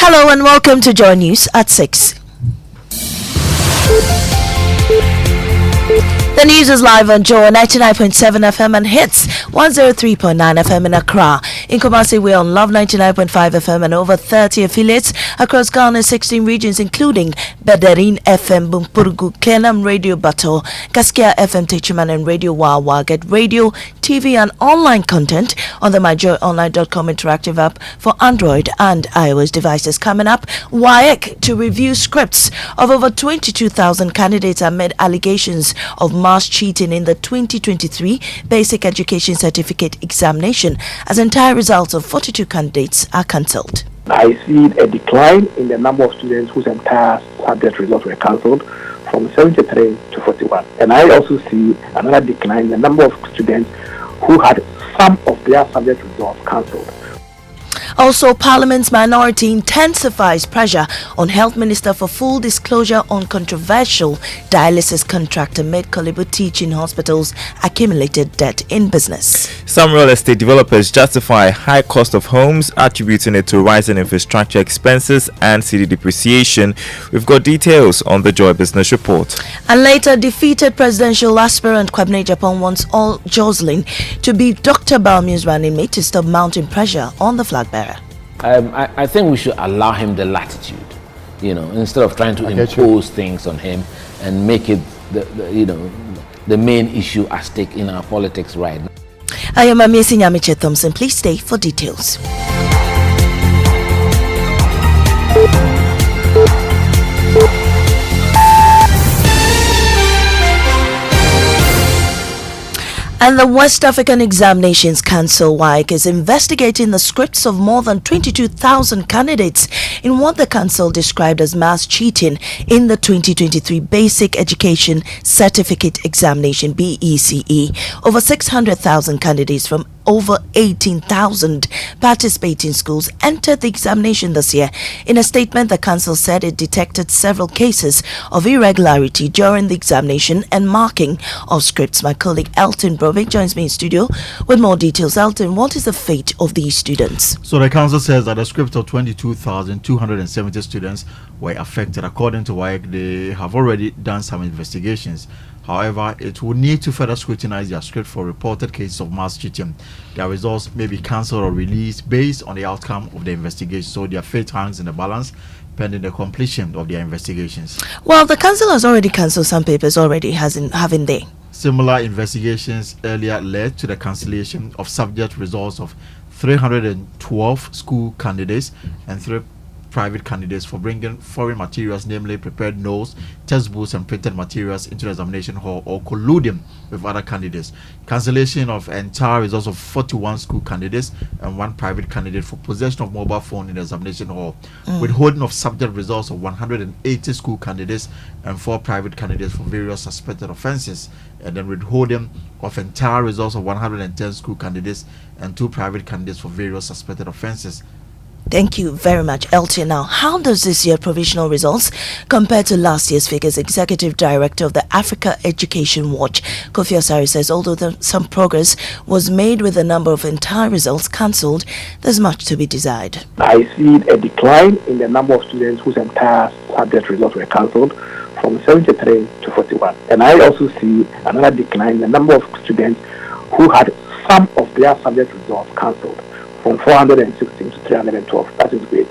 Hello and welcome to Joy News at 6. The news is live on Joy 99.7 FM and hits 103.9 FM in Accra. In Kumasi, we're on Love 99.5 FM and over 30 affiliates across Ghana's 16 regions, including Bederin FM, Bumpurgu, Kenam Radio Bato, Gaskia FM Techiman and Radio Wawa. Get radio, TV and online content on the myjoyonline.com interactive app for Android and iOS devices. Coming up, WAEC to review scripts of over 22,000 candidates amid allegations of mass cheating in the 2023 Basic Education Certificate examination, as entire results of 42 candidates are cancelled. I see a decline in the number of students whose entire subject results were cancelled from 73 to 41. And I also see another decline in the number of students who had some of their subject results cancelled. Also, Parliament's minority intensifies pressure on Health Minister for full disclosure on controversial dialysis contract amid Kolebu teaching hospitals accumulated debt in business. Some real estate developers justify high cost of homes, attributing it to rising infrastructure expenses and city depreciation. We've got details on the Joy Business Report. And later, defeated presidential aspirant Kwabena Japan wants all jostling to be Dr. Balmu's running mate to stop mounting pressure on the Flagbearer. I think we should allow him the latitude, instead of trying to impose things on him and make it the main issue at stake in our politics right now. I am Amesi Nyamiche Thompson. Please stay for details. And the West African Examinations Council, WAEC, is investigating the scripts of more than 22,000 candidates in what the council described as mass cheating in the 2023 Basic Education Certificate Examination, BECE. Over 600,000 candidates from over 18,000 participating schools entered the examination this year. In a statement, the council said it detected several cases of irregularity during the examination and marking of scripts. My colleague Elton Brovik joins me in studio with more details. Elton, what is the fate of these students? So the council says that a script of 22,270 students were affected. According to WAEC, they have already done some investigations. However, it will need to further scrutinize their script for reported cases of mass cheating. Their results may be cancelled or released based on the outcome of the investigation. So their fate hangs in the balance pending the completion of their investigations. Well, the council has already cancelled some papers already, haven't they? Similar investigations earlier led to the cancellation of subject results of 312 school candidates and 3 private candidates for bringing foreign materials, namely prepared notes, textbooks and printed materials into the examination hall or colluding with other candidates. Cancellation of entire results of 41 school candidates and 1 private candidate for possession of mobile phone in the examination hall. Withholding of subject results of 180 school candidates and 4 private candidates for various suspected offences. And then withholding of entire results of 110 school candidates and 2 private candidates for various suspected offences. Thank you very much, Elton. Now, how does this year's provisional results compare to last year's figures? Executive Director of the Africa Education Watch, Kofi Osari, says although some progress was made with the number of entire results cancelled, there's much to be desired. I see a decline in the number of students whose entire subject results were cancelled from 73 to 41. And I also see another decline in the number of students who had some of their subject results cancelled from 416 to 312. That is great.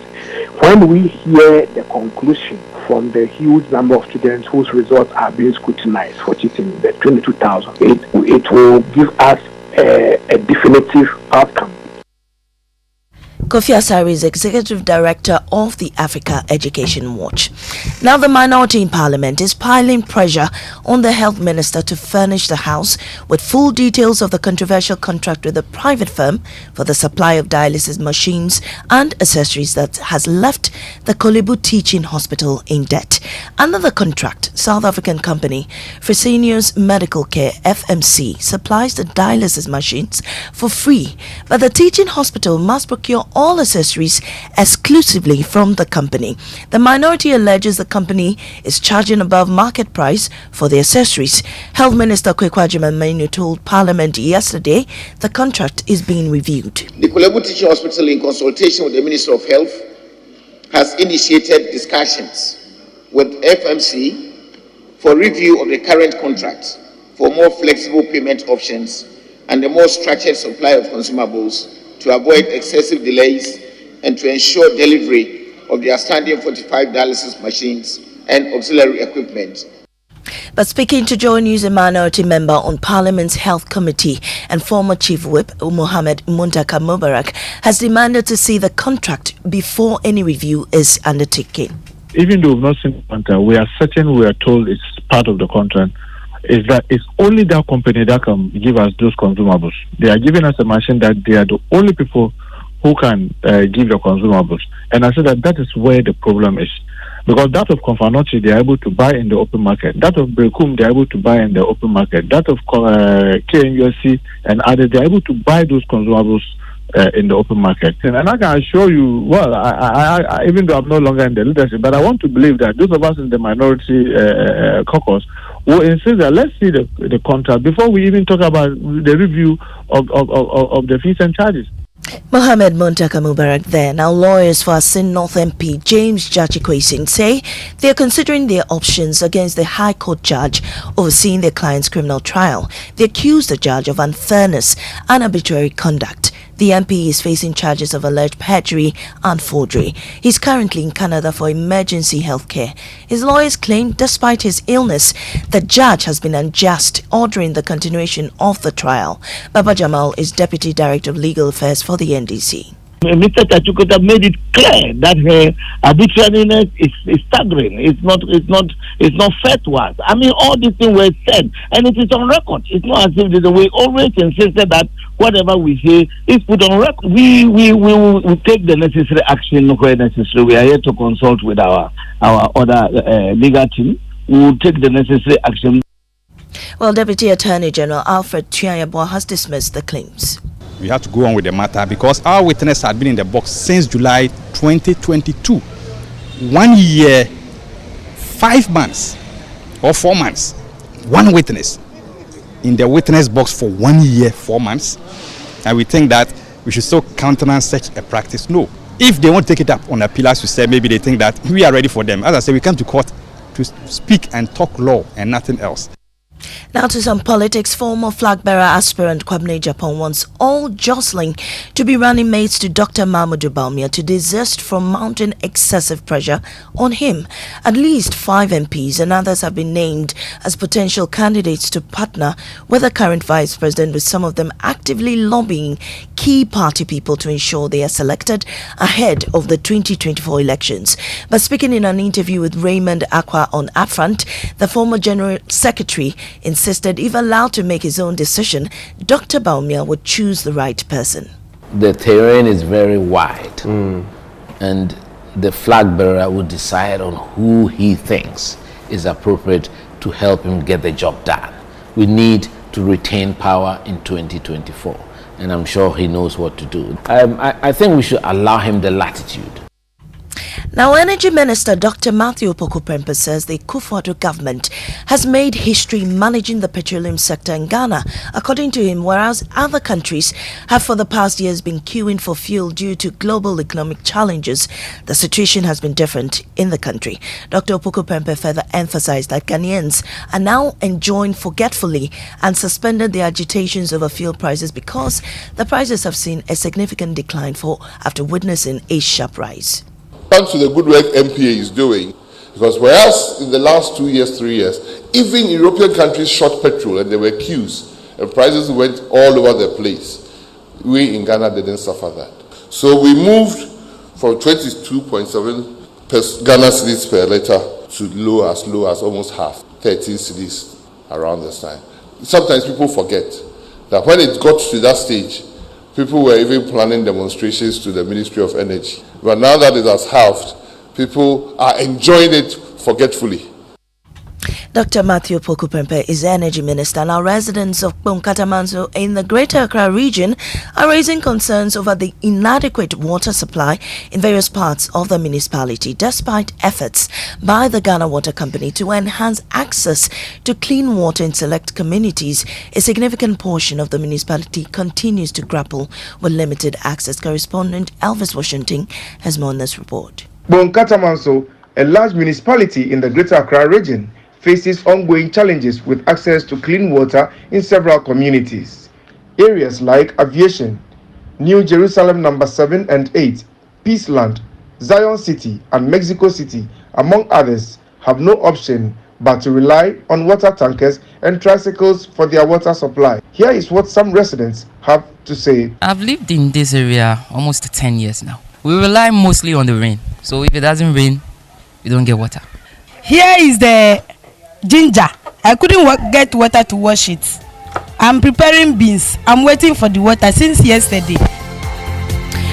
When we hear the conclusion from the huge number of students whose results are being scrutinized for cheating, the 22,000, it will give us a definitive outcome. Kofi Asari is Executive Director of the Africa Education Watch. Now, the minority in Parliament is piling pressure on the Health Minister to furnish the House with full details of the controversial contract with a private firm for the supply of dialysis machines and accessories that has left the Kolebu Teaching Hospital in debt. Under the contract, South African company Fresenius Medical Care FMC supplies the dialysis machines for free, but the teaching hospital must procure all accessories exclusively from the company. The minority alleges the company is charging above market price for the accessories. Health Minister Kwekwajiman Mainu told Parliament yesterday the contract is being reviewed. The Kolebu Teaching Hospital, in consultation with the Minister of Health, has initiated discussions with FMC for review of the current contract for more flexible payment options and a more structured supply of consumables to avoid excessive delays and to ensure delivery of the outstanding 45 dialysis machines and auxiliary equipment. But speaking to Joy News, a minority member on Parliament's Health Committee and former Chief Whip Mohammed Mundaka Mubarak has demanded to see the contract before any review is undertaken. Even though we've not seen the contract, we are certain, we are told it's part of the contract, is that it's only that company that can give us those consumables. They are giving us a machine that they are the only people who can give the consumables. And I said that is where the problem is. Because that of Confanochi, they are able to buy in the open market. That of Brekum, they are able to buy in the open market. That of KNUSC and others, they are able to buy those consumables in the open market. And I can assure you, well, I even though I'm no longer in the leadership, but I want to believe that those of us in the minority caucus will insist that let's see the contract before we even talk about the review of the fees and charges. Mohammed Mundaka Mubarak there. Now lawyers for Asin North MP James Jachikwesin say they are considering their options against the High Court judge overseeing their client's criminal trial. They accuse the judge of unfairness and arbitrary conduct. The MP is facing charges of alleged perjury and forgery. He's currently in Canada for emergency health care. His lawyers claim, despite his illness, the judge has been unjust, ordering the continuation of the trial. Baba Jamal is Deputy Director of Legal Affairs for the NDC. Mr. Tachukota made it clear that her arbitrariness is staggering. It's not fair to us. I mean, all these things were said, and it is on record. It's not as if we always insisted that whatever we say is put on record. We will take the necessary action where necessary. We are here to consult with our other legal team. We will take the necessary action. Well, Deputy Attorney General Alfred Tuanyabwa has dismissed the claims. We have to go on with the matter because our witness had been in the box since July 2022. 1 year, 5 months, or 4 months. One witness in the witness box for 1 year, 4 months. And we think that we should still countenance such a practice. No. If they won't take it up on appeal, as you said, maybe they think that we are ready for them. As I said, we come to court to speak and talk law and nothing else. Now to some politics. Former Flagbearer aspirant Kwabena Japan wants all jostling to be running mates to Dr. Mahmoud Bawumia to desist from mounting excessive pressure on him. At least 5 MPs and others have been named as potential candidates to partner with the current vice president, with some of them actively lobbying key party people to ensure they are selected ahead of the 2024 elections. But speaking in an interview with Raymond Akwa on Upfront, the former General Secretary insisted if allowed to make his own decision, Dr. Bawumia would choose the right person. The terrain is very wide, and the flag bearer would decide on who he thinks is appropriate to help him get the job done. We need to retain power in 2024, and I'm sure he knows what to do. I think we should allow him the latitude. Now, Energy Minister Dr. Matthew Opoku-Prempeh says the Kufuor government has made history managing the petroleum sector in Ghana. According to him, whereas other countries have for the past years been queuing for fuel due to global economic challenges, the situation has been different in the country. Dr. Opoku-Prempeh further emphasized that Ghanaians are now enjoying forgetfully and suspended their agitations over fuel prices because the prices have seen a significant decline after witnessing a sharp rise. Thanks to the good work MPA is doing, because whereas in the last 2 years, 3 years, even European countries shot petrol and there were queues and prices went all over the place, we in Ghana didn't suffer that. So we moved from 22.7 Ghana cedis per litre to low as almost half, 13 cedis around this time. Sometimes people forget that when it got to that stage, people were even planning demonstrations to the Ministry of Energy. But now that it has halved, people are enjoying it forgetfully. Dr. Matthew Opoku-Prempeh is the Energy Minister. Now, residents of Bonkatamanso in the Greater Accra region are raising concerns over the inadequate water supply in various parts of the municipality, despite efforts by the Ghana Water Company to enhance access to clean water in select communities. A significant portion of the municipality continues to grapple with limited access. Correspondent Elvis Washington has more on this report. Bonkatamanso, a large municipality in the Greater Accra region, faces ongoing challenges with access to clean water in several communities. Areas like Aviation, New Jerusalem number 7 and 8, Peaceland, Zion City, and Mexico City, among others, have no option but to rely on water tankers and tricycles for their water supply. Here is what some residents have to say. I've lived in this area almost 10 years now. We rely mostly on the rain. So if it doesn't rain, we don't get water. Here is the ginger. I couldn't get water to wash it. I'm preparing beans. I'm waiting for the water since yesterday.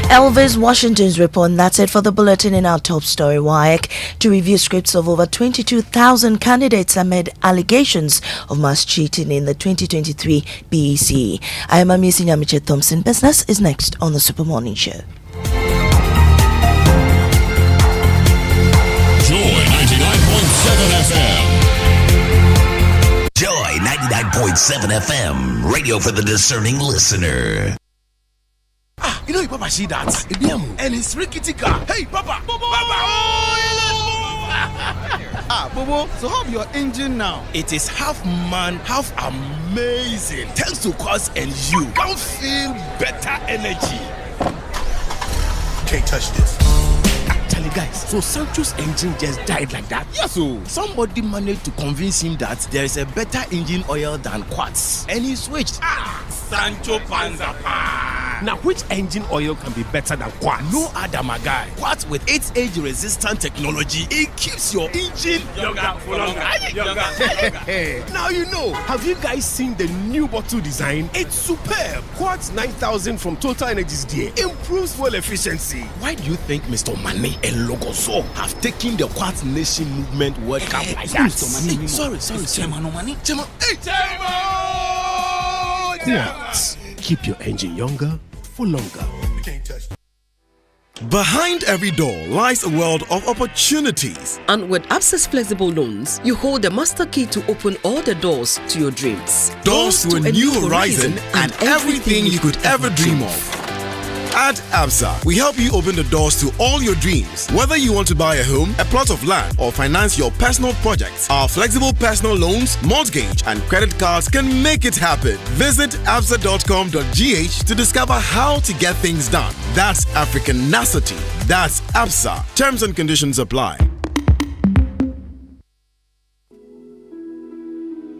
Elvis Washington's report. And that's it for the bulletin in our top story. WAEC to review scripts of over 22,000 candidates amid allegations of mass cheating in the 2023 BEC. I am Amisi Nyamiche Thompson. Business is next on the Super Morning Show. Joy 99.7 FM. Joy 99.7 FM. Radio for the discerning listener. You know your papa see that? And it's rickety car. Hey, papa! Bobo! Papa! Oh, Bobo, so how your engine now? It is half man, half amazing. Thanks to Quartz and you can feel better energy. Can't touch this. Actually, guys, so Sancho's engine just died like that? Yes, so somebody managed to convince him that there is a better engine oil than Quartz, and he switched. Sancho Panzapa. Now, which engine oil can be better than Quartz? No other, my guy. Quartz with its age-resistant technology, it keeps your engine younger for longer. Now you know. Have you guys seen the new bottle design? It's superb. Quartz 9000 from Total Energies there improves fuel efficiency. Why do you think Mr. Mane and Logoso have taken the Quartz Nation movement World Cup like that? Mr. Mane, sorry. Chairman Mane. Chairman. Hey, Quartz. Keep your engine younger for longer. Behind every door lies a world of opportunities. And with Absa's flexible loans, you hold the master key to open all the doors to your dreams. Doors to a new horizon and everything you could ever dream of. At Absa, we help you open the doors to all your dreams. Whether you want to buy a home, a plot of land, or finance your personal projects, our flexible personal loans, mortgage, and credit cards can make it happen. Visit absa.com.gh to discover how to get things done. That's Africanacity. That's Absa. Terms and conditions apply.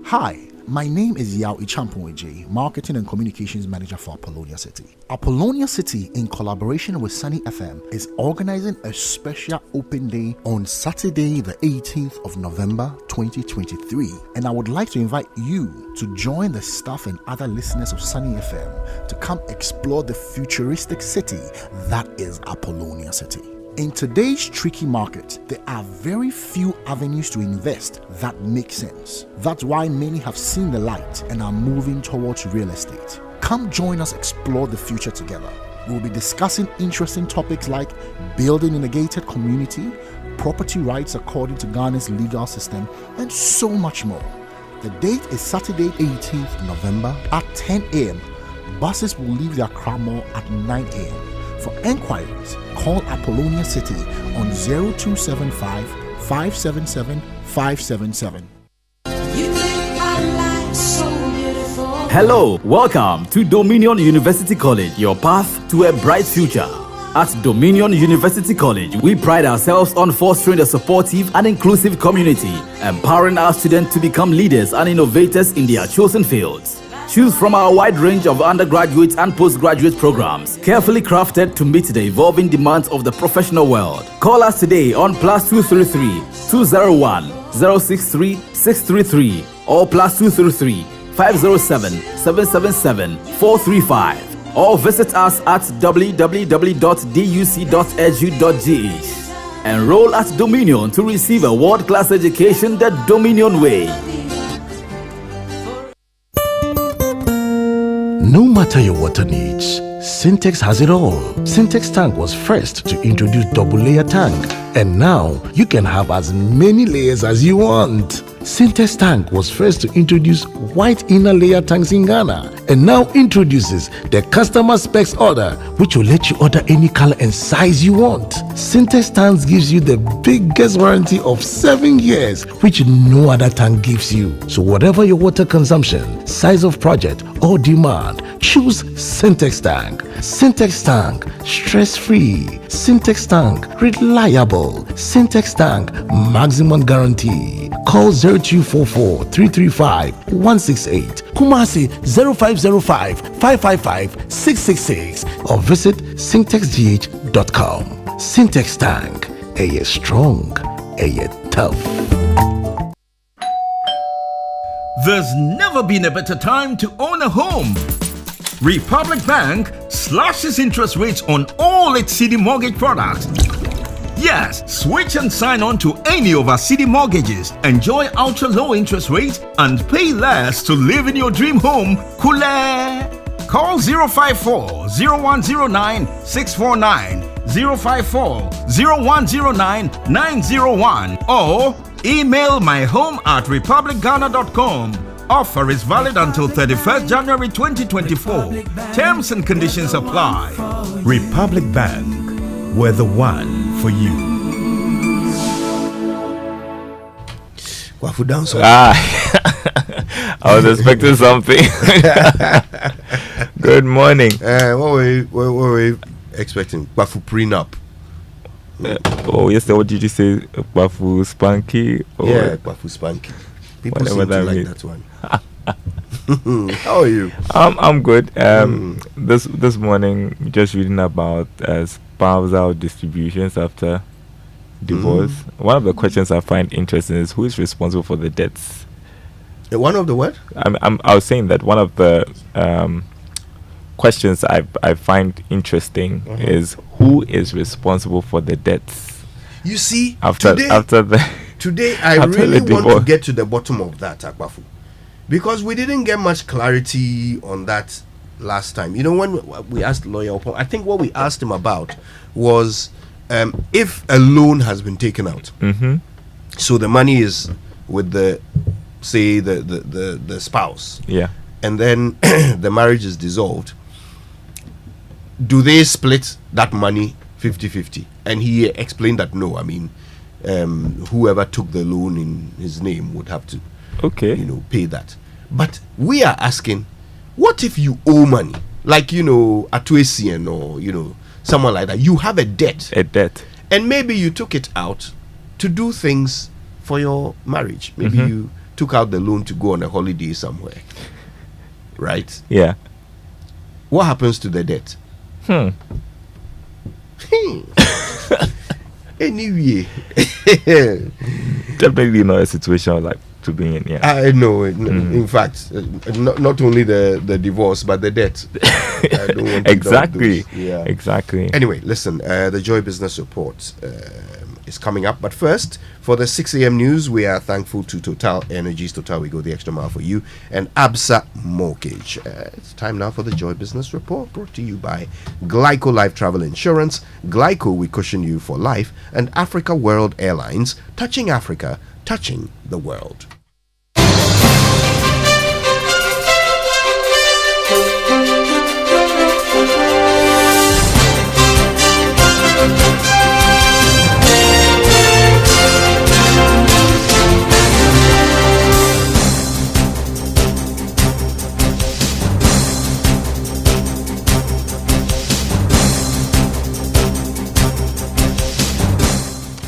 Hi. My name is Yao Ichampoeje, Marketing and Communications Manager for Apollonia City. Apollonia City, in collaboration with Sunny FM, is organizing a special open day on Saturday, the 18th of November 2023. And I would like to invite you to join the staff and other listeners of Sunny FM to come explore the futuristic city that is Apollonia City. In today's tricky market, there are very few avenues to invest that make sense. That's why many have seen the light and are moving towards real estate. Come join us explore the future together. We'll be discussing interesting topics like building in a gated community, property rights according to Ghana's legal system, and so much more. The date is Saturday, 18th November at 10 a.m. Buses will leave the Accra Mall at 9 a.m. For enquiries, call Apollonia City on 0275 577 577. Hello, welcome to Dominion University College, your path to a bright future. At Dominion University College, we pride ourselves on fostering a supportive and inclusive community, empowering our students to become leaders and innovators in their chosen fields. Choose from our wide range of undergraduate and postgraduate programs, carefully crafted to meet the evolving demands of the professional world. Call us today on +233 201 063 633 or +233 507 777 435. Or visit us at www.duc.edu.gh. Enroll at Dominion to receive a world-class education the Dominion way. No matter your water needs, Synex has it all. Synex Tank was first to introduce double-layer tank, and now you can have as many layers as you want. Synex Tank was first to introduce white inner layer tanks in Ghana and now introduces the customer specs order, which will let you order any color and size you want. Synex Tank gives you the biggest warranty of 7 years, which no other tank gives you. So whatever your water consumption, size of project or demand, choose Synex Tank. Synex Tank, stress-free. Synex Tank, reliable. Synex Tank, maximum guarantee. Call 0244 335 168, Kumasi 0505 555 666, or visit syntexgh.com. Synex Tank, a strong, a tough. There's never been a better time to own a home. Republic Bank slashes interest rates on all its CD mortgage products. Yes, switch and sign on to any of our CD mortgages. Enjoy ultra low interest rates and pay less to live in your dream home. Kule! Call 054 0109 649, 054 0109 901, or email myhome@republicghana.com. Offer is valid until 31st January 2024. Terms and conditions apply. Republic Bank, we're the one for you. Wafu down so. I was expecting something. Good morning. What were we expecting? Wafu prenup. Yesterday, what did you say? Wafu Spanky? Yeah, Wafu Spanky. People seem to like that one. How are you? I'm good. This morning, just reading about spousal distributions after divorce. One of the questions I find interesting is who is responsible for the debts. One of the what? I was saying that one of the questions I find interesting is who is responsible for the debts. You see, today I really want to get to the bottom of that, Akbafu, because we didn't get much clarity on that last time. You know, when we asked lawyer, I think what we asked him about was if a loan has been taken out, so the money is with the spouse, and then the marriage is dissolved, do they split that money 50-50? And he explained that no, I mean, whoever took the loan in his name would have to pay that. But we are asking, what if you owe money, like a Tuesian or someone like that? You have a debt, and maybe you took it out to do things for your marriage. Maybe you took out the loan to go on a holiday somewhere, right? Yeah. What happens to the debt? Anyway, definitely not a situation I'd like to be in. Yeah, I know. In fact, not only the divorce but the debt. I don't want to exactly. Yeah, exactly. Anyway, listen. The Joy Business Report is coming up, but first, for the 6 a.m. news, we are thankful to Total Energies. Total, we go the extra mile for you, and Absa Mortgage. It's time now for the Joy Business Report, brought to you by Glyco Life Travel Insurance. Glyco, we cushion you for life, and Africa World Airlines, touching Africa, touching the world.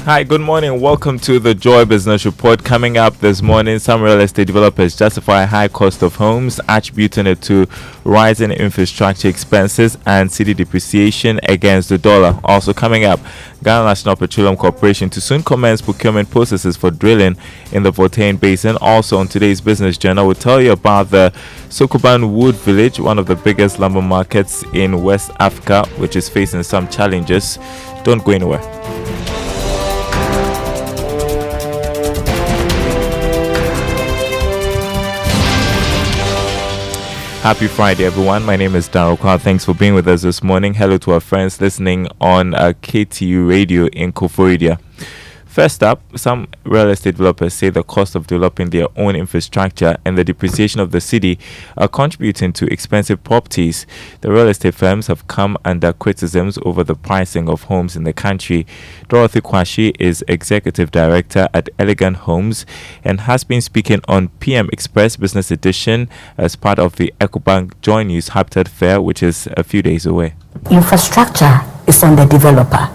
Hi, good morning. Welcome to the Joy Business Report. Coming up this morning, some real estate developers justify high cost of homes, attributing it to rising infrastructure expenses and city depreciation against the dollar. Also coming up, Ghana National Petroleum Corporation to soon commence procurement processes for drilling in the Foreno Basin. Also on today's Business Journal, we'll tell you about the Sokoban Wood Village, one of the biggest lumber markets in West Africa, which is facing some challenges. Don't go anywhere. Happy Friday, everyone. My name is Darryl Kwao. Thanks for being with us this morning. Hello to our friends listening on KTU Radio in Koforidua. First up, some real estate developers say the cost of developing their own infrastructure and the depreciation of the city are contributing to expensive properties. The real estate firms have come under criticisms over the pricing of homes in the country. Dorothy Kwashi is executive director at Elegant Homes and has been speaking on PM Express Business Edition as part of the EcoBank Joy News Habitat Fair, which is a few days away. Infrastructure is on the developer.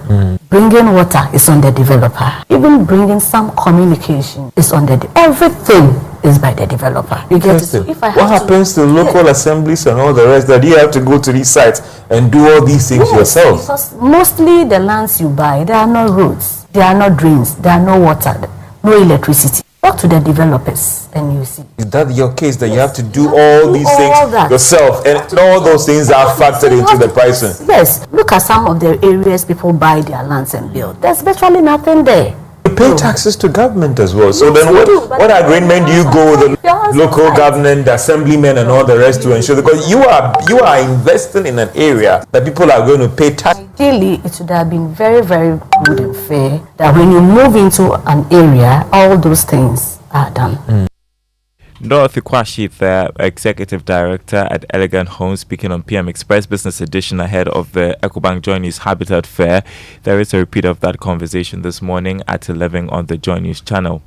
Bringing water is on the developer. Even bringing some communication is on the everything is by the developer. You get it? So if I what happens to local assemblies and all the rest that you have to go to these sites and do all these things yourself? Because mostly the lands you buy, there are no roads, there are no drains, there are no water, no electricity. Talk to the developers and you see. Is that your case that you have to do all these things yourself, and all those things are factored into the pricing? Yes. Look at some of the areas people buy their lands and build. There's virtually nothing there. You pay taxes to government as well. So then what agreement do you go with the local government, the assemblymen and all the rest to ensure? Because you are investing in an area that people are going to pay tax. Ideally, it should have been very, very good and fair that when you move into an area, all those things are done. Dorothy Kwashi, the executive director at Elegant Homes, speaking on PM Express Business Edition ahead of the EcoBank Joy News Habitat Fair. There is a repeat of that conversation this morning at 11 on the Joy News channel.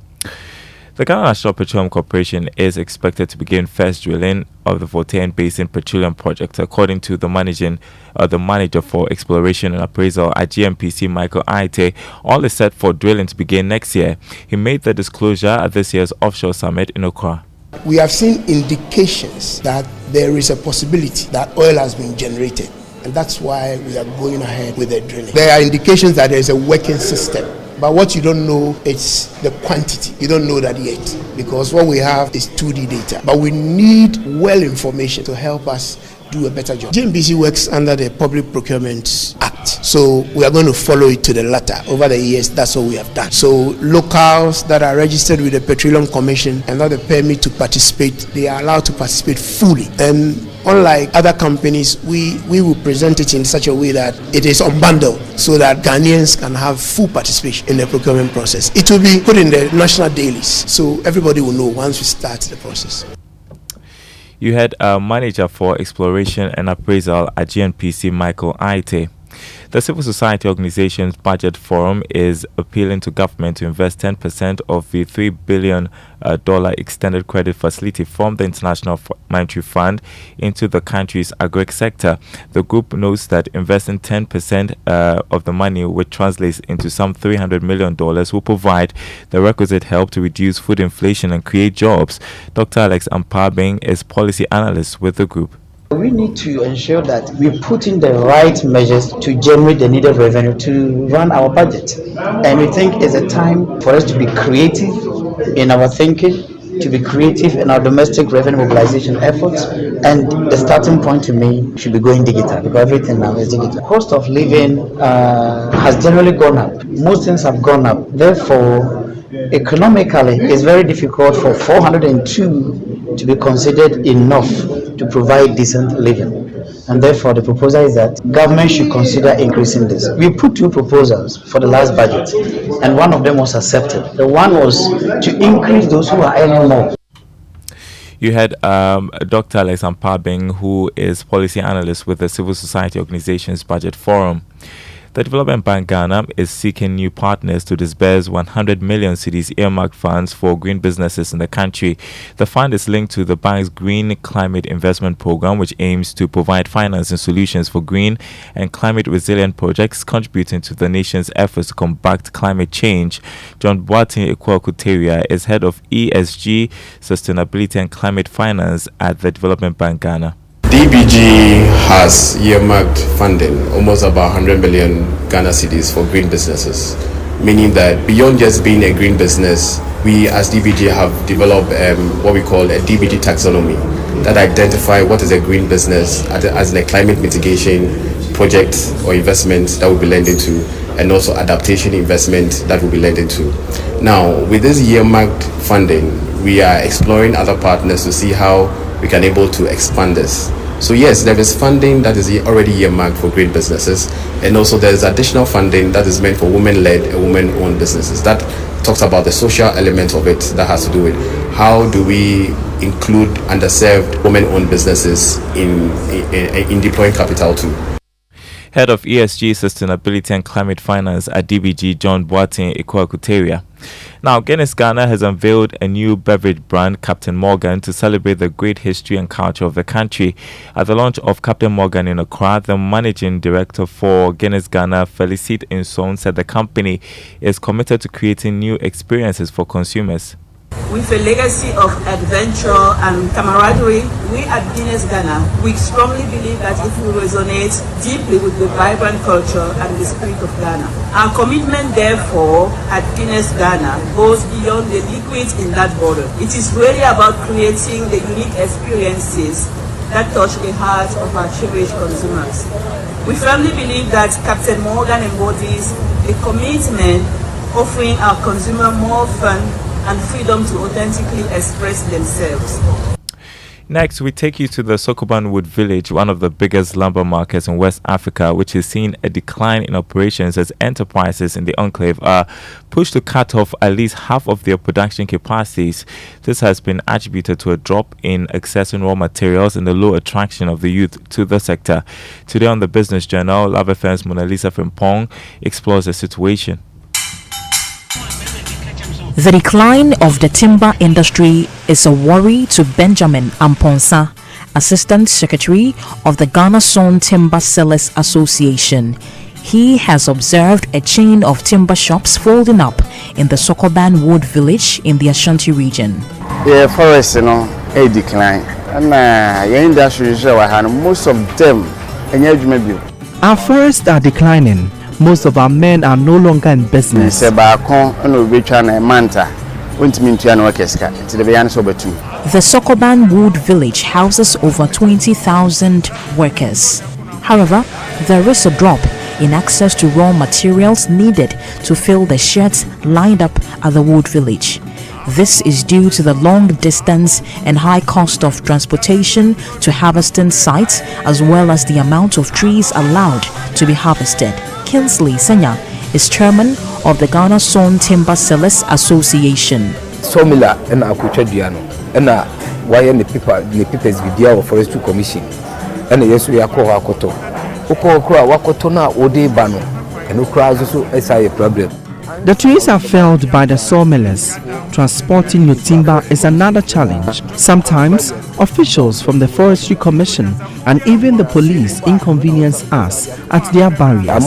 The Ghana National Petroleum Corporation is expected to begin first drilling of the Foreno Basin Petroleum Project, according to the manager for exploration and appraisal at GNPC, Michael Aite. All is set for drilling to begin next year. He made the disclosure at this year's offshore summit in Accra. We have seen indications that there is a possibility that oil has been generated, and that's why we are going ahead with the drilling. There are indications that there is a working system, but what you don't know is the quantity. You don't know that yet, because what we have is 2D data, but we need well information to help us do a better job. GNPC works under the Public Procurement Act, so we are going to follow it to the letter. Over the years, that's what we have done. So locals that are registered with the Petroleum Commission and not the permit to participate, they are allowed to participate fully. And unlike other companies, we will present it in such a way that it is unbundled so that Ghanaians can have full participation in the procurement process. It will be put in the national dailies, so everybody will know once we start the process. You had a manager for exploration and appraisal at GNPC, Michael Aite. The civil society organization's budget forum is appealing to government to invest 10% of the $3 billion extended credit facility from the International Monetary Fund into the country's agri sector. The group notes that investing 10% of the money, which translates into some $300 million, will provide the requisite help to reduce food inflation and create jobs. Dr. Alex Ampabing is policy analyst with the group. We need to ensure that we put in the right measures to generate the needed revenue to run our budget. And we think it's a time for us to be creative in our thinking, to be creative in our domestic revenue mobilization efforts. And the starting point to me should be going digital, because everything now is digital. Cost of living has generally gone up. Most things have gone up. Therefore, economically, it's very difficult for 402 to be considered enough to provide decent living, and therefore the proposal is that government should consider increasing this. We put two proposals for the last budget, and one of them was accepted. The one was to increase those who are earning more. You had Dr. Alex Ampabing, who is policy analyst with the Civil Society Organization's Budget Forum. The Development Bank Ghana is seeking new partners to disburse 100 million cedis earmarked funds for green businesses in the country. The fund is linked to the bank's Green Climate Investment Program, which aims to provide financing solutions for green and climate resilient projects contributing to the nation's efforts to combat climate change. John Boateng Ekwakuteria is head of ESG, Sustainability and Climate Finance at the Development Bank Ghana. DBG has earmarked funding, almost about 100 million Ghana cedis for green businesses, meaning that beyond just being a green business, we as DBG have developed what we call a DBG taxonomy that identify what is a green business as a climate mitigation project or investment that will be lent into, and also adaptation investment that will be lent into. Now, with this earmarked funding, we are exploring other partners to see how we can able to expand this. So yes, there is funding that is already earmarked for green businesses, and also there is additional funding that is meant for women-led and women-owned businesses. That talks about the social element of it, that has to do with how do we include underserved women-owned businesses in deploying capital too. Head of ESG, Sustainability and Climate Finance at DBG, John Boateng Ikwakuteria. Now, Guinness Ghana has unveiled a new beverage brand, Captain Morgan, to celebrate the great history and culture of the country. At the launch of Captain Morgan in Accra, the managing director for Guinness Ghana, Felicite Inson, said the company is committed to creating new experiences for consumers. With a legacy of adventure and camaraderie, we at Guinness Ghana, we strongly believe that it will resonate deeply with the vibrant culture and the spirit of Ghana. Our commitment, therefore, at Guinness Ghana goes beyond the liquids in that bottle. It is really about creating the unique experiences that touch the hearts of our cherished consumers. We firmly believe that Captain Morgan embodies a commitment offering our consumer more fun and freedom to authentically express themselves. Next, we take you to the Sokoban Wood Village, one of the biggest lumber markets in West Africa, which has seen a decline in operations as enterprises in the enclave are pushed to cut off at least half of their production capacities. This has been attributed to a drop in accessing raw materials and the low attraction of the youth to the sector. Today on the Business Journal, Love FM's Mona Lisa Frimpong explores the situation. The decline of the timber industry is a worry to Benjamin Amponsa, Assistant Secretary of the Ghana Sawn Timber Sellers Association. He has observed a chain of timber shops folding up in the Sokoban Wood Village in the Ashanti region. Yeah, forest, a decline. And industry, most of them, our forests are declining. Most of our men are no longer in business. The Sokoban Wood Village houses over 20,000 workers. However, there is a drop in access to raw materials needed to fill the sheds lined up at the Wood Village. This is due to the long distance and high cost of transportation to harvesting sites, as well as the amount of trees allowed to be harvested. Kinsley Senya is chairman of the Ghana Sawn Timber Sellers Association. Somila and Akuchadiano, and why the papers with the Forestry Commission, and yes, we are called Wakoto. Ukokra Wakotona Ode Bano, and Ukra also is a problem. The trees are felled by the sawmillers. Transporting your timber is another challenge. Sometimes, officials from the Forestry Commission and even the police inconvenience us at their barriers.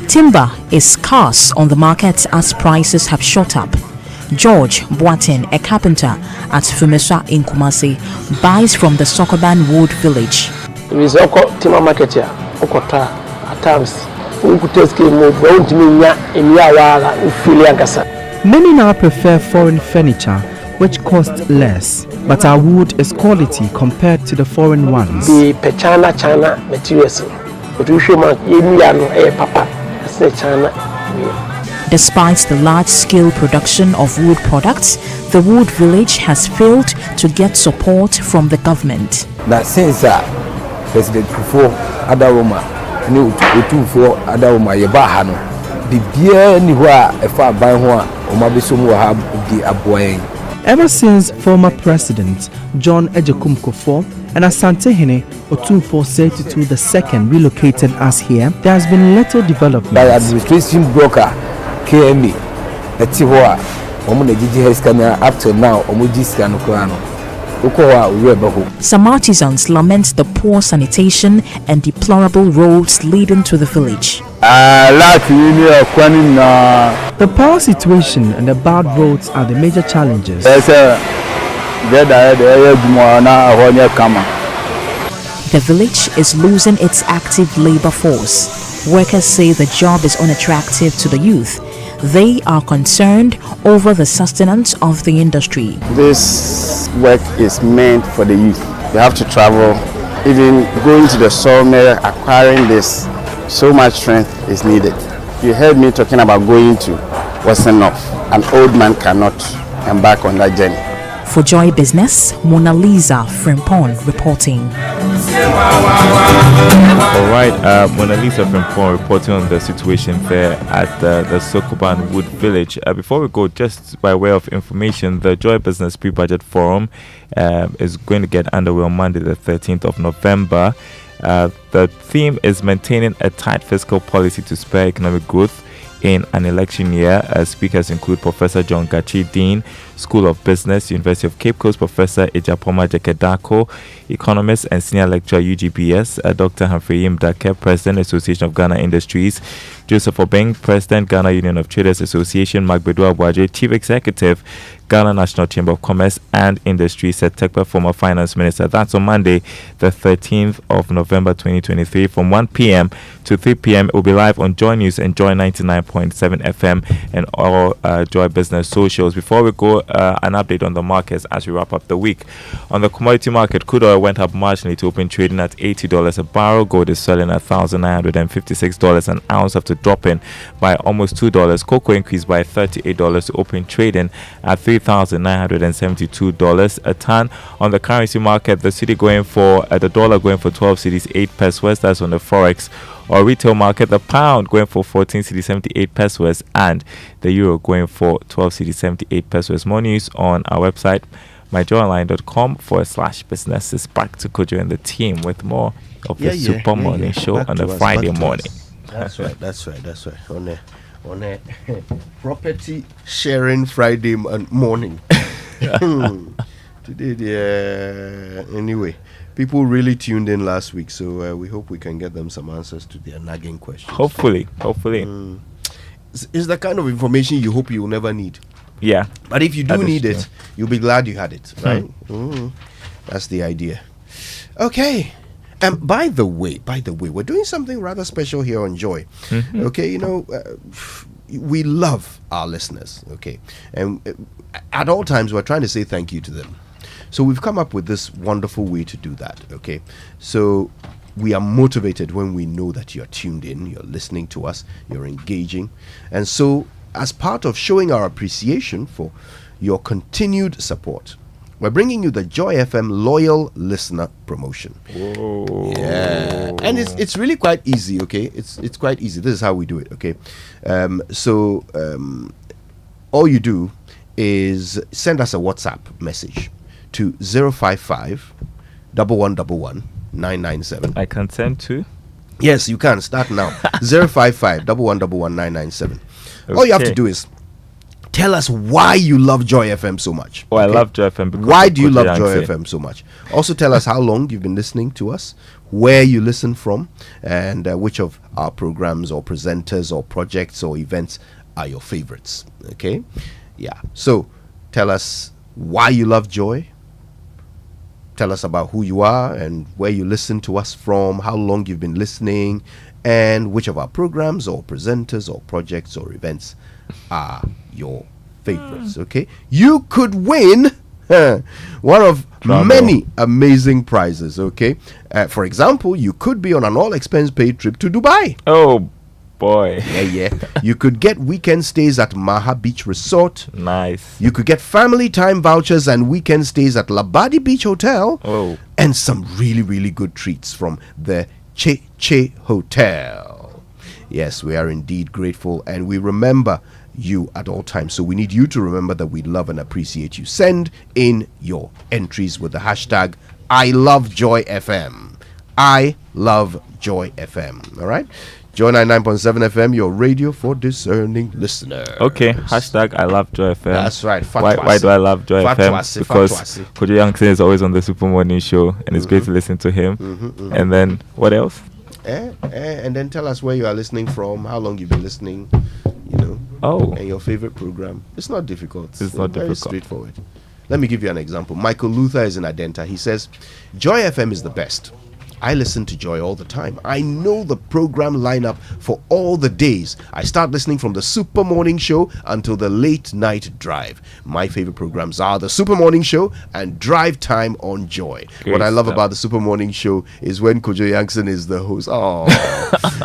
Timber is scarce on the market as prices have shot up. George Boateng, a carpenter at Fumeswa in Kumasi, buys from the Sokoban Wood Village. Timber market here, at times. Many now prefer foreign furniture, which costs less, but our wood is quality compared to the foreign ones. The China materials, Despite the large-scale production of wood products, the Wood Village has failed to get support from the government. That since President before Adaroma. For Adama Yabahano, the beer anywhere a far by one or Mabisumu have the Aboying. Ever since former President John Ejekum Kufuor and Asantehene Otumfuo Setitu II relocated us here, there has been little development. By administration broker KME, a Tiwa, Omunegi Heskana up till now, Omujis Kanokrano. Some artisans lament the poor sanitation and deplorable roads leading to the village. The poor situation and the bad roads are the major challenges. The village is losing its active labor force. Workers say the job is unattractive to the youth. They are concerned over the sustenance of the industry. This work is meant for the youth. They have to travel, even going to the sawmill, acquiring this. So much strength is needed. You heard me talking about going to Western North. An old man cannot embark on that journey. For Joy Business, Mona Lisa Frimpong reporting. All right, Mona Lisa Frimpong reporting on the situation there at the Sokoban Wood Village. Before we go, just by way of information, the Joy Business PreBudget Forum is going to get underway on Monday, the 13th of November. The theme is maintaining a tight fiscal policy to spur economic growth in an election year. Speakers include Professor John Gachi, Dean, School of Business, University of Cape Coast, Professor Ejapoma Jekedako, economist and senior lecturer UGBS, Dr. Humphrey Mundaka, President, Association of Ghana Industries, Joseph Obeng, President, Ghana Union of Traders Association, Magbedu Abwaje, Chief Executive, Ghana National Chamber of Commerce and Industry, said Tekpa, former Finance Minister. That's on Monday, the 13th of November 2023, from 1 p.m. to 3 p.m. It will be live on Joy News and Joy 99.7 FM and all Joy Business socials. Before we go, an update on the markets as we wrap up the week. On the commodity market, crude oil went up marginally to open trading at $80 a barrel. Gold is selling at $1,956 an ounce after dropping by almost $2. Cocoa increased by $38 to open trading at $3,972 a ton. On the currency market, the cedi going for the dollar going for 12 cedis 8 pesos. That's on the forex or retail market. The pound going for 14 cedis 78 pesos and the euro going for 12 cedis 78 pesos. More news on our website, myjoyonline.com/businesses. Back to Kojo and the team with more of the Super Morning Show on a Friday morning. That's right. On a property sharing Friday morning. Today, anyway, people really tuned in last week, so we hope we can get them some answers to their nagging questions. Hopefully. It's the kind of information you hope you will never need. Yeah. But if you do need it, you'll be glad you had it, right? That's the idea. Okay. By the way, we're doing something rather special here on Joy. Okay, we love our listeners, okay? And at all times, we're trying to say thank you to them. So we've come up with this wonderful way to do that, okay? So we are motivated when we know that you're tuned in, you're listening to us, you're engaging. And so as part of showing our appreciation for your continued support, we're bringing you the Joy FM Loyal Listener Promotion. Whoa. Yeah. And it's really quite easy, okay? It's quite easy. This is how we do it, okay? All you do is send us a WhatsApp message to 055 1111 997. I can send to? Yes, you can. Start now. 055 1111 997. Okay. All you have to do is tell us why you love Joy FM so much. I love Joy FM. Because why do you love Joy FM so much? Also tell us how long you've been listening to us, where you listen from, and which of our programs or presenters or projects or events are your favorites. Okay? Yeah. So tell us why you love Joy. Tell us about who you are and where you listen to us from, how long you've been listening, and which of our programs or presenters or projects or events are your favorites. Okay, you could win one of many amazing prizes. Okay, for example, you could be on an all expense paid trip to Dubai. Oh boy. Yeah. You could get weekend stays at Maha Beach Resort. Nice. You could get family time vouchers and weekend stays at Labadi Beach Hotel. Oh. And some really, really good treats from the Che Hotel. Yes, we are indeed grateful and we remember you at all times. So we need you to remember that we love and appreciate you. Send in your entries with the hashtag I love Joy FM. I love Joy FM. All right? Joy 99.7 FM, your radio for discerning listeners. Okay, hashtag I love Joy FM. That's right. Why do I love Joy FM? Because Kojo Youngson is always on the Super Morning Show and it's great to listen to him. And then, what else? And then tell us where you are listening from, how long you've been listening, and your favorite program. It's not difficult. It's not very difficult. Straightforward. Let me give you an example. Michael Luther is in Adenta. He says, Joy FM is the best. I listen to Joy all the time. I know the program lineup for all the days. I start listening from the Super Morning Show until the Late Night Drive. My favorite programs are the Super Morning Show and Drive Time on Joy. Great what I love stuff. about the Super Morning Show is when Kojo Yankson is the host. Oh,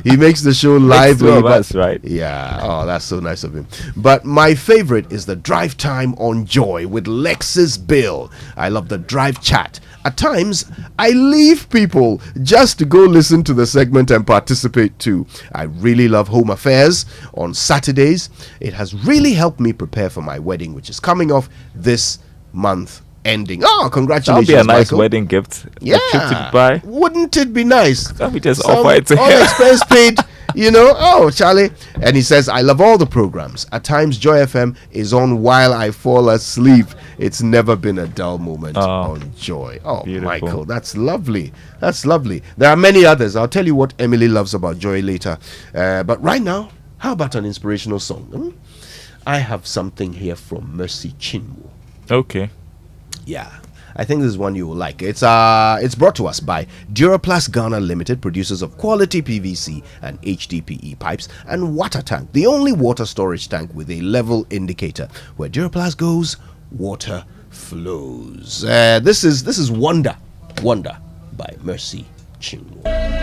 he makes the show lively. Two of us, right? Yeah. Oh, that's so nice of him. But my favorite is the Drive Time on Joy with Lexus Bill. I love the Drive Chat. At times, I leave people just to go listen to the segment and participate too. I really love Home Affairs on Saturdays. It has really helped me prepare for my wedding, which is coming off this month ending. Oh, congratulations, That'll be a nice Michael. wedding gift. Yeah. A trip to Dubai. Wouldn't it be nice? Let me just Some offer it to all him. expense paid, oh, Charlie. And he says, I love all the programs. At times, Joy FM is on while I fall asleep. It's never been a dull moment on Joy. Oh, beautiful. Michael, that's lovely. That's lovely. There are many others. I'll tell you what Emily loves about Joy later. But right now, how about an inspirational song? I have something here from Mercy Chinwo. Okay. Yeah, I think this is one you will like. It's brought to us by Duraplast Ghana Limited, producers of quality PVC and HDPE pipes, and Water Tank, the only water storage tank with a level indicator. Where Duraplast goes, water flows. This is Wonder by Mercy Chinwo.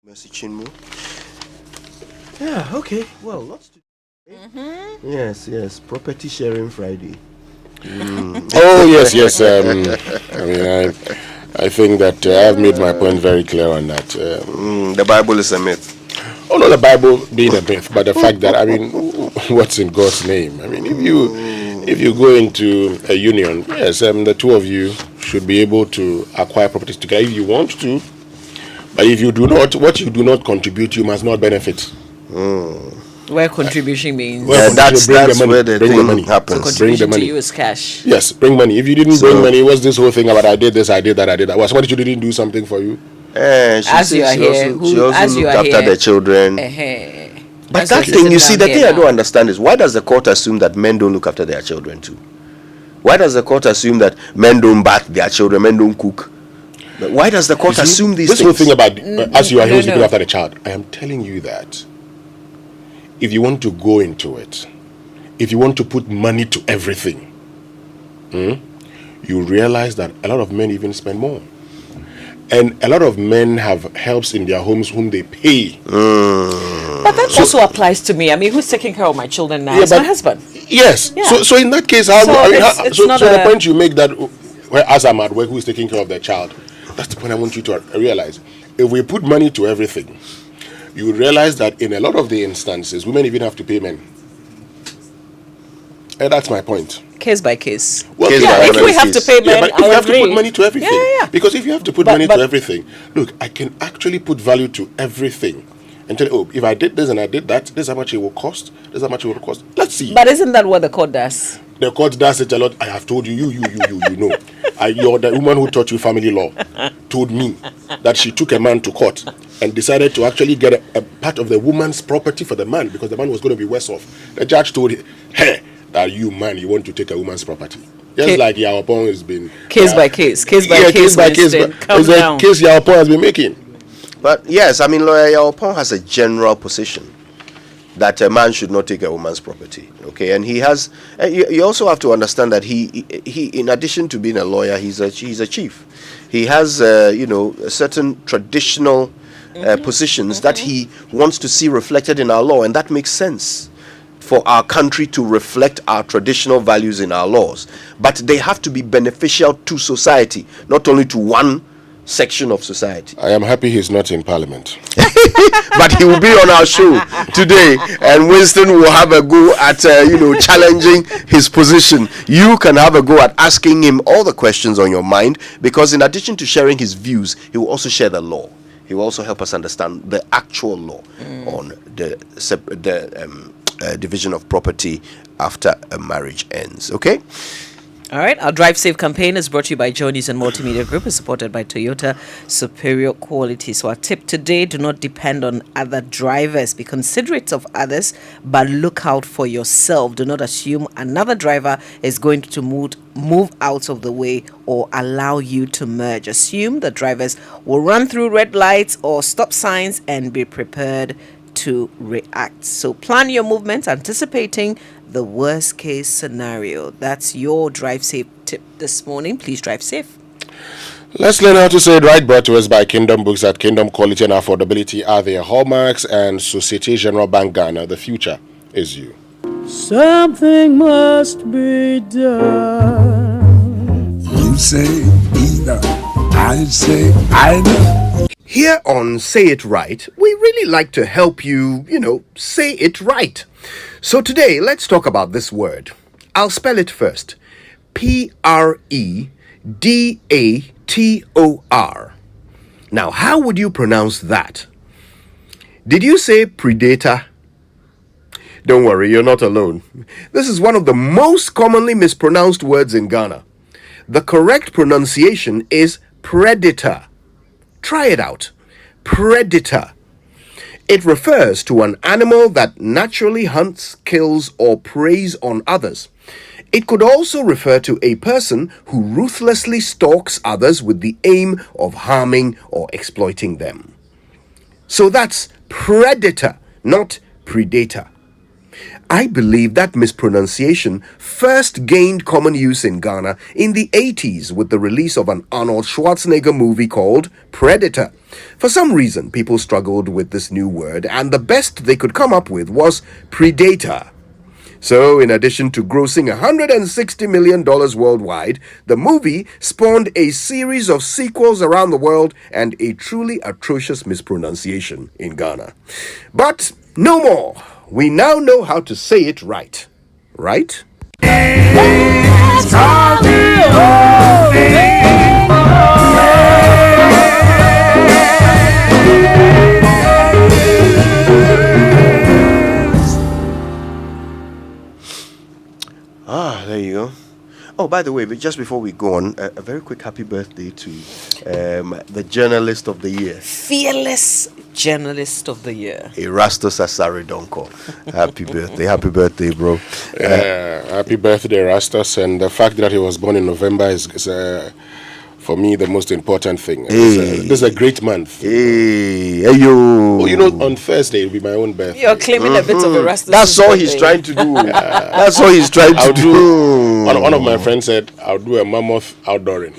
Mercy Chinmo. Yeah, okay. Well, lots to Yes. Property sharing Friday. Oh, yes. I think that I've made my point very clear on that. The Bible is a myth. Oh, no, the Bible being a myth, but the fact that, what's in God's name? If you go into a union, yes, the two of you should be able to acquire properties together if you want to. But if you do not, what you do not contribute, you must not benefit. Where contribution means that's where the thing happens. So contribution to you is cash. Yes, bring money. If you didn't bring money, what's this whole thing about I did this, I did that, I did that? Well, somebody didn't do something for you. She also looked after the children. But that thing, you see, the thing I don't understand is why does the court assume that men don't look after their children too? Why does the court assume that men don't bath their children, men don't cook? But why does the court assume these things? This whole thing about as you are here looking after the child, I am telling you that if you want to go into it, if you want to put money to everything, you realize that a lot of men even spend more. And a lot of men have helps in their homes whom they pay. But that also applies to me. Who's taking care of my children now? It's my husband. Yes. Yeah. So in that case, the point you make that as I'm at work, who is taking care of their child? That's the point I want you to realize. If we put money to everything, you realize that in a lot of the instances, women even have to pay men. And that's my point. Case by case. Well, if we have to pay men, but if you have to put money to everything. Yeah. Because if you have to put money to everything, look, I can actually put value to everything. And tell you, if I did this and I did that, this is how much it will cost. This is how much it will cost. Let's see. But isn't that what the court does? The court does it a lot. I have told you, you know. You're the woman who taught you family law told me that she took a man to court and decided to actually get a part of the woman's property for the man because the man was going to be worse off. The judge told her, hey, that you want to take a woman's property. Just like Yaopong has been... Case by case. Case by case. It's a case Yaopong has been making. But yes, Lawyer Yaopong has a general position that a man should not take a woman's property. Okay, and he has... You also have to understand that he in addition to being a lawyer, he's a chief. He has, certain traditional positions that he wants to see reflected in our law, and that makes sense for our country to reflect our traditional values in our laws. But they have to be beneficial to society, not only to one section of society. I am happy he's not in Parliament. But he will be on our show today, and Winston will have a go at challenging his position. You can have a go at asking him all the questions on your mind, because in addition to sharing his views, he will also share the law. He will also help us understand the actual law on the division of property after a marriage ends. Okay? All right. Our Drive Safe campaign is brought to you by Johnny's and Multimedia Group, is supported by Toyota Superior Quality. So our tip today, do not depend on other drivers. Be considerate of others, but look out for yourself. Do not assume another driver is going to move out of the way or allow you to merge. Assume that drivers will run through red lights or stop signs, and be prepared to react. So plan your movements anticipating the worst case scenario. That's your Drive Safe tip this morning. Please drive safe. Let's learn how to say it right, brought to us by Kingdom Books. At Kingdom, quality and affordability are their hallmarks, and Societe Generale Bank Ghana, the future is you. Something must be done. You say either, I say either. Here on Say It Right, we really like to help you, say it right. So today, let's talk about this word. I'll spell it first. Predator. Now, how would you pronounce that? Did you say predator? Don't worry, you're not alone. This is one of the most commonly mispronounced words in Ghana. The correct pronunciation is predator. Try it out. Predator. It refers to an animal that naturally hunts, kills, or preys on others. It could also refer to a person who ruthlessly stalks others with the aim of harming or exploiting them. So that's predator, not predator. I believe that mispronunciation first gained common use in Ghana in the 80s with the release of an Arnold Schwarzenegger movie called Predator. For some reason, people struggled with this new word, and the best they could come up with was Predator. So, in addition to grossing $160 million worldwide, the movie spawned a series of sequels around the world and a truly atrocious mispronunciation in Ghana. But no more. We now know how to say it right. Right? There you go. Oh, by the way, but just before we go on, a very quick happy birthday to the journalist of the year. Fearless journalist of the year. Erastus Asaridonko. Happy birthday, bro. Happy birthday, Erastus. And the fact that he was born in November is for me, the most important thing. This is a great month. Yo. Oh, you know, on Thursday it'll be my own birthday. You're claiming a bit of Erastus. That's all he's trying to do. That's all he's trying to do. One of my friends said, I'll do a mammoth outdooring.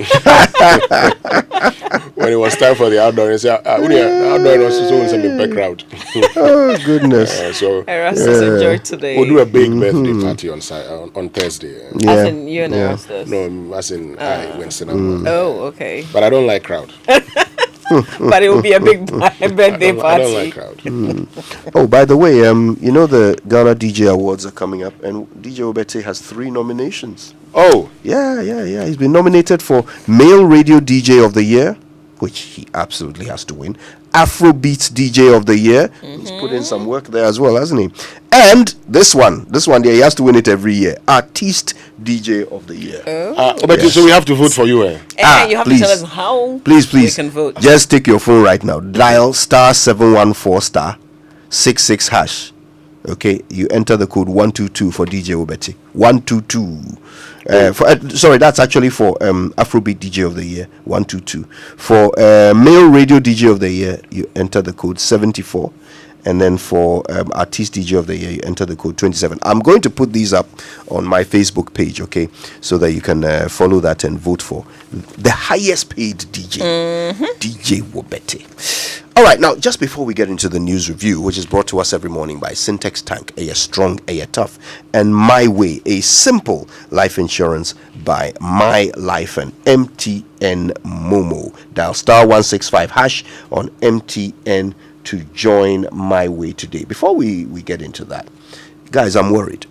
When it was time for the outdooring, he said, outdooring was so in the background. Oh, goodness. So Erastus enjoyed today. We'll do a big birthday party on Thursday. As in you and Erastus? No, as in I, Winston. Oh, okay. But I don't like crowd. But it will be a big birthday party. I don't like crowd. Oh, by the way, you know the Ghana DJ Awards are coming up, and DJ Obete has 3 nominations. Oh, yeah. He's been nominated for Male Radio DJ of the Year, which he absolutely has to win. Afrobeats DJ of the Year. He's put in some work there as well, hasn't he? And this one there, he has to win it every year. Artiste DJ of the Year. But so we have to vote for you, you have please. to tell us how Please. we can vote. Just take your phone right now. Dial *714*66 hash. Okay, you enter the code 122 for DJ Obeti. 122. Sorry, that's actually for Afrobeat DJ of the Year. 122. For Male Radio DJ of the Year, you enter the code 74. And then for Artist DJ of the Year, you enter the code 27. I'm going to put these up on my Facebook page, okay, so that you can follow that and vote for the highest paid DJ, DJ Wobete. All right, now, just before we get into the news review, which is brought to us every morning by Synex Tank, a strong, a tough, and My Way, a simple life insurance by My Life and MTN Momo. Dial *165 hash on MTN to join My Way today. Before we get into that, guys, I'm worried.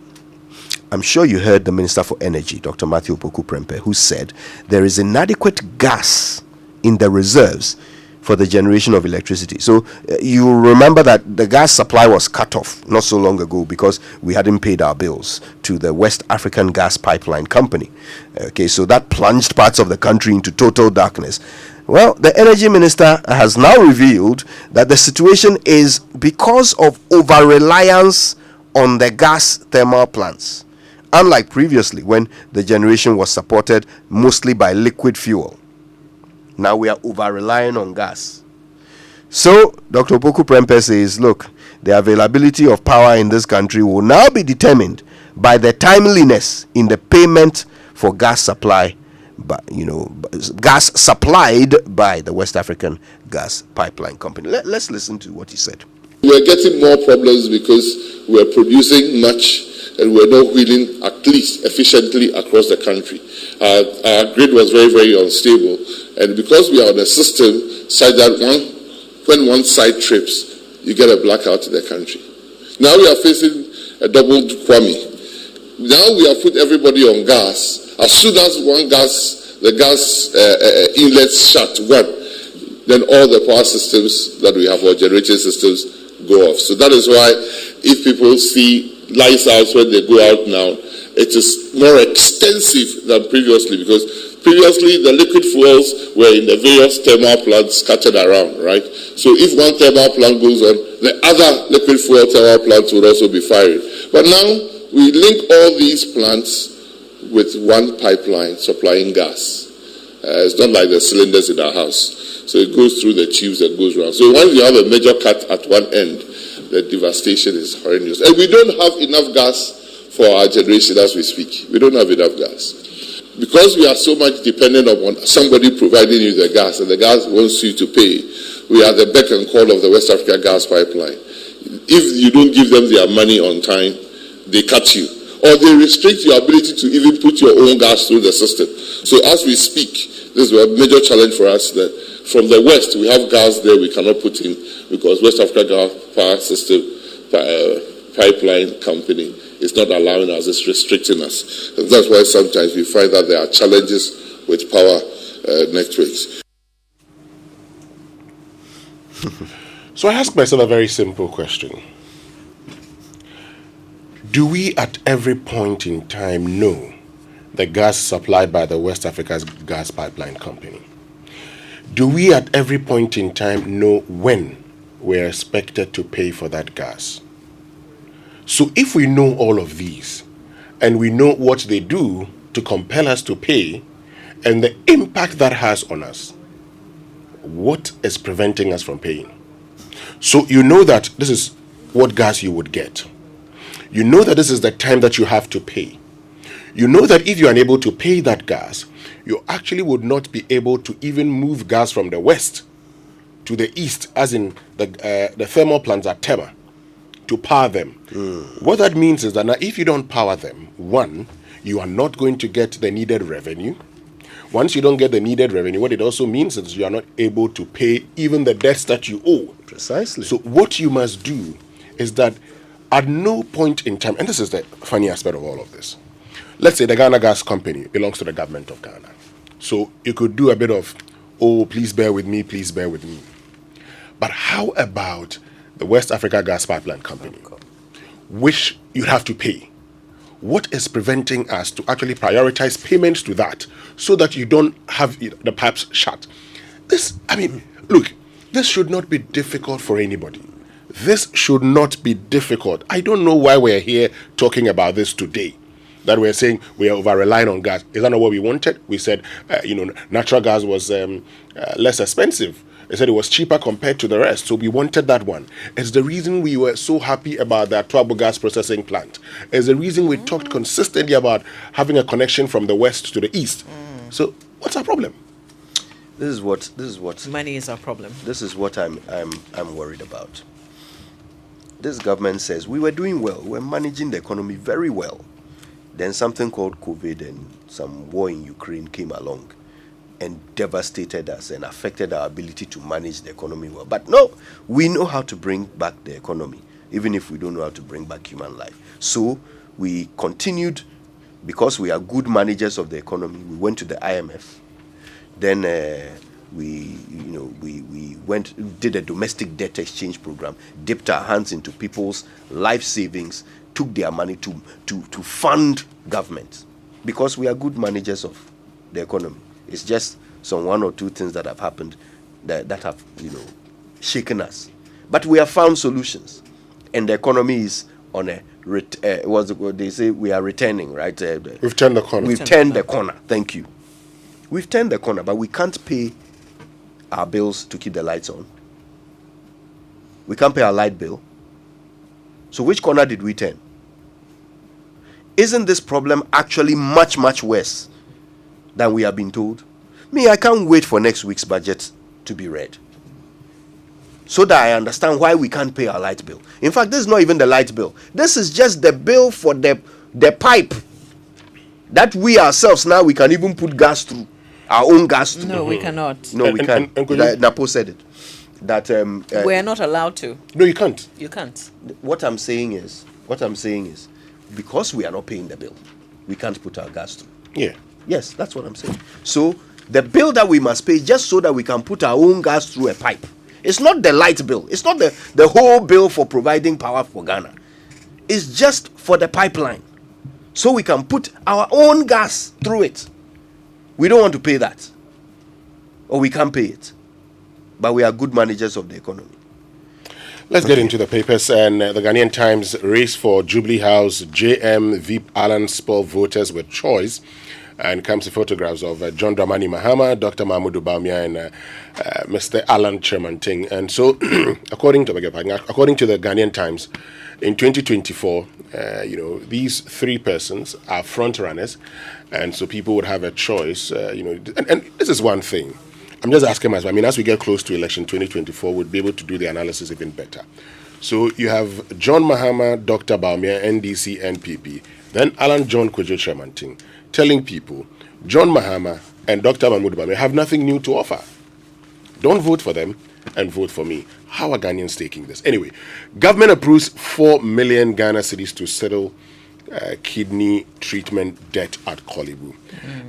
I'm sure you heard the Minister for Energy, Dr. Matthew Opoku Prempeh, who said there is inadequate gas in the reserves for the generation of electricity. So you remember that the gas supply was cut off not so long ago because we hadn't paid our bills to the West African Gas Pipeline Company. Okay, so that plunged parts of the country into total darkness. Well, the energy minister has now revealed that the situation is because of over-reliance on the gas thermal plants, unlike previously when the generation was supported mostly by liquid fuel. Now we are over-relying on gas. So, Dr. Opoku Prempeh says, look, the availability of power in this country will now be determined by the timeliness in the payment for gas supply, gas supplied by the West African Gas Pipeline Company. Let's listen to what he said. We're getting more problems because we're producing much and we're not wheeling at least efficiently across the country. Our grid was very, very unstable, and because we are on a system such that when one side trips, you get a blackout in the country. Now we are facing a double whammy. Now we have put everybody on gas. As soon as the gas inlets shut, then all the power systems that we have, our generation systems, go off. So that is why if people see lights out when they go out now, it is more extensive than previously, because previously the liquid fuels were in the various thermal plants scattered around, right? So if one thermal plant goes on, the other liquid fuel thermal plants would also be firing. But now we link all these plants with one pipeline supplying gas. It's not like the cylinders in our house. So it goes through the tubes that goes around. So once you have a major cut at one end, the devastation is horrendous. And we don't have enough gas for our generation as we speak. We don't have enough gas. Because we are so much dependent upon somebody providing you the gas, and the gas wants you to pay, we are the beck and call of the West Africa gas pipeline. If you don't give them their money on time, they cut you. Or they restrict your ability to even put your own gas through the system. So as we speak, this is a major challenge for us that from the West, we have gas there we cannot put in because West Africa Gas Power System Pipeline Company is not allowing us, it's restricting us. And that's why sometimes we find that there are challenges with power networks. So I ask myself a very simple question. Do we at every point in time know the gas supplied by the West Africa's Gas Pipeline Company? Do we at every point in time know when we're expected to pay for that gas? So if we know all of these, and we know what they do to compel us to pay, and the impact that has on us, what is preventing us from paying? So you know that this is what gas you would get. You know that this is the time that you have to pay. You know that if you are unable to pay that gas, you actually would not be able to even move gas from the west to the east, as in the thermal plants at Tema, to power them. What that means is that now if you don't power them, one, you are not going to get the needed revenue. Once you don't get the needed revenue, what it also means is you are not able to pay even the debts that you owe. Precisely. So what you must do is that at no point in time, and this is the funny aspect of all of this, let's say the Ghana Gas Company belongs to the government of Ghana. So you could do a bit of, oh, please bear with me, please bear with me. But how about the West Africa Gas Pipeline Company, which you have to pay? What is preventing us to actually prioritize payments to that so that you don't have the pipes shut? This should not be difficult for anybody. This should not be difficult. I don't know why we're here talking about this today. That we're saying we are over-relying on gas. Is that not what we wanted? We said, natural gas was less expensive. They said it was cheaper compared to the rest, so we wanted that one. It's the reason we were so happy about the Atuabo gas processing plant. It's the reason we talked consistently about having a connection from the west to the east. So what's our problem? This is what money is our problem. This is what I'm worried about. This government says we were doing well, we're managing the economy very well. Then something called COVID and some war in Ukraine came along and devastated us and affected our ability to manage the economy well. But no, we know how to bring back the economy, even if we don't know how to bring back human life. So we continued, because we are good managers of the economy, we went to the IMF. Then we did a domestic debt exchange program, dipped our hands into people's life savings, took their money to fund government, because we are good managers of the economy. It's just some one or two things that have happened that have shaken us, but we have found solutions, and the economy is on a what they say, we are returning, right? We've turned the corner. We've turned the corner. Thank you. We've turned the corner, but we can't pay our bills to keep the lights on. We can't pay our light bill. So which corner did we turn? Isn't this problem actually much, much worse than we have been told? I can't wait for next week's budget to be read, so that I understand why we can't pay our light bill. In fact, this is not even the light bill. This is just the bill for the pipe that we ourselves now we can even put gas through, our own gas through. No, we cannot. No, we can't. Napo said it. That we are not allowed to. No, you can't. You can't. What I'm saying is, because we are not paying the bill, we can't put our gas through. Yeah. Yes, that's what I'm saying. So the bill that we must pay just so that we can put our own gas through a pipe. It's not the light bill. It's not the whole bill for providing power for Ghana. It's just for the pipeline, so we can put our own gas through it. We don't want to pay that, or we can't pay it, but we are good managers of the economy. Let's get into the papers. And the Ghanaian Times: race for Jubilee House, JM Veep Alan Spur voters with choice. And comes the photographs of John Dramani Mahama, Dr. Mahmoud Bawumia, and Mr. Alan Chemanting. And so, according to the Ghanaian Times, in 2024, these three persons are front runners, and so people would have a choice. And this is one thing. I'm just asking myself. I mean, as we get close to election 2024, we'll be able to do the analysis even better. So you have John Mahama, Dr. Bawumia, NDC, NPP, then Alan John Kwadwo Chemanting, telling people John Mahama and Dr. Mahmoud Bawumia have nothing new to offer. Don't vote for them and vote for me. How are Ghanaians taking this? Anyway, government approves 4 million Ghana cedis to settle kidney treatment debt at Korle Bu.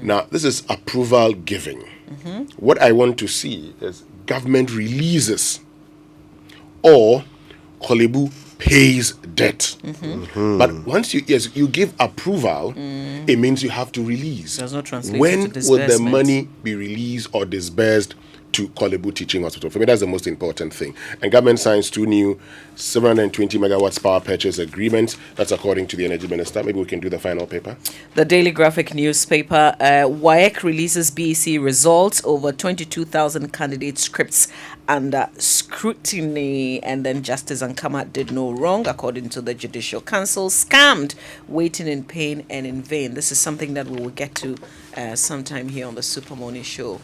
Now, this is approval giving. What I want to see is government releases or Korle Bu pays debt. But once you give approval, it means you have to release. Does not translate when into will the disbursement. money be released or disbursed to Korle Bu Teaching Hospital? For me, that's the most important thing. And government signs 2 new 720 megawatts power purchase agreements. That's according to the Energy Minister. Maybe we can do the final paper. The Daily Graphic newspaper, WAEC releases BEC results. Over 22,000 candidate scripts under scrutiny. And then Justice Ankama did no wrong, according to the Judicial Council. Scammed, waiting in pain and in vain. This is something that we will get to sometime here on the Super Morning Show.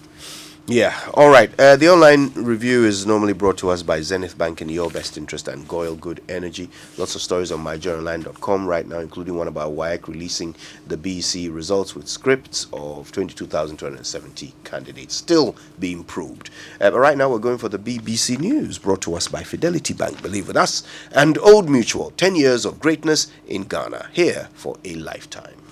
Yeah, all right. The online review is normally brought to us by Zenith Bank in your best interest and Goyle Good Energy. Lots of stories on myjournalline.com right now, including one about WAEC releasing the BEC results with scripts of 22,270 candidates still being probed. But right now we're going for the BBC News, brought to us by Fidelity Bank, believe with us, and Old Mutual, 10 years of greatness in Ghana, here for a lifetime.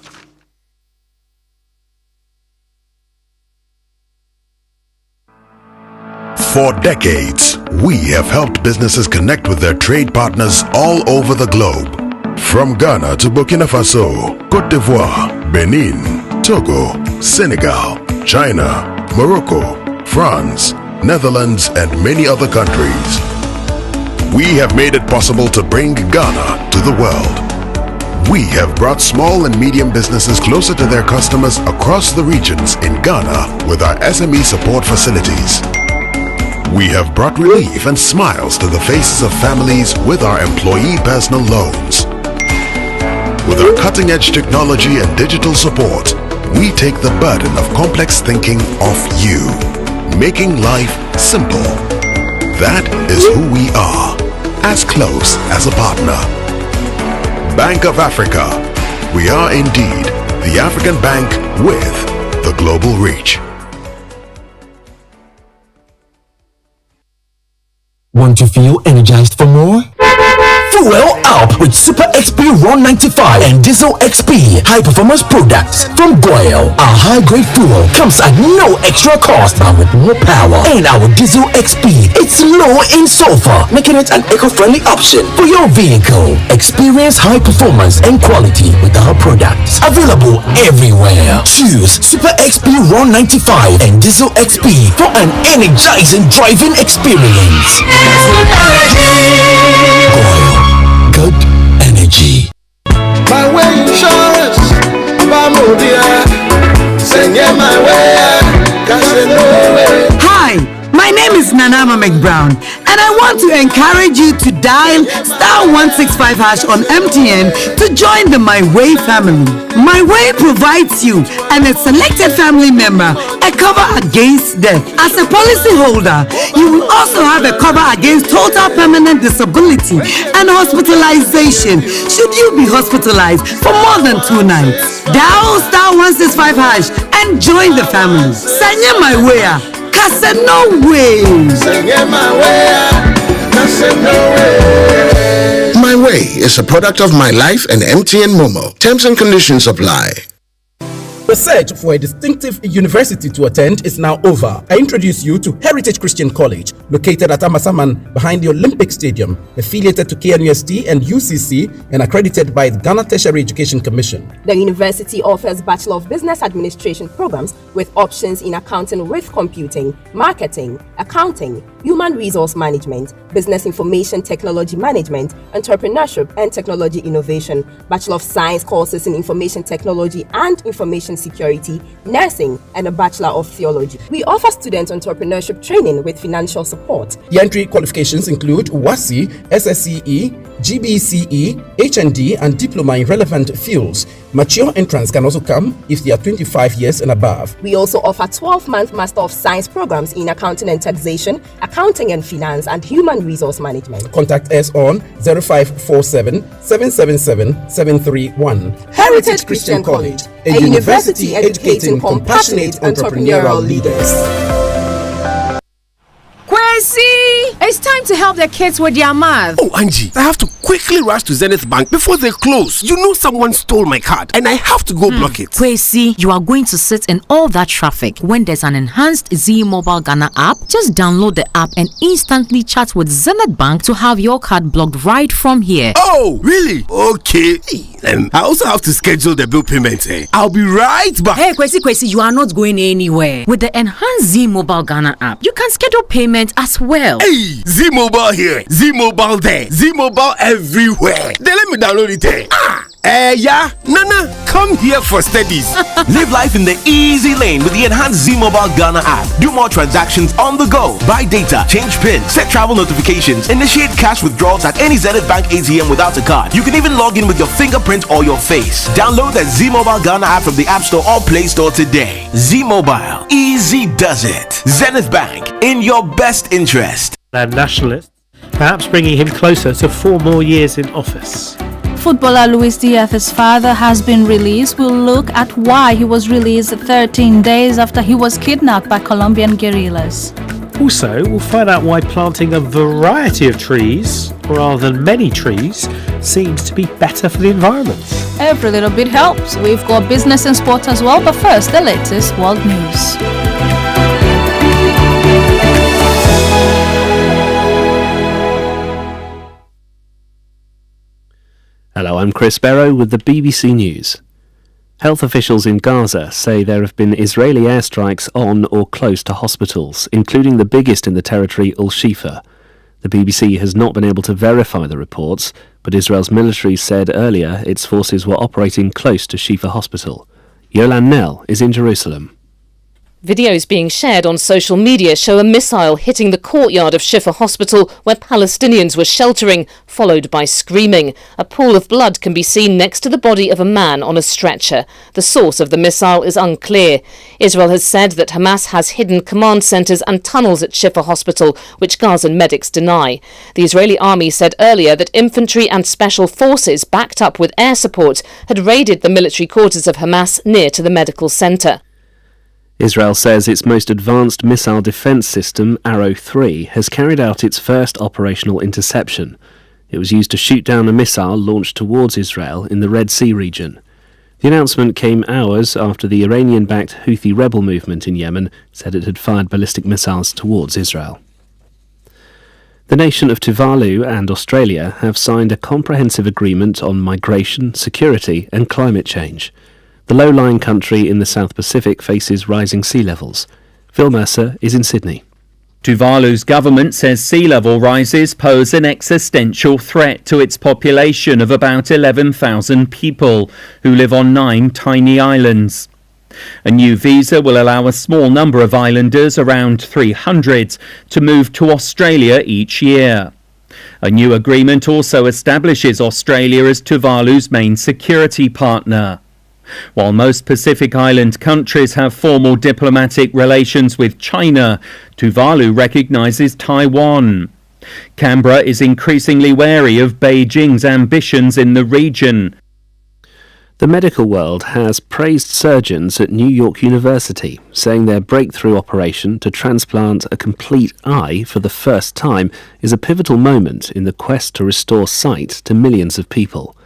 For decades, we have helped businesses connect with their trade partners all over the globe. From Ghana to Burkina Faso, Côte d'Ivoire, Benin, Togo, Senegal, China, Morocco, France, Netherlands, and many other countries. We have made it possible to bring Ghana to the world. We have brought small and medium businesses closer to their customers across the regions in Ghana with our SME support facilities. We have brought relief and smiles to the faces of families with our employee personal loans. With our cutting-edge technology and digital support, we take the burden of complex thinking off you, making life simple. That is who we are, as close as a partner. Bank of Africa. We are indeed the African bank with the global reach. Want to feel energized for more? Fuel up with Super XP Raw 95 and Diesel XP high performance products from Goyle. Our high grade fuel comes at no extra cost but with more power. And our Diesel XP, it's low in sulfur, making it an eco-friendly option for your vehicle. Experience high performance and quality with our products. Available everywhere. Choose Super XP Raw 95 and Diesel XP for an energizing driving experience. Goyle. Good energy. My way insurance, my way. Hi, my name is Nanama McBrown, and I want to encourage you to dial *165# on MTN to join the My Way family. My Way provides you and a selected family member a cover against death. As a policy holder, you will also have a cover against total permanent disability and hospitalization should you be hospitalized for more than 2 nights. Dial *165# and join the family. Sanya My Way. No way. My Way is a product of My Life and MTN Momo. Terms and conditions apply. The search for a distinctive university to attend is now over. I introduce you to Heritage Christian College, located at Amasaman behind the Olympic Stadium, affiliated to KNUST and UCC and accredited by the Ghana Tertiary Education Commission. The university offers Bachelor of Business Administration programs with options in accounting with computing, marketing, accounting, Human Resource Management, Business Information Technology Management, Entrepreneurship and Technology Innovation, Bachelor of Science courses in Information Technology and Information Security, Nursing, and a Bachelor of Theology. We offer student entrepreneurship training with financial support. The entry qualifications include WASI, SSCE, GBCE, HND, and diploma in relevant fields. Mature entrants can also come if they are 25 years and above. We also offer 12-month Master of Science programs in Accounting and Taxation, Accounting and Finance, and Human Resource Management. Contact us on 0547 777 731. Heritage Christian College, a university educating compassionate entrepreneurial leaders. Kwesi! It's time to help the kids with their math. Oh, Angie, I have to quickly rush to Zenith Bank before they close. You know someone stole my card and I have to go block it. Kwesi, you are going to sit in all that traffic. When there's an enhanced Z Mobile Ghana app, just download the app and instantly chat with Zenith Bank to have your card blocked right from here. Oh, really? Okay. I also have to schedule the bill payment. I'll be right back. Hey, Kwesi, you are not going anywhere. With the enhanced Z Mobile Ghana app, you can schedule payment as well. Hey, Z Mobile here, Z Mobile there, Z Mobile everywhere. Then let me download it. Yeah, Nana, come here for studies. Live life in the easy lane with the enhanced Z Mobile Ghana app. Do more transactions on the go. Buy data, change PIN, set travel notifications, initiate cash withdrawals at any Zenith Bank ATM without a card. You can even log in with your fingerprint or your face. Download the Z Mobile Ghana app from the App Store or Play Store today. Z Mobile, easy does it. Zenith Bank, in your best interest. And nationalists, perhaps bringing him closer to 4 more years in office. Footballer Luis Diaz's father has been released. We'll look at why he was released 13 days after he was kidnapped by Colombian guerrillas. Also, we'll find out why planting a variety of trees, rather than many trees, seems to be better for the environment. Every little bit helps. We've got business and sport as well, but first, the latest world news. Hello, I'm Chris Barrow with the BBC News. Health officials in Gaza say there have been Israeli airstrikes on or close to hospitals, including the biggest in the territory, Al-Shifa. The BBC has not been able to verify the reports, but Israel's military said earlier its forces were operating close to Shifa Hospital. Yolan Nell is in Jerusalem. Videos being shared on social media show a missile hitting the courtyard of Shifa Hospital where Palestinians were sheltering, followed by screaming. A pool of blood can be seen next to the body of a man on a stretcher. The source of the missile is unclear. Israel has said that Hamas has hidden command centres and tunnels at Shifa Hospital, which Gazan medics deny. The Israeli army said earlier that infantry and special forces, backed up with air support, had raided the military quarters of Hamas near to the medical centre. Israel says its most advanced missile defence system, Arrow 3, has carried out its first operational interception. It was used to shoot down a missile launched towards Israel in the Red Sea region. The announcement came hours after the Iranian-backed Houthi rebel movement in Yemen said it had fired ballistic missiles towards Israel. The nation of Tuvalu and Australia have signed a comprehensive agreement on migration, security and climate change. The low-lying country in the South Pacific faces rising sea levels. Phil Mercer is in Sydney. Tuvalu's government says sea level rises pose an existential threat to its population of about 11,000 people, who live on 9 tiny islands. A new visa will allow a small number of islanders, around 300, to move to Australia each year. A new agreement also establishes Australia as Tuvalu's main security partner. While most Pacific Island countries have formal diplomatic relations with China, Tuvalu recognises Taiwan. Canberra is increasingly wary of Beijing's ambitions in the region. The medical world has praised surgeons at New York University, saying their breakthrough operation to transplant a complete eye for the first time is a pivotal moment in the quest to restore sight to millions of people.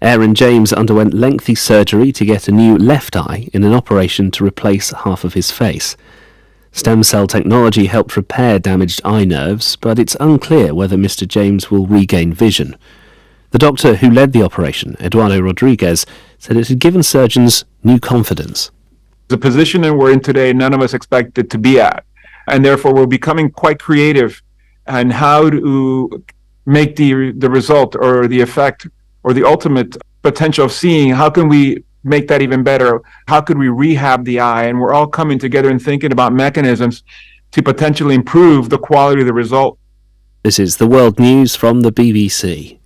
Aaron James underwent lengthy surgery to get a new left eye in an operation to replace half of his face. Stem cell technology helped repair damaged eye nerves, but it's unclear whether Mr. James will regain vision. The doctor who led the operation, Eduardo Rodriguez, said it had given surgeons new confidence. The position we're in today, none of us expected to be at. and therefore we're becoming quite creative on how to make the result or the effect or the ultimate potential of seeing, how can we make that even better? How could we rehab the eye? And we're all coming together and thinking about mechanisms to potentially improve the quality of the result. This is the World News from the BBC.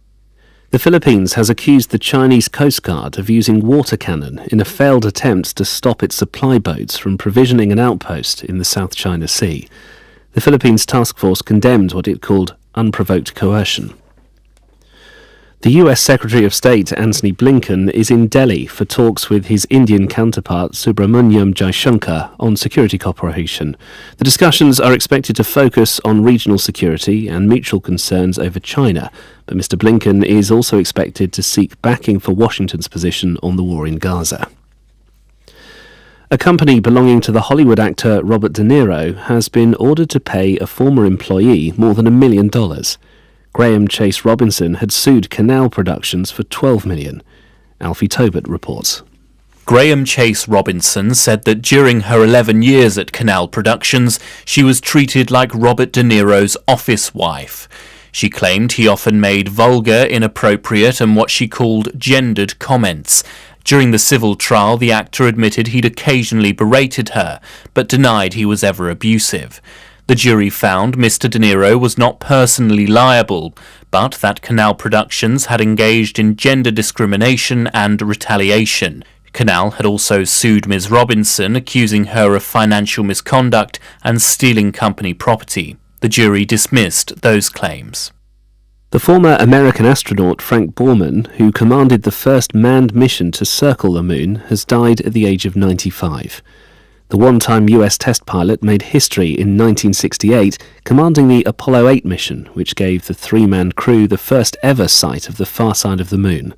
The Philippines has accused the Chinese Coast Guard of using water cannon in a failed attempt to stop its supply boats from provisioning an outpost in the South China Sea. The Philippines task force condemned what it called unprovoked coercion. The US Secretary of State Antony Blinken is in Delhi for talks with his Indian counterpart Subramanyam Jaishankar on security cooperation. The discussions are expected to focus on regional security and mutual concerns over China, but Mr. Blinken is also expected to seek backing for Washington's position on the war in Gaza. A company belonging to the Hollywood actor Robert De Niro has been ordered to pay a former employee more than $1 million. Graham Chase Robinson had sued Canal Productions for $12 million. Alfie Tobert reports. Graham Chase Robinson said that during her 11 years at Canal Productions, she was treated like Robert De Niro's office wife. She claimed he often made vulgar, inappropriate and what she called gendered comments. During the civil trial, the actor admitted he'd occasionally berated her, but denied he was ever abusive. The jury found Mr. De Niro was not personally liable, but that Canal Productions had engaged in gender discrimination and retaliation. Canal had also sued Ms. Robinson, accusing her of financial misconduct and stealing company property. The jury dismissed those claims. The former American astronaut Frank Borman, who commanded the first manned mission to circle the moon, has died at the age of 95. The one-time US test pilot made history in 1968, commanding the Apollo 8 mission, which gave the three-man crew the first ever sight of the far side of the moon.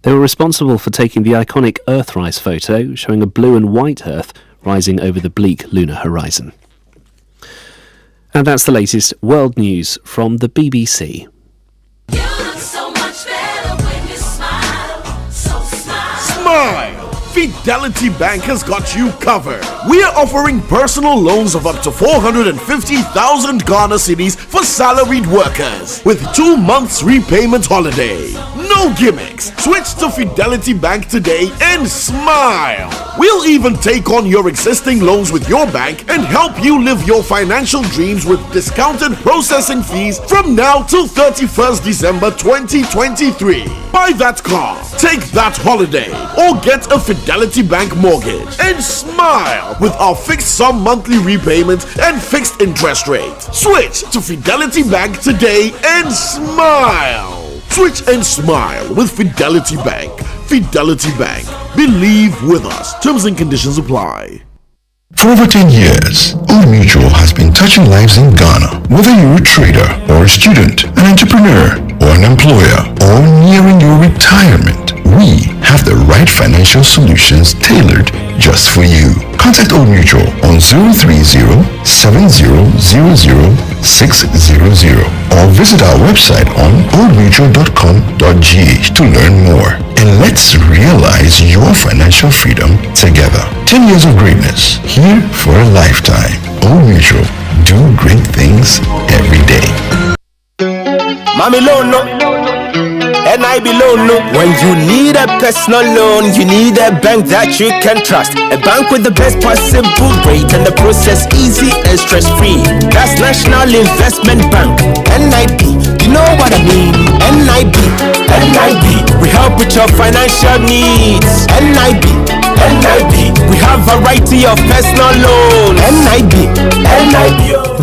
They were responsible for taking the iconic Earthrise photo, showing a blue and white Earth rising over the bleak lunar horizon. And that's the latest world news from the BBC. Smile! Fidelity Bank has got you covered. We are offering personal loans of up to 450,000 Ghana cedis for salaried workers with 2 months repayment holiday. No gimmicks. Switch to Fidelity Bank today and smile. We'll even take on your existing loans with your bank and help you live your financial dreams with discounted processing fees from now till 31st December 2023. Buy that car, take that holiday, or get a Fidelity Bank mortgage and smile with our fixed sum monthly repayment and fixed interest rate. Switch to Fidelity Bank today and smile. Switch and smile with Fidelity Bank. Fidelity Bank. Believe with us. Terms and conditions apply. For over 10 years, Old Mutual has been touching lives in Ghana. Whether you're a trader or a student, an entrepreneur or an employer, or nearing your retirement, we have the right financial solutions tailored just for you. Contact Old Mutual on 030-7000-600 or visit our website on oldmutual.com.gh to learn more. And let's realize your financial freedom together. 10 years of greatness, here for a lifetime. Old Mutual, do great things every day. Mami loan no, and I be loan no. When you need a personal loan, you need a bank that you can trust. A bank with the best possible rate and the process easy and stress-free. That's National Investment Bank, NIB. You know what I mean? NIB, we help with your financial needs. NIB, we have a variety of personal loans. NIB.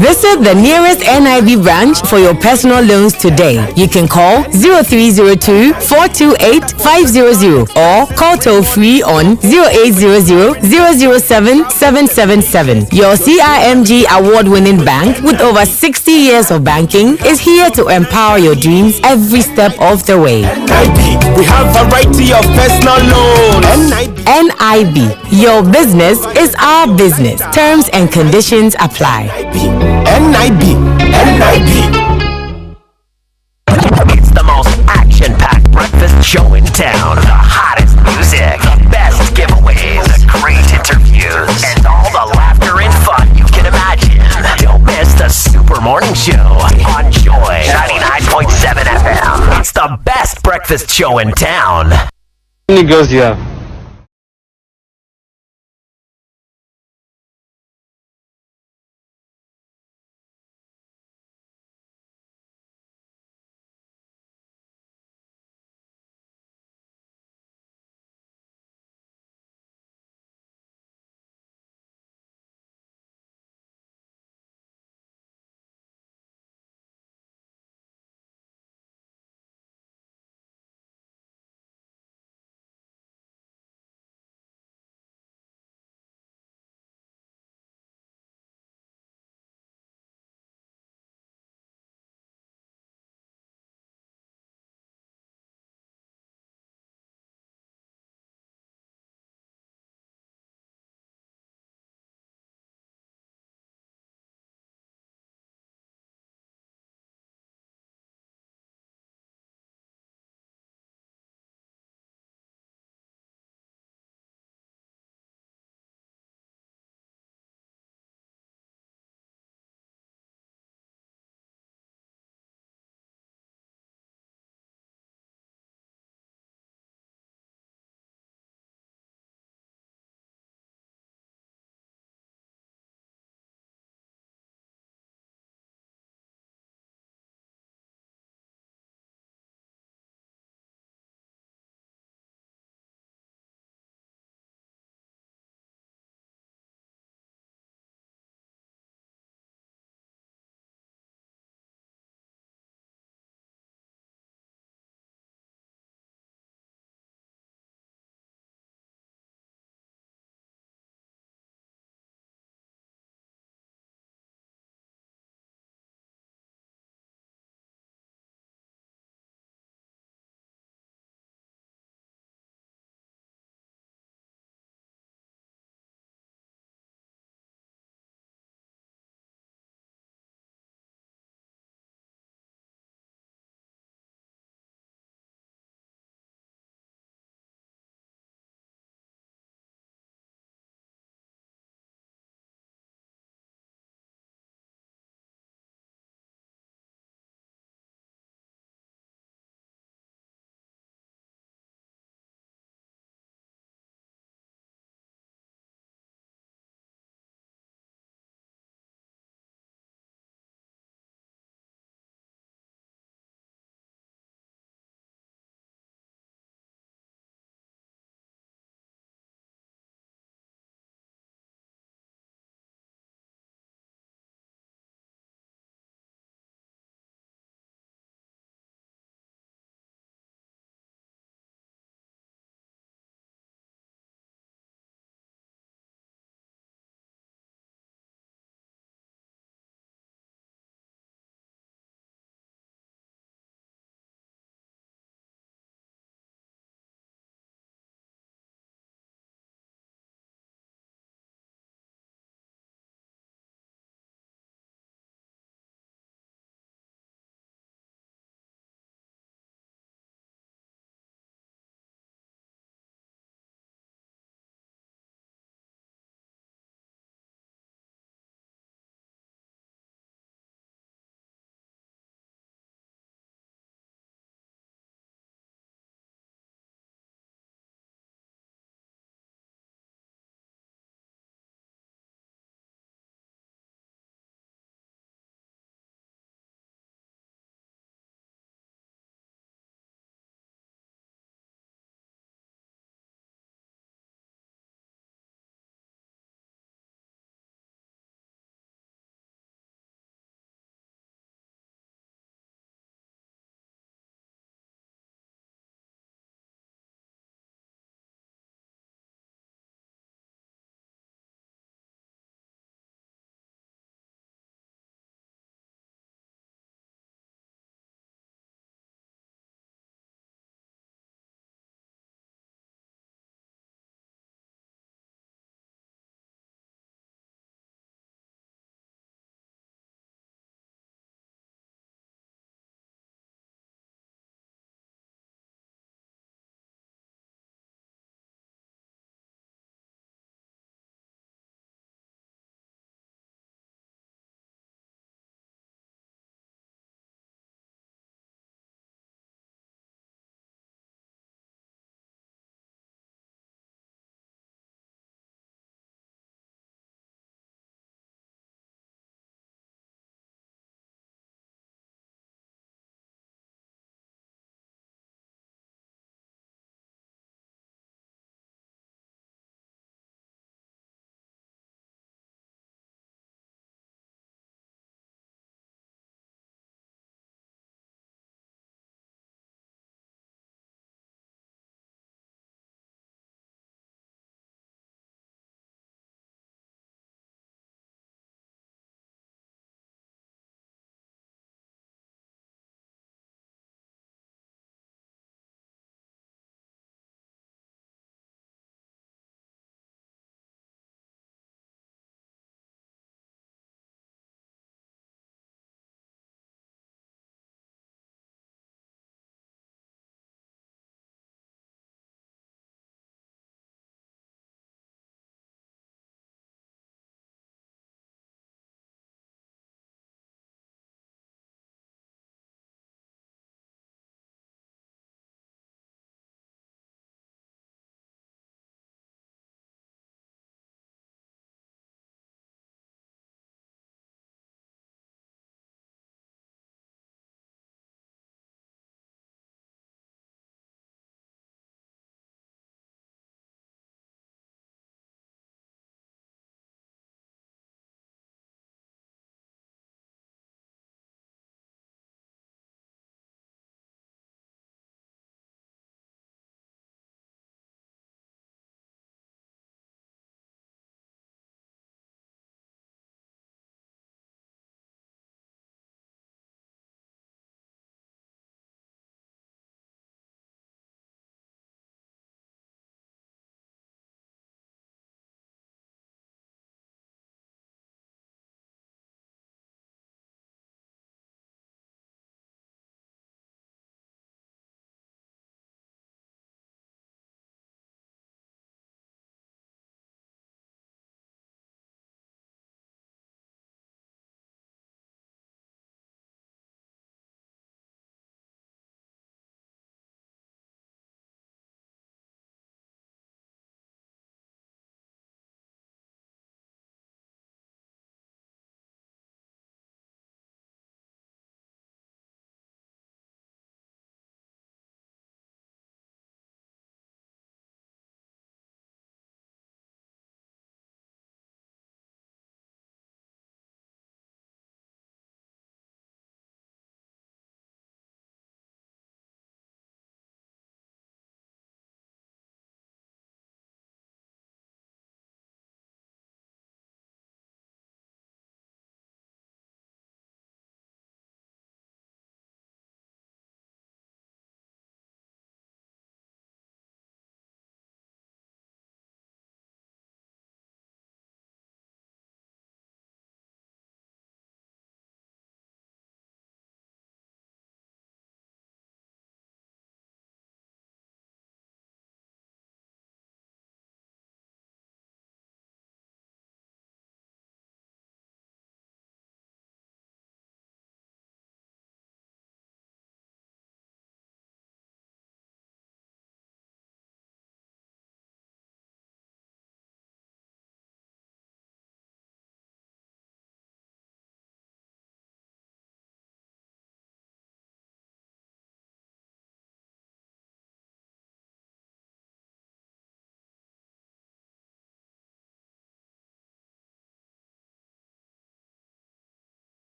Visit the nearest NIB branch for your personal loans today. You can call 0302-428-500 or call toll free on 0800-007-777. Your CIMG award-winning bank with over 60 years of banking is here to empower your dreams every step of the way. NIB, we have a variety of personal loans. NIB, your business is our business. Terms and conditions apply. NIB. It's the most action-packed breakfast show in town. The hottest music, the best giveaways, the great interviews, and all the laughter and fun you can imagine. breakfast show in town. How many girls do you have?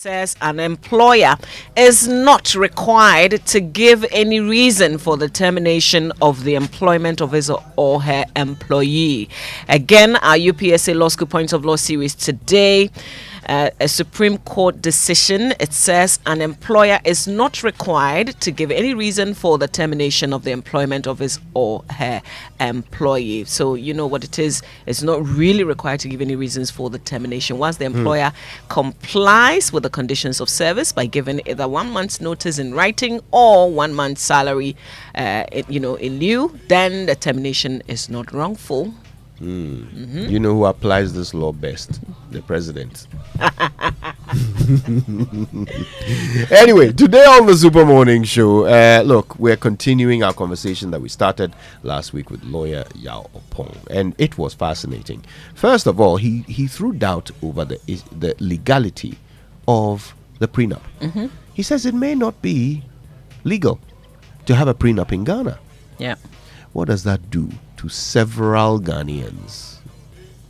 says an employer is not required to give any reason for the termination of the employment of his or her employee. Again, our UPSA Law School Points of Law series today. A Supreme Court decision. It says an employer is not required to give any reason for the termination of the employment of his or her employee. So you know what it is. It's not really required to give any reasons for the termination. Once the employer complies with the conditions of service by giving either 1 month's notice in writing or 1 month's salary, in lieu, then the termination is not wrongful. You know who applies this law best? The president. Anyway, today on the Super Morning Show, look, we're continuing our conversation that we started last week with lawyer Yao Opong, and it was fascinating. First of all, he threw doubt over the legality of the prenup. He says it may not be legal to have a prenup in Ghana. Yeah. What does that do to several Ghanaians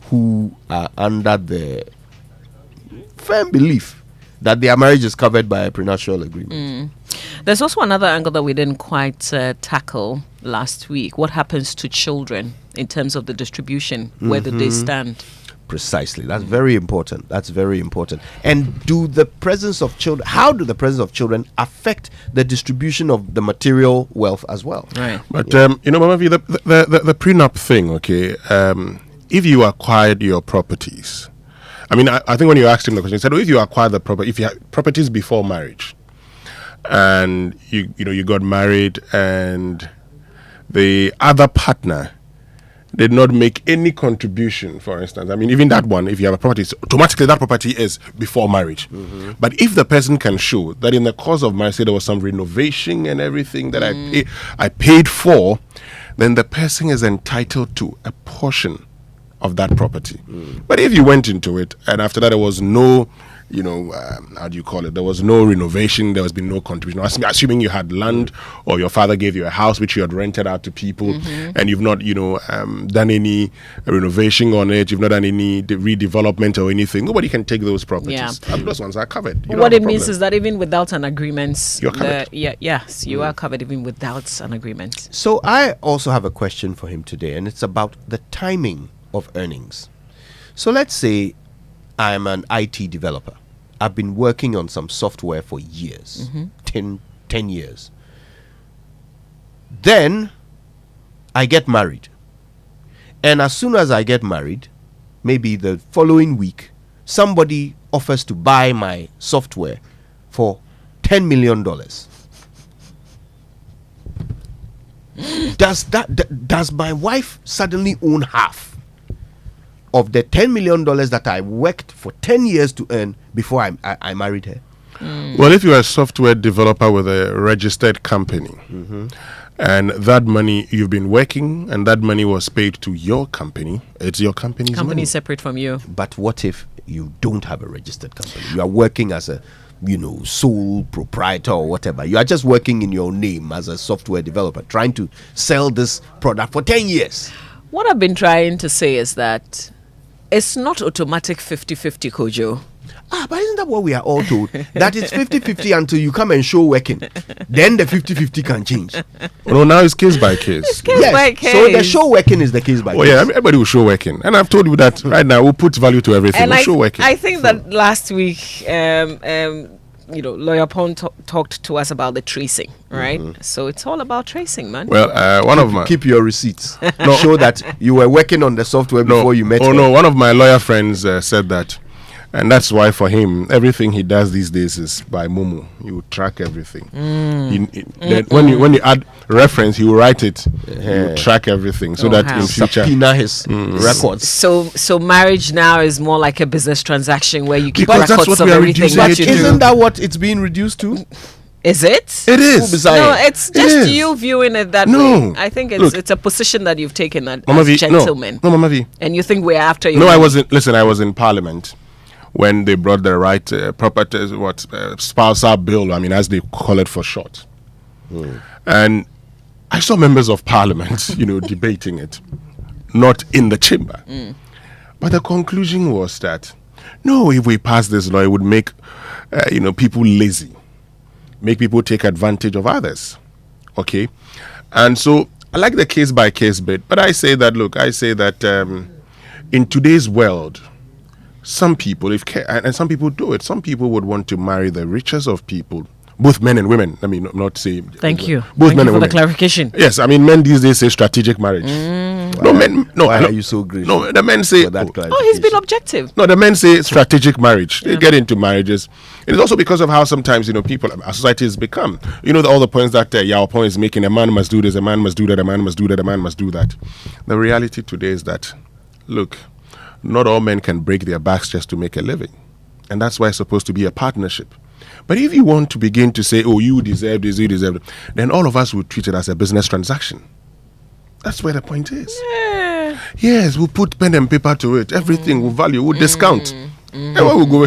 who are under the firm belief that their marriage is covered by a prenuptial agreement? There's also another angle that we didn't quite tackle last week. What happens to children in terms of the distribution? Where do they stand? Precisely. That's very important. That's very important. And how do the presence of children affect the distribution of the material wealth as well? Right. But, Mama V, the prenup thing, okay, if you acquired your properties, I mean, I think when you asked him the question, he said, if you acquired the property, if you had properties before marriage, and you got married and the other partner did not make any contribution, for instance. I mean, even that one, if you have a property, automatically that property is before marriage. But if the person can show that in the course of marriage, say there was some renovation and everything that I paid for, then the person is entitled to a portion of that property. But if you went into it and after that there was no, how do you call it? There was no renovation. There has been no contribution. Assuming you had land or your father gave you a house which you had rented out to people, and you've not, done any renovation on it. You've not done any redevelopment or anything. Nobody can take those properties. Those ones are covered. What it means is that even without an agreement, you're covered. Yes, you are covered even without an agreement. So I also have a question for him today, and it's about the timing of earnings. So let's say I'm an IT developer. I've been working on some software for years, 10 years. Then I get married. And as soon as I get married, maybe the following week, somebody offers to buy my software for $10 million. Does my wife suddenly own half of the $10 million that I worked for 10 years to earn before I married her? Well, if you're a software developer with a registered company, and that money you've been working, and that money was paid to your company, it's your company's money. Separate from you. But what if you don't have a registered company? You are working as a sole proprietor or whatever. You are just working in your name as a software developer, trying to sell this product for 10 years. What I've been trying to say is that it's not automatic 50-50, Kojo. But isn't that what we are all told? That it's 50-50 until you come and show working. Then the 50-50 can change. No, now it's case by case. It's case by case. So the show working is the case by case. Oh yeah, everybody will show working. And I've told you that right now we'll put value to everything. We'll show working. I think that last week, Lawyer Pond talked to us about the tracing, right? So it's all about tracing, man. Well, one of my... Keep your receipts. Show that you were working on the software before you met her. No, one of my lawyer friends said that. And that's why for him, everything he does these days is by Momo. You track everything. Then when you add reference, he will write it. You track everything so that in future... Subpoena his records. So marriage now is more like a business transaction where you keep because records of everything that you do. Isn't that what it's being reduced to? Is it? It is. No, it's just you viewing it that way. I think it's a position that you've taken as gentleman. No, Mama V. And you think we're after you. No, I wasn't. Listen, I was in Parliament when they brought the right property, spousal bill, I mean, as they call it for short. And I saw members of Parliament, debating it, not in the chamber. But the conclusion was that No, if we pass this law, it would make, people lazy, make people take advantage of others. Okay, and so I like the case by case bit, but I say that in today's world, some people, and some people do it, some people would want to marry the richest of people. Both men and women. I mean, not say. Thank you. Both Thank men you and for the women. clarification. Yes, I mean, men these days say strategic marriage. Why are you so grateful? No, the men say. He's been objective. No, the men say strategic marriage. They get into marriages. It is also because of how sometimes people, our society has become. All the points that Yao Pong is making. A man must do this. A man must do that. A man must do that. A man must do that. The reality today is that, look, not all men can break their backs just to make a living, and that's why it's supposed to be a partnership. But if you want to begin to say, oh, you deserve this, you deserve it, then all of us will treat it as a business transaction. That's where the point is. Yeah. Yes, we'll put pen and paper to it. Everything we'll value, we'll discount. And where we'll go.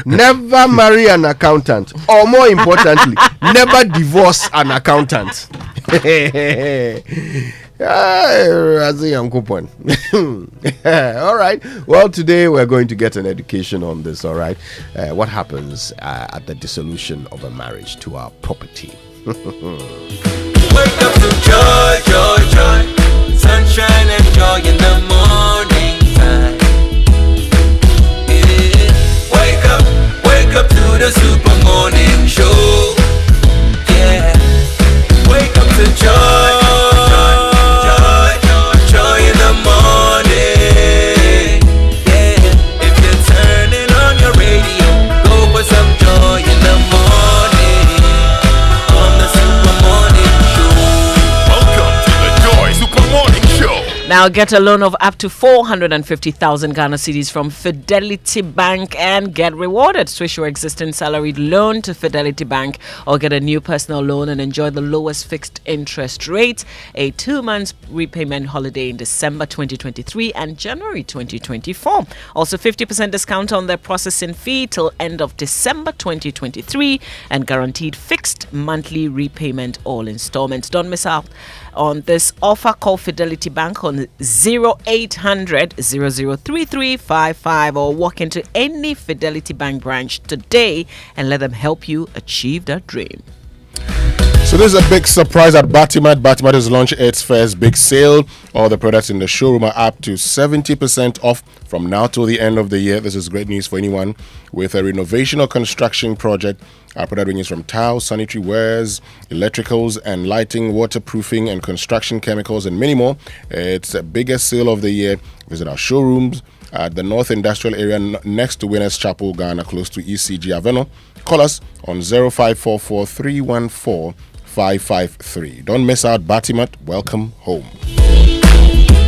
Never marry an accountant. Or more importantly, never divorce an accountant. All right. Well, today we're going to get an education on this. All right. What happens at the dissolution of a marriage to our property? Wake up to joy, joy, joy. Sunshine and joy in the morning time. Yeah. Wake up to the super morning show. Yeah. Wake up to joy. Now get a loan of up to 450,000 Ghana cedis from Fidelity Bank and get rewarded. Switch your existing salaried loan to Fidelity Bank or get a new personal loan and enjoy the lowest fixed interest rate. A 2-month repayment holiday in December 2023 and January 2024. Also 50% discount on their processing fee till end of December 2023 and guaranteed fixed monthly repayment all installments. Don't miss out on this offer. Call Fidelity Bank on 0800 003355 or walk into any Fidelity Bank branch today and let them help you achieve that dream. So there's a big surprise at Batimat. Batimat has launched its first big sale. All the products in the showroom are up to 70% off from now till the end of the year. This is great news for anyone with a renovation or construction project. Our product ranges from tiles, sanitary wares, electricals and lighting, waterproofing and construction chemicals and many more. It's the biggest sale of the year. Visit our showrooms at the North Industrial Area next to Winners Chapel, Ghana, close to ECG Aveno. Call us on 0544 314 553. Don't miss out. Batimat, welcome home.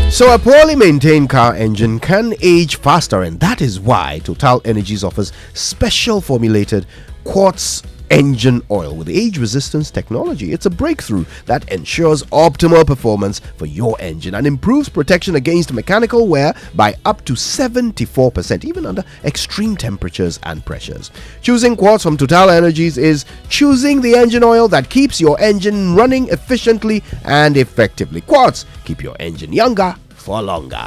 So a poorly maintained car engine can age faster, and that is why Total Energies offers special formulated quartz engine oil with age resistance technology. It's a breakthrough that ensures optimal performance for your engine and improves protection against mechanical wear by up to 74%, even under extreme temperatures and pressures. Choosing quartz from Total Energies is choosing the engine oil that keeps your engine running efficiently and effectively. Quartz, keep your engine younger for longer.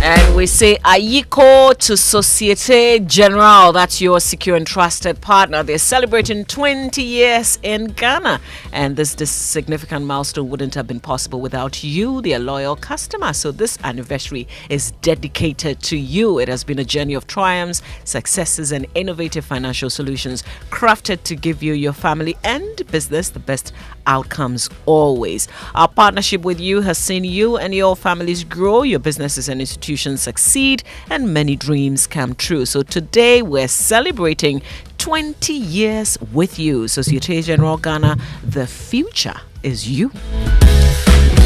And we say Ayiko to Societe Generale. That's your secure and trusted partner. They're celebrating 20 years in Ghana. And this significant milestone wouldn't have been possible without you, their loyal customer. So this anniversary is dedicated to you. It has been a journey of triumphs, successes, and innovative financial solutions crafted to give you, your family, and business the best outcomes always. Our partnership with you has seen you and your families grow, your businesses and institutions succeed, and many dreams come true. So today we're celebrating 20 years with you. Societe Generale Ghana, the future is you.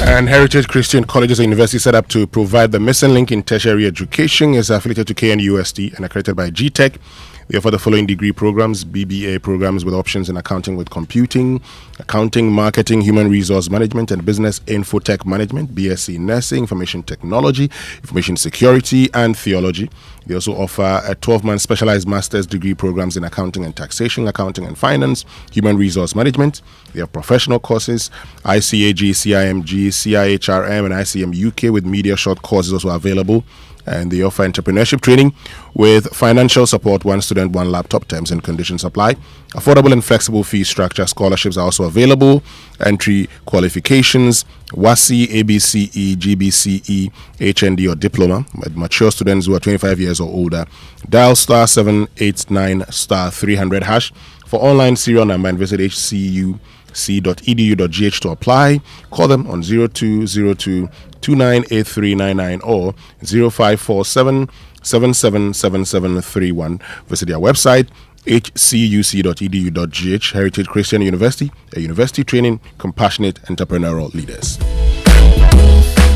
And Heritage Christian Colleges and University set up to provide the missing link in tertiary education is affiliated to KNUST and accredited by GTech. They offer the following degree programs: BBA programs with options in accounting with computing, accounting, marketing, human resource management, and business infotech management, BSc nursing, information technology, information security, and theology. They also offer a 12-month specialized master's degree programs in accounting and taxation, accounting and finance, human resource management. They have professional courses, ICAG, CIMG, CIHRM, and ICM UK with media short courses also available. And they offer entrepreneurship training with financial support, 1 student, 1 laptop. Terms and conditions apply. Affordable and flexible fee structure. Scholarships are also available. Entry qualifications: WASI, ABCE, GBCE, HND or diploma. Mature students who are 25 years or older. Dial *789 *300# for online serial number and visit hcuc.edu.gh to apply. Call them on 0202 298399 or 0547 777731. Visit their website hcuc.edu.gh. Heritage Christian University, a university training compassionate entrepreneurial leaders.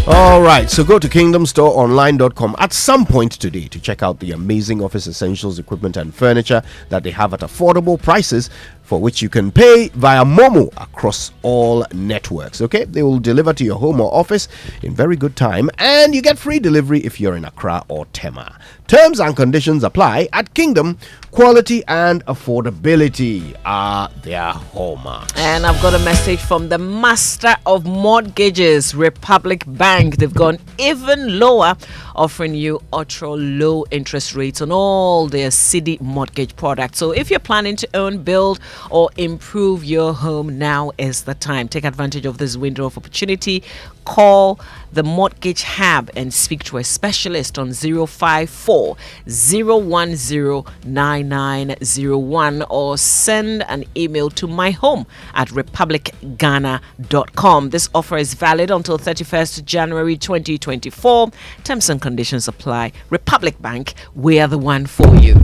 All right, so go to kingdomstoreonline.com at some point today to check out the amazing office essentials, equipment, and furniture that they have at affordable prices, for which you can pay via Momo across all networks. Okay, they will deliver to your home or office in very good time, and you get free delivery if you're in Accra or Tema. Terms and conditions apply at Kingdom. Quality and affordability are their hallmarks. And I've got a message from the master of mortgages, Republic Bank. They've gone even lower, offering you ultra low interest rates on all their city mortgage products. So if you're planning to own, build, or improve your home, now is the time. Take advantage of this window of opportunity. Call the Mortgage Hub and speak to a specialist on 054 010 9901 or send an email to myhome@republicghana.com. This offer is valid until 31st January 2024. Terms and conditions apply. Republic Bank, we are the one for you.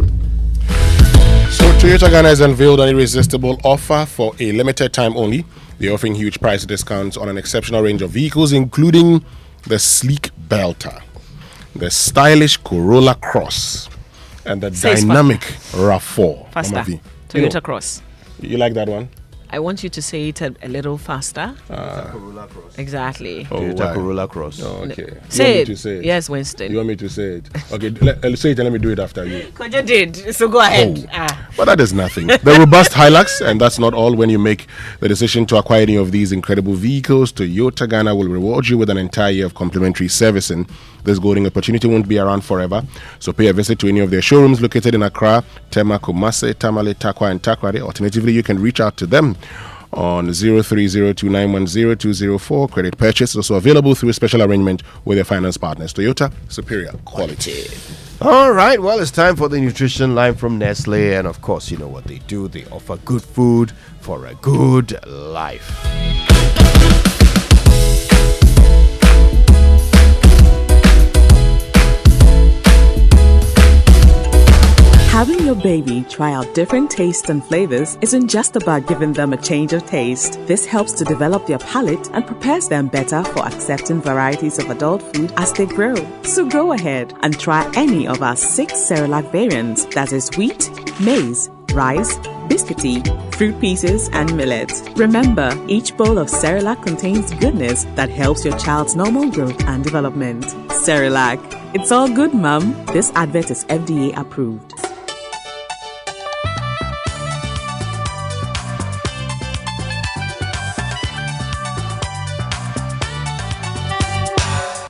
So Toyota Ghana has unveiled an irresistible offer for a limited time only. They're offering huge price discounts on an exceptional range of vehicles, including the sleek Belter, the stylish Corolla Cross, and the dynamic RAV4. Faster. Toyota Cross. You like that one? I want you to say it a little faster. Corolla Cross. Exactly. Toyota Corolla Cross. Oh, okay. Say it. To say it. Yes, Winston. You want me to say it? Okay, say it and let me do it after you. Koja did, so go ahead. But that is nothing. The robust Hilux, and that's not all. When you make the decision to acquire any of these incredible vehicles, Toyota Ghana will reward you with an entire year of complimentary servicing. This golden opportunity won't be around forever, so pay a visit to any of their showrooms located in Accra, Tema, Kumasi, Tamale, Takwa, and Takrade. Alternatively, you can reach out to them on 0302910204. Credit purchase is also available through a special arrangement with their finance partners. Toyota, superior quality. All right, well, it's time for the nutrition line from Nestle, and of course, you know what they do. They offer good food for a good life. Having your baby try out different tastes and flavors isn't just about giving them a change of taste. This helps to develop their palate and prepares them better for accepting varieties of adult food as they grow. So go ahead and try any of our 6 Cerelac variants, that is wheat, maize, rice, biscuity, fruit pieces, and millet. Remember, each bowl of Cerelac contains goodness that helps your child's normal growth and development. Cerelac, it's all good, Mum. This advert is FDA approved.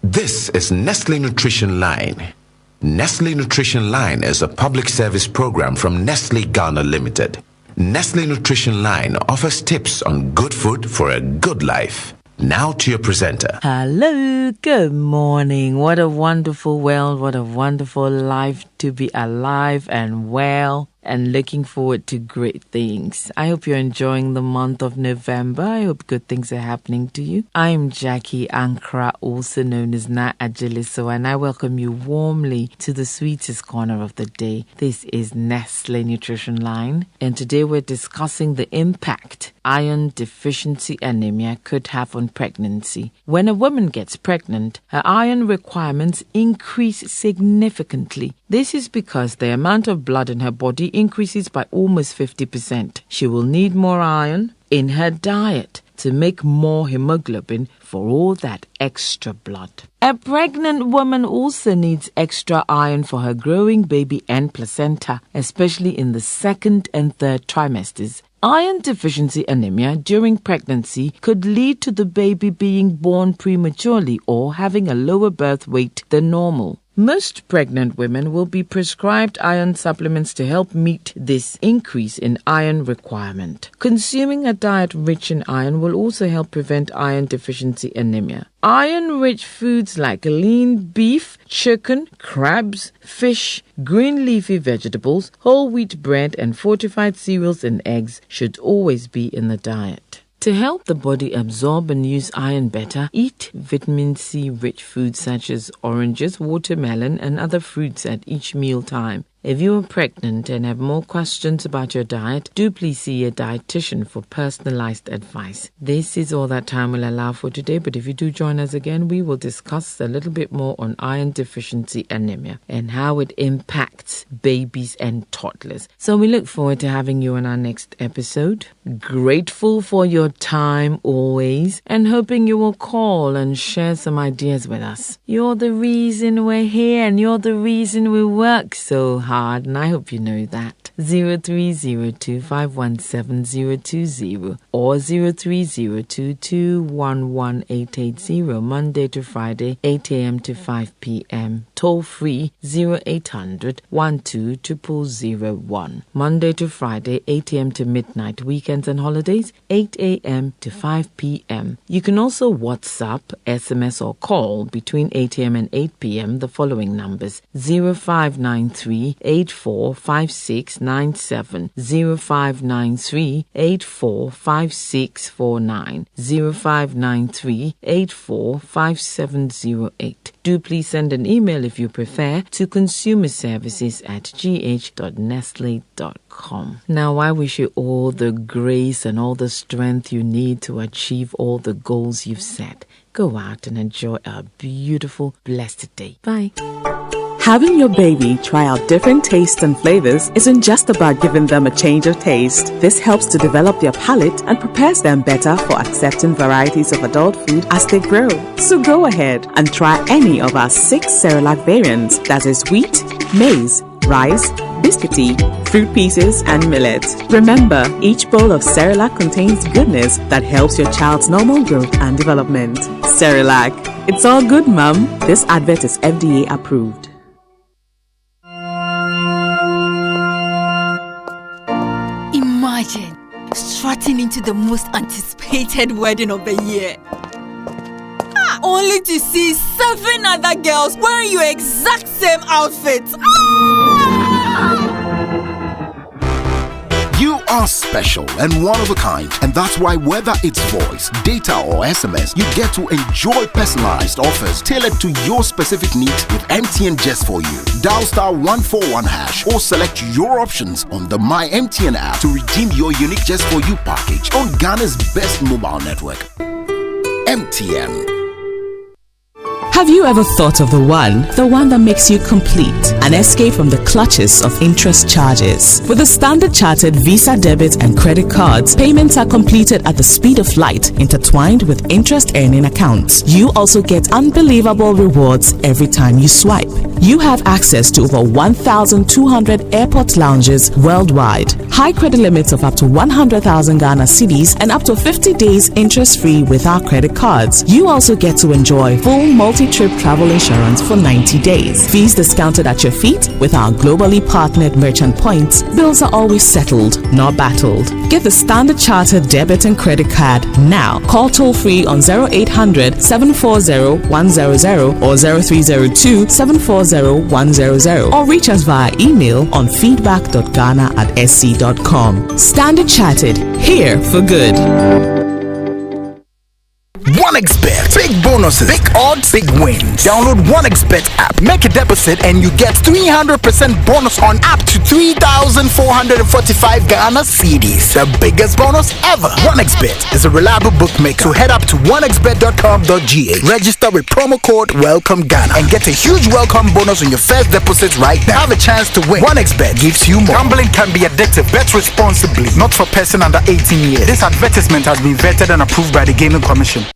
This is Nestle Nutrition Line. Nestle Nutrition Line is a public service program from Nestle Ghana Limited. Nestle Nutrition Line offers tips on good food for a good life. Now to your presenter. Hello, good morning. What a wonderful world, what a wonderful life to be alive and well and looking forward to great things. I hope you're enjoying the month of November. I hope good things are happening to you. I'm Jackie Ankra, also known as Na Ajeliso, and I welcome you warmly to the sweetest corner of the day. This is Nestle Nutrition Line, and today we're discussing the impact iron deficiency anemia could have on pregnancy. When a woman gets pregnant, her iron requirements increase significantly. This is because the amount of blood in her body increases by almost 50%. She will need more iron in her diet to make more hemoglobin for all that extra blood. A pregnant woman also needs extra iron for her growing baby and placenta, especially in the 2nd and 3rd trimesters. Iron deficiency anemia during pregnancy could lead to the baby being born prematurely or having a lower birth weight than normal. Most pregnant women will be prescribed iron supplements to help meet this increase in iron requirement. Consuming a diet rich in iron will also help prevent iron deficiency anemia. Iron-rich foods like lean beef, chicken, crabs, fish, green leafy vegetables, whole wheat bread, and fortified cereals and eggs should always be in the diet. To help the body absorb and use iron better, eat vitamin C-rich foods such as oranges, watermelon, and other fruits at each meal time. If you are pregnant and have more questions about your diet, do please see a dietitian for personalized advice. This is all that time will allow for today, but if you do join us again, we will discuss a little bit more on iron deficiency anemia and how it impacts babies and toddlers. So we look forward to having you on our next episode. Grateful for your time always, and hoping you will call and share some ideas with us. You're the reason we're here, and you're the reason we work so hard, and I hope you know that. 0302517020 or 0302211880, Monday to Friday, 8 a.m. to 5 p.m. Toll free 0800 120001. Monday to Friday, 8 a.m. to midnight. Weekends and holidays, 8 a.m. to 5 p.m. You can also WhatsApp, SMS, or call between 8 a.m. and 8 p.m. the following numbers: 0593 845697, 0593 845649, 0593 845708. Do please send an email if you prefer to consumerservices@gh.nestle.com. Now, I wish you all the grace and all the strength you need to achieve all the goals you've set. Go out and enjoy a beautiful, blessed day. Bye. Having your baby try out different tastes and flavors isn't just about giving them a change of taste. This helps to develop their palate and prepares them better for accepting varieties of adult food as they grow. So go ahead and try any of our 6 Cerelac variants, that is wheat, maize, rice, biscuity, fruit pieces, and millet. Remember, each bowl of Cerelac contains goodness that helps your child's normal growth and development. Cerelac, it's all good, Mum. This advert is FDA approved. Imagine strutting into the most anticipated wedding of the year, only to see 7 other girls wearing your exact same outfit. You are special and one of a kind, and that's why whether it's voice, data, or SMS, you get to enjoy personalized offers tailored to your specific needs with MTN just for you. Dial *141# or select your options on the My MTN app to redeem your unique just for you package on Ghana's best mobile network. MTN. Have you ever thought of the one that makes you complete? An escape from the clutches of interest charges. With the Standard Chartered Visa debit and credit cards, payments are completed at the speed of light, intertwined with interest-earning accounts. You also get unbelievable rewards every time you swipe. You have access to over 1,200 airport lounges worldwide, high credit limits of up to 100,000 Ghana cedis, and up to 50 days interest-free with our credit cards. You also get to enjoy full multi-trip travel insurance for 90 days. Fees discounted at your feet with our globally partnered merchant points. Bills are always settled, not battled. Get the Standard Chartered debit and credit card now. Call toll-free on 0800 740 100 or 0302 740 100, or reach us via email on feedback.ghana@sc.com. Standard Chartered, here for good. 1xBet. Big bonuses, big odds, big wins. Download 1xBet app, make a deposit, and you get 300% bonus on up to 3,445 Ghana cedis. The biggest bonus ever. 1xBet is a reliable bookmaker. So head up to 1xBet.com.gh. Register with promo code Welcome Ghana and get a huge welcome bonus on your first deposit right now. Have a chance to win. 1xBet gives you more. Gambling can be addictive. Bet responsibly. Not for person under 18 years. This advertisement has been vetted and approved by the Gaming Commission.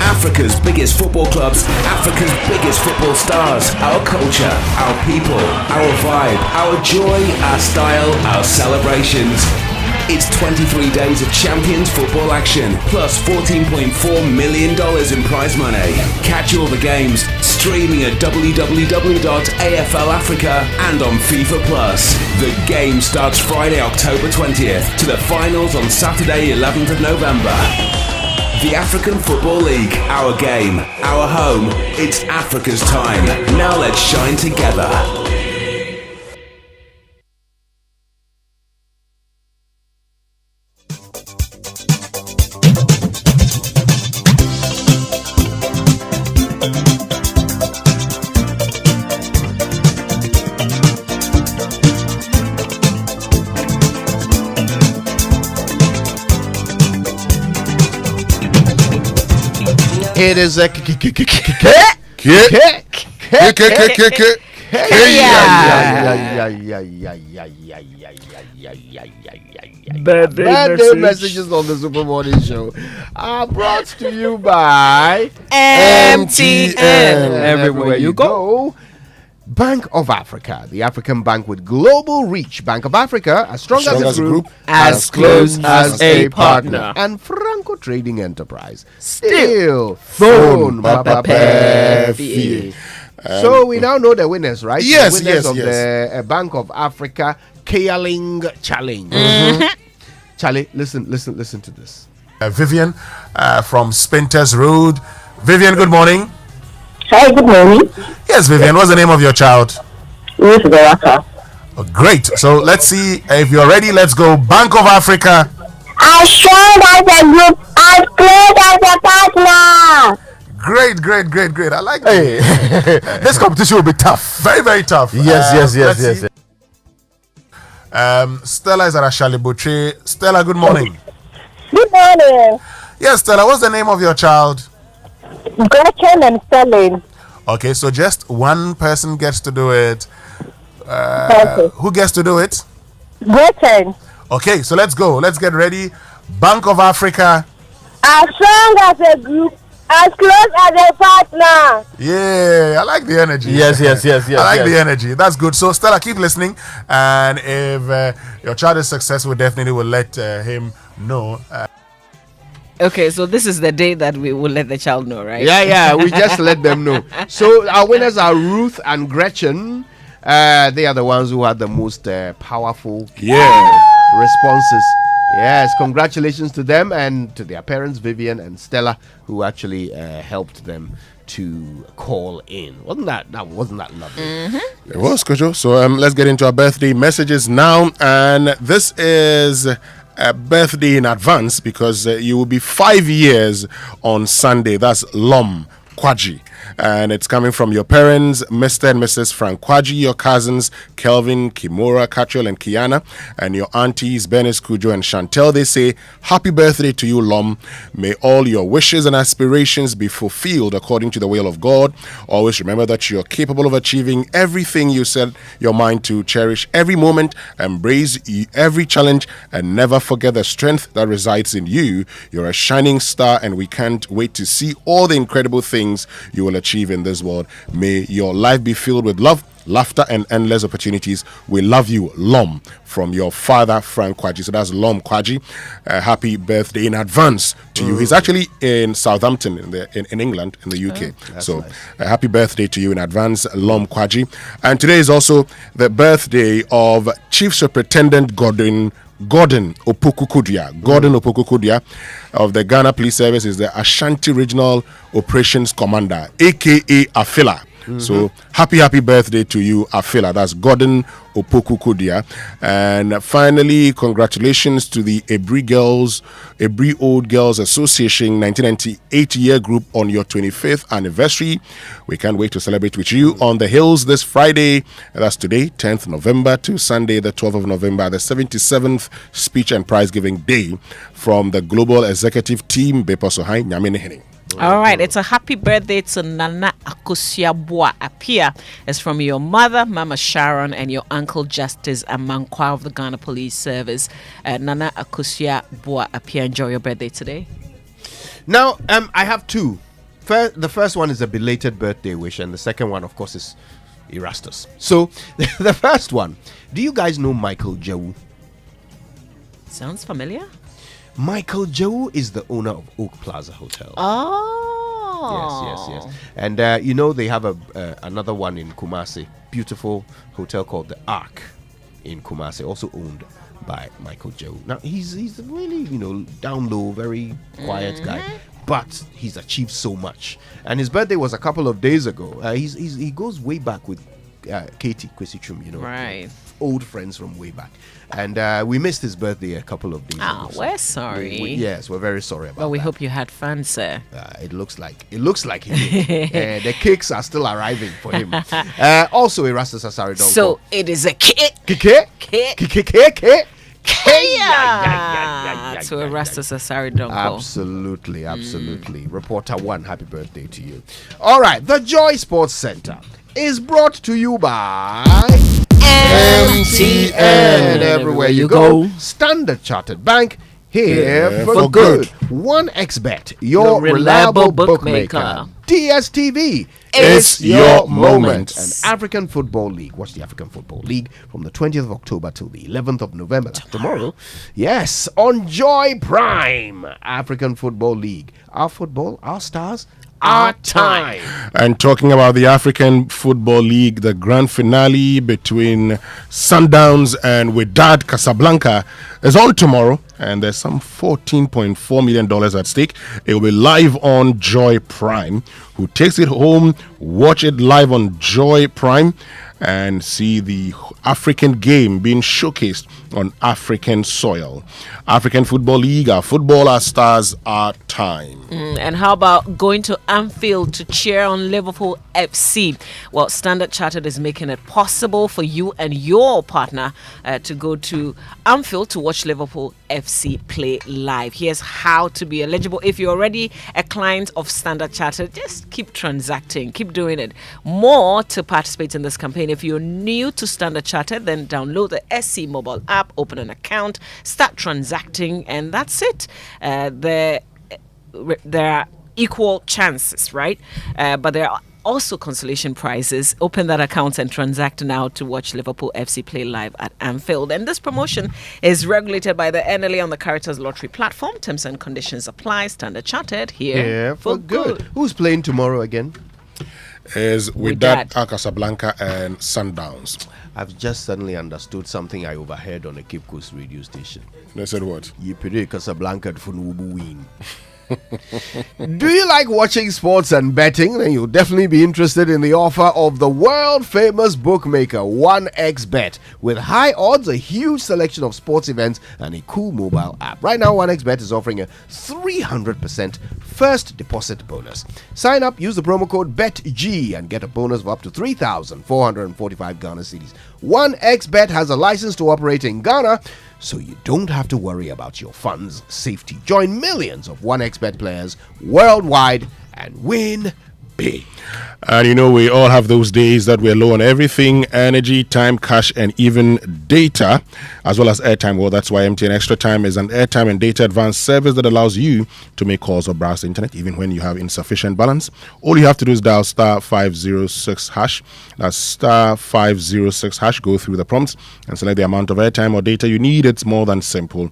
Africa's biggest football clubs, Africa's biggest football stars, our culture, our people, our vibe, our joy, our style, our celebrations. It's 23 days of Champions football action, plus $14.4 million in prize money. Catch all the games, Streaming at www.AFL Africa and on FIFA Plus. The game starts Friday, October 20th to the finals on Saturday, 11th of November. The African Football League, our game, our home. It's Africa's time. Now let's shine together. It is a birthday messages on the Super Morning Show are brought to you by MTN. Everywhere you go. Bank of Africa, the African bank with global reach. Bank of Africa, as strong as a group, as close as a partner. And Franco Trading Enterprise, still phone. So we now know the winners, right? Yes, the winners yes, of yes. the Bank of Africa Kaling Challenge. Charlie, listen to this. Vivian from Spinters Road. Vivian, good morning. Hi, good morning. Yes, Vivian, what's the name of your child? Ruth Baraka. Oh, great. So let's see if you're ready. Let's go. Bank of Africa. As strong as a group, as close as a partner. Great. I like that. This competition will be tough. Very, very tough. Yes. Stella is at Ashalibuche. Stella, good morning. Good morning. Yes, Stella, what's the name of your child? Gretchen and Sterling. Okay, so just one person gets to do it. Okay. Who gets to do it? Gretchen. Okay, so let's go. Let's get ready. Bank of Africa. As strong as a group, as close as a partner. Yeah, I like the energy. Yes. I like the energy. That's good. So, Stella, keep listening. And if your child is successful, definitely will let him know. Okay, so this is the day that we will let the child know, right? Yeah, we just let them know. So our winners are Ruth and Gretchen. They are the ones who had the most powerful responses. Yes, congratulations to them and to their parents, Vivian and Stella, who actually helped them to call in. Wasn't that lovely? It was, Kojo. So let's get into our birthday messages now. And this is a birthday in advance because you will be 5 years on Sunday. That's Lom Kwaji. And it's coming from your parents, Mr. and Mrs. Frank Kwaji, your cousins, Kelvin, Kimura, Katrell, and Kiana, and your aunties, Bernice, Kujo, and Chantel. They say, happy birthday to you, Lom. May all your wishes and aspirations be fulfilled according to the will of God. Always remember that you're capable of achieving everything you set your mind to. Cherish every moment, embrace every challenge, and never forget the strength that resides in you. You're a shining star, and we can't wait to see all the incredible things you will achieve in this world. May your life be filled with love, laughter, and endless opportunities. We love you, Lom, from your father, Frank Kwaji. So that's Lom Kwaji. Happy birthday in advance to you. He's actually in Southampton in England, in the UK. So nice. Happy birthday to you in advance, Lom Kwaji. And today is also the birthday of Chief Superintendent Gordon Opokukudia. Gordon Opokukudia of the Ghana Police Service is the Ashanti Regional Operations Commander, aka Afila. So happy birthday to you, Afila. That's Gordon Opokukudia. And finally, congratulations to the Ebri Old Girls Association 1998 year group on your 25th anniversary. We can't wait to celebrate with you on the hills this Friday. That's today, 10th November, to Sunday, the 12th of November, the 77th Speech and Prize Giving Day from the Global Executive Team, Bepo Sohai Nyamenehene. All right, it's a happy birthday to Nana Akosia Boa Apia. It's from your mother, Mama Sharon, and your uncle Justice Amankwa of the Ghana Police Service. Nana Akosia Boa Apia, enjoy your birthday today. Now, I have two. The first one is a belated birthday wish, and the second one, of course, is Erastus. So, the first one, do you guys know Michael Jau? Sounds familiar. Michael Jau is the owner of Oak Plaza Hotel. Oh. Yes. And they have another one in Kumasi, beautiful hotel called the Ark in Kumasi, also owned by Michael Joe. Now he's really down low, very quiet guy, but he's achieved so much. And his birthday was a couple of days ago. He goes way back with Katie Kwesichum, right? Old friends from way back. And we missed his birthday a couple of days ago. We're sorry. Yes, we're very sorry about But we that. hope you had fun, sir. It looks like he did. The cakes are still arriving for him. Also, Erastus Asari Donko. So it is a cake. To Erastus Asari Donko. Absolutely. Reporter 1, happy birthday to you. All right, the Joy Sports Center is brought to you by MTN. Everywhere you go, Standard Chartered Bank, here for good. 1xBet, your reliable bookmaker. DSTV, it's your moment. And African Football League. Watch the African Football League from the 20th of October till the 11th of November. That's tomorrow. Yes, on Joy Prime. African Football League. Our football, our stars, our time. And talking about the African Football League, the grand finale between Sundowns and Wydad Casablanca is on tomorrow, and there's some $14.4 million at stake. It will be live on Joy Prime. Who takes it home, watch it live on Joy Prime, and see the African game being showcased on African soil. African Football League, our football, our stars, our time. And how about going to Anfield to cheer on Liverpool FC? Well, Standard Chartered is making it possible for you and your partner to go to Anfield to watch Liverpool FC play live. Here's how to be eligible. If you're already a client of Standard Chartered, just keep transacting, keep doing it. More to participate in this campaign. If you're new to Standard Chartered, then download the SC mobile app, open an account, start transacting, and that's it. There are equal chances, right? But there are also consolation prizes. Open that account and transact now to watch Liverpool FC play live at Anfield. And this promotion is regulated by the NLA on the Caritas Lottery platform. Terms and conditions apply. Standard Chartered here for good. Who's playing tomorrow again? Is Wydad Casablanca and Sundowns. I've just suddenly understood something I overheard on a Cape Coast radio station. They said what? Yipere Casablanca for Nubu win. Do you like watching sports and betting? Then you'll definitely be interested in the offer of the world famous bookmaker 1xBet. With high odds, a huge selection of sports events, and a cool mobile app. Right now, 1xBet is offering a 300% first deposit bonus. Sign up, use the promo code BETG and get a bonus of up to 3,445 Ghana cedis. 1xBet has a license to operate in Ghana, so you don't have to worry about your funds' safety. Join millions of 1xBet players worldwide and win big. And we all have those days that we're low on everything: energy, time, cash, and even data, as well as airtime. Well, that's why MTN Extra Time is an airtime and data advanced service that allows you to make calls or browse the internet even when you have insufficient balance. All you have to do is dial *506#. That's *506#. Go through the prompts and select the amount of airtime or data you need. It's more than simple.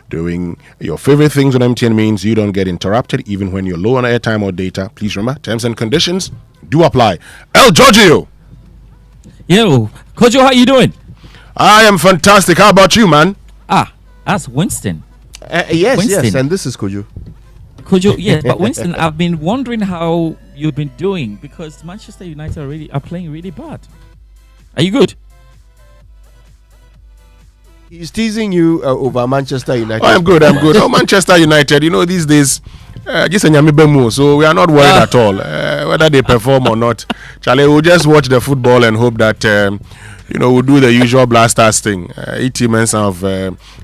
Doing your favorite things on MTN means you don't get interrupted even when you're low on airtime or data. Please remember, terms and conditions do apply. El Giorgio! Yo, Kojo, how you doing? I am fantastic. How about you, man? That's Winston. Yes, Winston. and this is Kojo. Kojo, yes, but Winston, I've been wondering how you've been doing because Manchester United are playing really bad. Are you good? He's teasing you over Manchester United. I'm good. Oh, Manchester United, these days, just a nyame bemu, so we are not worried at all whether they perform or not. Charlie, we'll just watch the football and hope that we'll do the usual blasters thing. 80 months of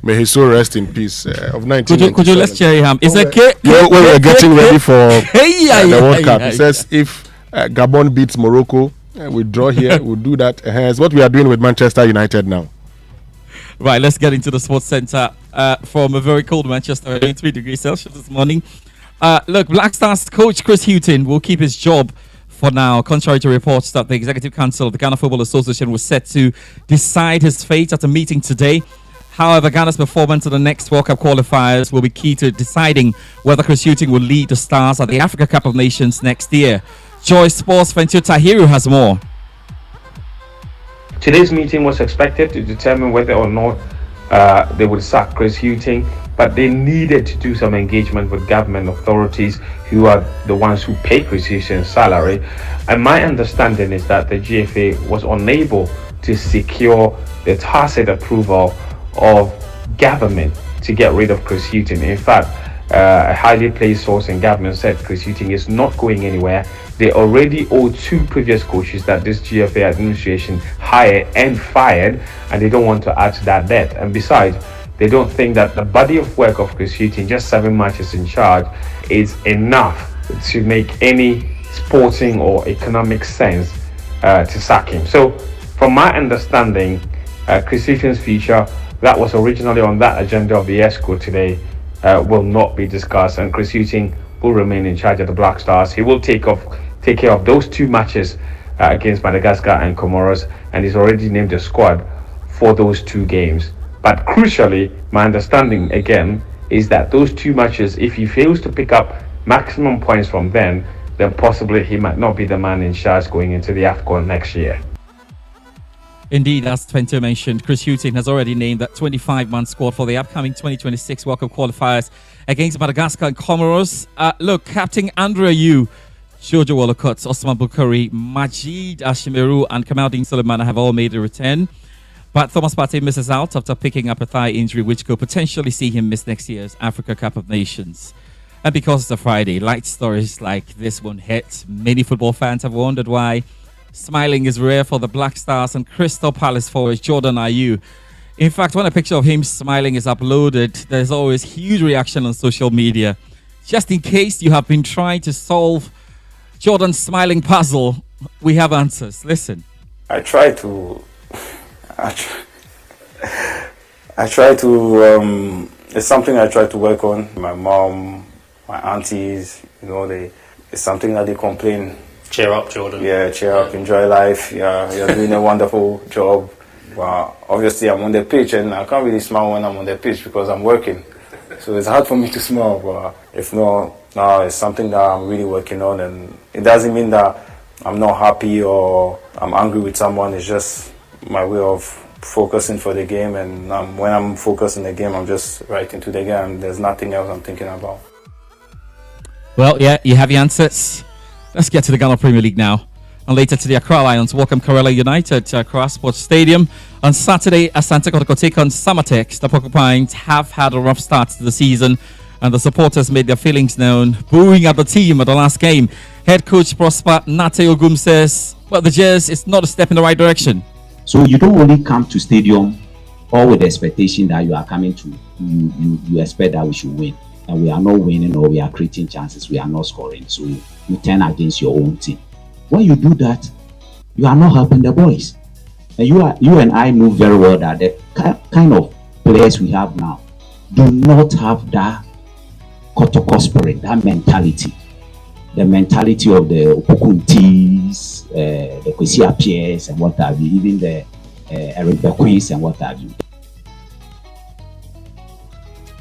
may his soul rest in peace of 19. Could you let's cheer him? It's a when we're getting ready for the World Cup. He says if Gabon beats Morocco, we draw here. We'll do that. It's what we are doing with Manchester United now. Right, let's get into the sports center from a very cold Manchester, 3 degrees Celsius this morning. Look, Black Stars coach Chris Hughton will keep his job for now, contrary to reports that the Executive Council of the Ghana Football Association was set to decide his fate at a meeting today. However, Ghana's performance in the next World Cup qualifiers will be key to deciding whether Chris Hughton will lead the Stars at the Africa Cup of Nations next year. Joy Sports Venture Tahiru has more. Today's meeting was expected to determine whether or not they would sack Chris Hughton, but they needed to do some engagement with government authorities who are the ones who pay Chris Hughton's salary. And my understanding is that the GFA was unable to secure the tacit approval of government to get rid of Chris Hughton. In fact, a highly placed source in government said Chris Hughton is not going anywhere. They already owe 2 previous coaches that this GFA administration hired and fired, and they don't want to add to that debt. And besides, they don't think that the body of work of Chris Hughton, just 7 matches in charge, is enough to make any sporting or economic sense to sack him. So, from my understanding, Chris Hughton's future, that was originally on that agenda of the ESCO today, will not be discussed, and Chris Hughton will remain in charge of the Black Stars. He will take care of those 2 matches against Madagascar and Comoros, and he's already named a squad for those 2 games. But crucially, my understanding again is that those 2 matches, if he fails to pick up maximum points from them, then possibly he might not be the man in charge going into the AFCON next year. Indeed, as Twente mentioned, Chris Hughton has already named that 25-man squad for the upcoming 2026 World Cup qualifiers against Madagascar and Comoros. Look, Captain Andrea Yu, Jojo Wolokot, Osman Bukari, Majid Ashimeru and Kamaldeen Suleiman have all made a return. But Thomas Partey misses out after picking up a thigh injury, which could potentially see him miss next year's Africa Cup of Nations. And because it's a Friday, light stories like this one hit. Many football fans have wondered why smiling is rare for the Black Stars and Crystal Palace forward Jordan Ayew. In fact, when a picture of him smiling is uploaded, there's always huge reaction on social media. Just in case you have been trying to solve Jordan's smiling puzzle, we have answers. Listen. I try to, it's something I try to work on. My mom, my aunties, it's something that they complain. Cheer up, Jordan. Yeah, cheer up, enjoy life. Yeah, you're doing a wonderful job. Well, obviously I'm on the pitch and I can't really smile when I'm on the pitch because I'm working. So it's hard for me to smile, but if not, it's something that I'm really working on, and it doesn't mean that I'm not happy or I'm angry with someone. It's just my way of focusing for the game, and when I'm focused in the game, I'm just right into the game. There's nothing else I'm thinking about. Well, yeah, you have your answers. Let's get to the Ghana Premier League now. And later to the Accra Lions welcome Karela United to Accra Sports Stadium. On Saturday, Asante Kotoko take on Samatex. The Porcupines have had a rough start to the season, and the supporters made their feelings known, booing at the team at the last game. Head coach Prosper Nate Ogum says, well, the Jazz is not a step in the right direction. So you don't only come to stadium all with the expectation that you are coming to, you expect that we should win. And we are not winning, or we are creating chances, we are not scoring. So you turn against your own team. When you do that, you are not helping the boys. And you and I know very well that the kind of players we have now do not have that Kotoko spirit, that mentality. The mentality of the Opukuntis, the Kwesi Appiahs and what have you, even the Eric Bequis and what have you.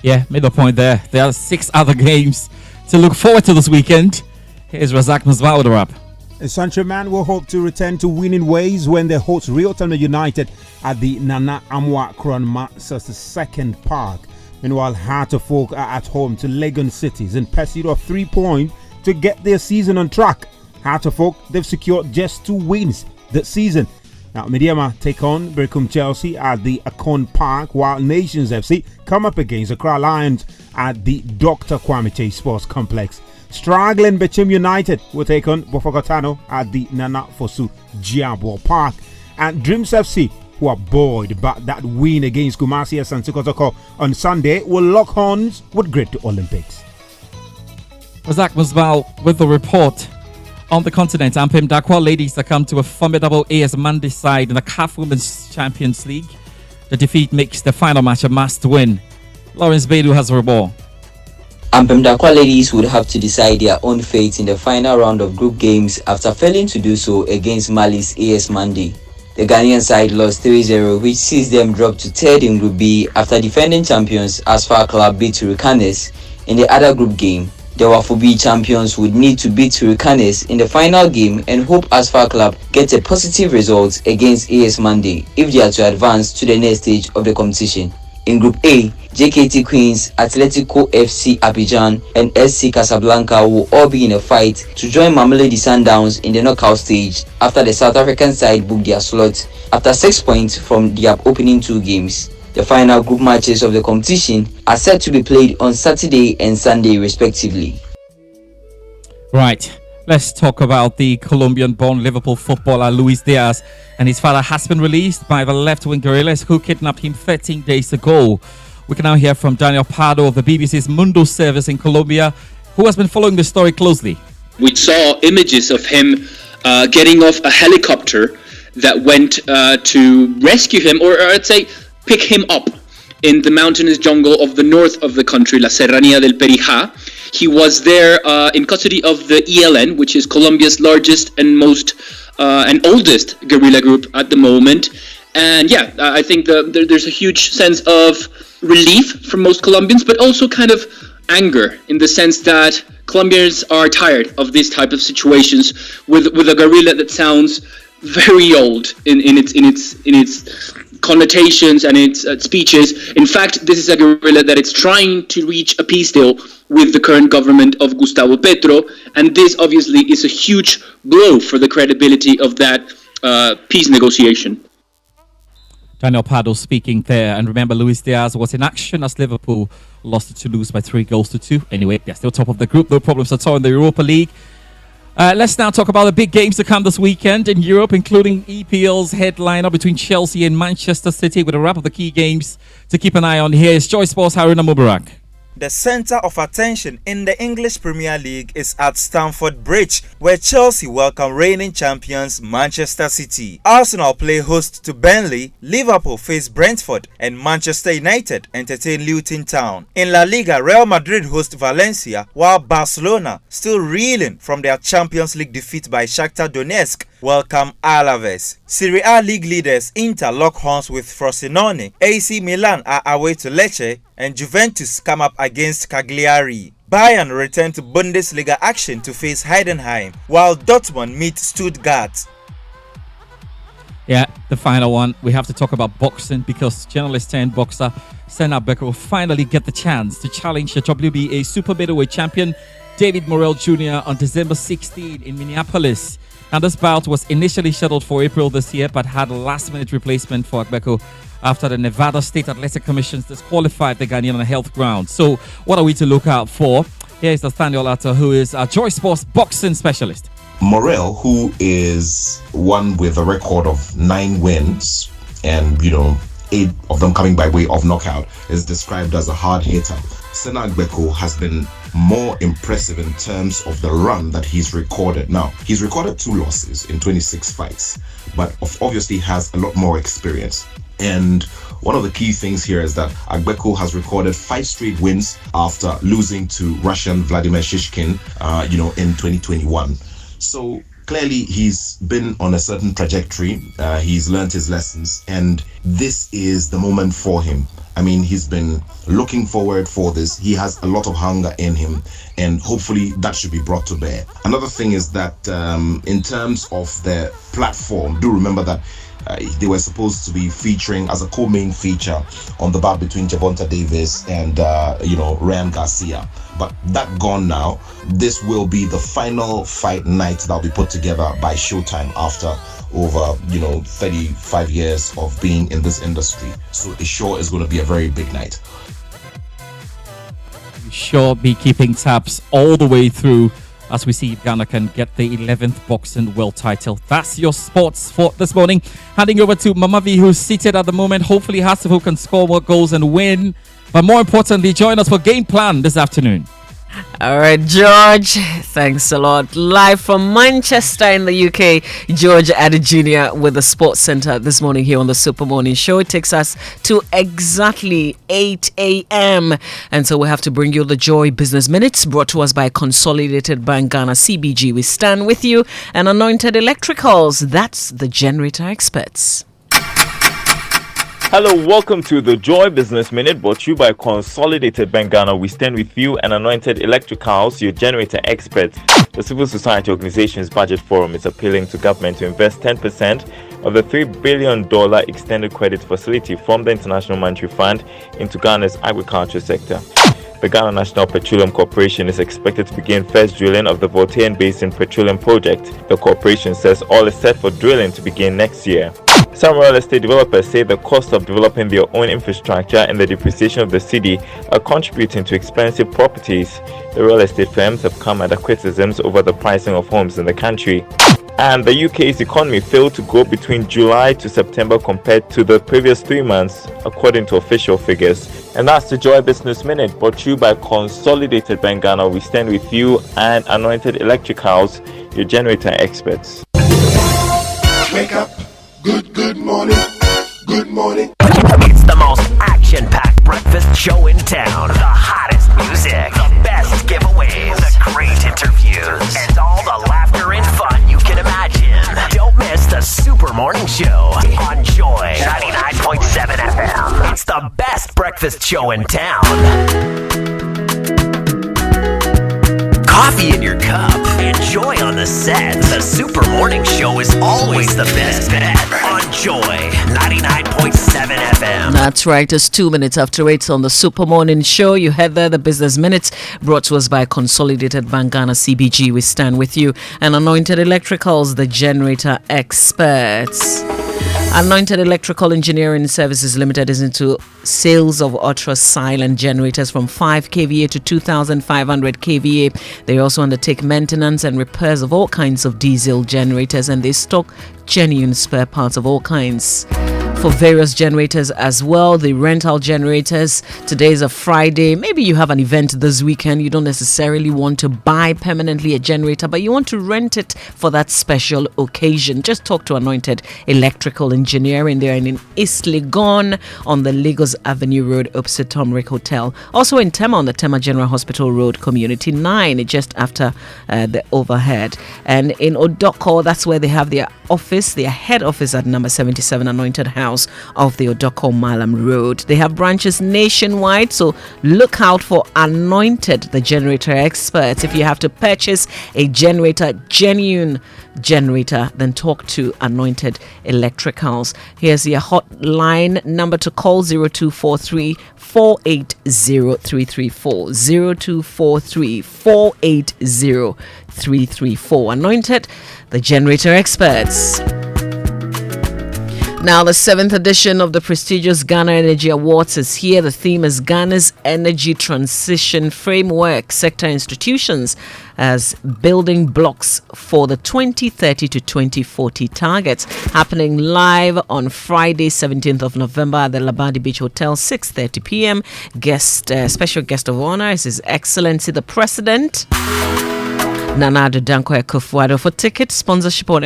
Yeah, made the point there. There are 6 other games to look forward to this weekend. Here's Razak Musbah with the wrap. Sanchoman will hope to return to winning ways when they host Real-Time United at the Nana Amwa Kronma II Park. Meanwhile, Heart-of-Oak are at home to Legon Cities in pursuit of 3 points to get their season on track. Heart-of-Oak, they've secured just 2 wins this season. Now, Mediama take on Berkum Chelsea at the Akon Park, while Nations FC come up against Accra Lions at the Dr. Kwame Chase Sports Complex. Straggling Bechim United will take on Bofokotano at the Nana Fosu Giabo Park. And Dreams FC, who are buoyed by that win against Kumasi Asante Kotoko on Sunday, will lock horns with Great Olympics. Razak Musbah with the report. On the continent, Ampem Dakwa ladies succumb to a formidable AS Monday side in the CAF Women's Champions League. The defeat makes the final match a must win. Lawrence Bedu has a report. Ampem Dakwa ladies would have to decide their own fate in the final round of group games after failing to do so against Mali's AS Monday. the Ghanaian side lost 3-0, which sees them drop to third in Group B after defending champions Asfar Club beat Hurricanes in the other group game. The Wafo B champions would need to beat Hurricanes in the final game and hope Asfar Club gets a positive result against AS Monday if they are to advance to the next stage of the competition. In Group A, JKT Queens, Atletico FC Abidjan, and SC Casablanca will all be in a fight to join Mamelodi Sundowns in the knockout stage after the South African side booked their slot after 6 points from their opening 2 games. The final group matches of the competition are set to be played on Saturday and Sunday respectively. Right, let's talk about the Colombian-born Liverpool footballer Luis Diaz, and his father has been released by the left-wing guerrillas who kidnapped him 13 days ago. We can now hear from Daniel Pardo of the BBC's Mundo service in Colombia, who has been following the story closely. We saw images of him getting off a helicopter that went to rescue him, or I'd say pick him up in the mountainous jungle of the north of the country, La Serranía del Perijá. He was there in custody of the ELN, which is Colombia's largest and most and oldest guerrilla group at the moment. And yeah, I think there's a huge sense of relief from most Colombians, but also kind of anger in the sense that Colombians are tired of these type of situations with a guerrilla that sounds very old in its connotations and its speeches. In fact, this is a guerrilla that is trying to reach a peace deal with the current government of Gustavo Petro, and this obviously is a huge blow for the credibility of that peace negotiation. Daniel Pardo speaking there. And remember, Luis Diaz was in action as Liverpool lost to Toulouse by 3-2. Anyway, they're still top of the group. No problems at all in the Europa League. Let's now talk about the big games to come this weekend in Europe, including EPL's headliner between Chelsea and Manchester City. With a wrap of the key games to keep an eye on, here is Joy Sports' Haruna Mubarak. The centre of attention in the English Premier League is at Stamford Bridge, where Chelsea welcome reigning champions Manchester City. Arsenal play host to Burnley, Liverpool face Brentford, and Manchester United entertain Luton Town. In La Liga, Real Madrid host Valencia, while Barcelona, still reeling from their Champions League defeat by Shakhtar Donetsk, welcome Alaves. Serie A league leaders Inter lock horns with Frosinone, AC Milan are away to Lecce, and Juventus come up against Cagliari. Bayern return to Bundesliga action to face Heidenheim, while Dortmund meet Stuttgart. Yeah, the final one. We have to talk about boxing because journalist turned boxer Senna Becker will finally get the chance to challenge the WBA super middleweight champion David Morrell Jr. on December 16 in Minneapolis. Now, this bout was initially scheduled for April this year, but had a last-minute replacement for Agbeko after the Nevada State Athletic Commission disqualified the Ghanaian on health grounds. So, what are we to look out for? Here is Nathaniel Atta, who is a Joy Sports boxing specialist. Morrell, who is one with a record of 9 wins and, 8 of them coming by way of knockout, is described as a hard hitter. Senna Agbeko has been more impressive in terms of the run that he's recorded. Now, he's recorded 2 losses in 26 fights, but obviously has a lot more experience. And one of the key things here is that Agbeko has recorded 5 straight wins after losing to Russian Vladimir Shishkin, in 2021. So clearly he's been on a certain trajectory. He's learned his lessons, and this is the moment for him. I mean, he's been looking forward for this. He has a lot of hunger in him, and hopefully that should be brought to bear. Another thing is that in terms of the platform, do remember that they were supposed to be featuring as a co-main feature on the bout between Javonta Davis and Ryan Garcia, but that gone now. This will be the final fight night that'll be put together by Showtime after over 35 years of being in this industry. So it sure is going to be a very big night. We sure be keeping tabs all the way through as we see if Ghana can get the 11th boxing world title. That's your sports for this morning. Handing over to Mamavi, who's seated at the moment. Hopefully Hasselhoff can score more goals and win. But more importantly, join us for Game Plan this afternoon. All right, George. Thanks a lot. Live from Manchester in the UK, George Addy Jr. with the Sports Centre this morning here on the Super Morning Show. It takes us to exactly 8 a.m. And so we have to bring you the Joy Business Minutes brought to us by Consolidated Bank Ghana CBG. We stand with you and Anointed Electricals. That's the generator experts. Hello, welcome to the Joy Business Minute brought to you by Consolidated Bank Ghana. We stand with you and Anointed Electricals, your generator experts. The civil society organization's budget forum is appealing to government to invest 10% of the $3 billion extended credit facility from the International Monetary Fund into Ghana's agriculture sector. The Ghana National Petroleum Corporation is expected to begin first drilling of the Voltairean Basin Petroleum Project. The corporation says all is set for drilling to begin next year. Some real estate developers say the cost of developing their own infrastructure and the depreciation of the city are contributing to expensive properties. The real estate firms have come under criticisms over the pricing of homes in the country. And the UK's economy failed to grow between July to September compared to the previous 3 months, according to official figures. And that's the Joy Business Minute brought to you by Consolidated Bank Ghana. We stand with you and Anointed Electricals, your generator experts. Wake up. Good morning. Good morning. It's the most action-packed breakfast show in town. The hottest music, the best giveaways, the great interviews, and all the laughter and fun you can imagine. Don't miss the Super Morning Show on Joy 99.7 FM. It's the best breakfast show in town. Coffee in your cup. Enjoy on the set. The Super Morning Show is always the best bet on Joy 99.7 FM. That's right. It's 2 minutes after 8 on the Super Morning Show. You heard there the Business Minutes brought to us by Consolidated Bank Ghana CBG. We stand with you. And Anointed Electricals, the generator experts. Anointed Electrical Engineering Services Limited is into sales of ultra-silent generators from 5 kVA to 2,500 kVA. They also undertake maintenance and repairs of all kinds of diesel generators, and they stock genuine spare parts of all kinds for various generators as well. The rental generators. Today is a Friday. Maybe you have an event this weekend. You don't necessarily want to buy permanently a generator, but you want to rent it for that special occasion. Just talk to Anointed Electrical Engineering. They're in East Legon on the Lagos Avenue Road opposite Tomrick Hotel. Also in Tema on the Tema General Hospital Road, Community 9, just after the overhead. And in Odoko, that's where they have their office, their head office at number 77 Anointed House of the Odoko Malam Road. They have branches nationwide, so look out for Anointed, the generator experts. If you have to purchase a generator, genuine generator, then talk to Anointed Electricals. Here's your hotline number to call: 0243 480 334 0243 480 334. Anointed, the generator experts. Now, the 7th edition of the prestigious Ghana Energy Awards is here. The theme is Ghana's Energy Transition Framework, Sector Institutions as Building Blocks for the 2030 to 2040 targets. Happening live on Friday, 17th of November at the Labadi Beach Hotel, 6:30 p.m. Special guest of honor is His Excellency the President, Nana Addo Dankwa Akufo-Addo. For tickets, sponsorship or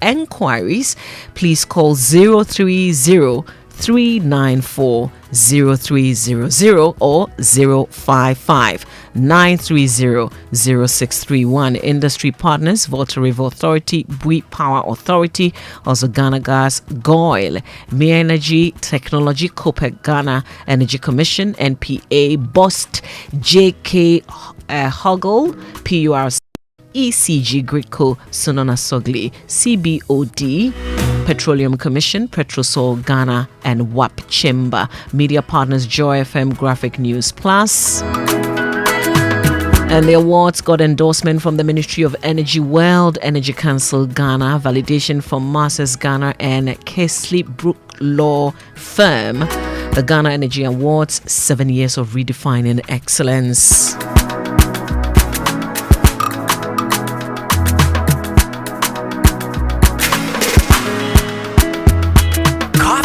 enquiries, please call 030-394-0300 or 055-930-0631. Industry partners: Volta River Authority, Bui Power Authority, also Ghana Gas, GOIL, Mere Energy Technology, Copec Ghana Energy Commission, NPA, BOST, JK Hoggle, PURC, ECG Grico, Sonona Sogli, CBOD, Petroleum Commission, Petrosol Ghana, and WAP Chamber. Media partners: Joy FM, Graphic News Plus. And the awards got endorsement from the Ministry of Energy, World Energy Council Ghana, validation from Masters Ghana and Kesley Brook Law Firm. The Ghana Energy Awards, 7 years of redefining excellence.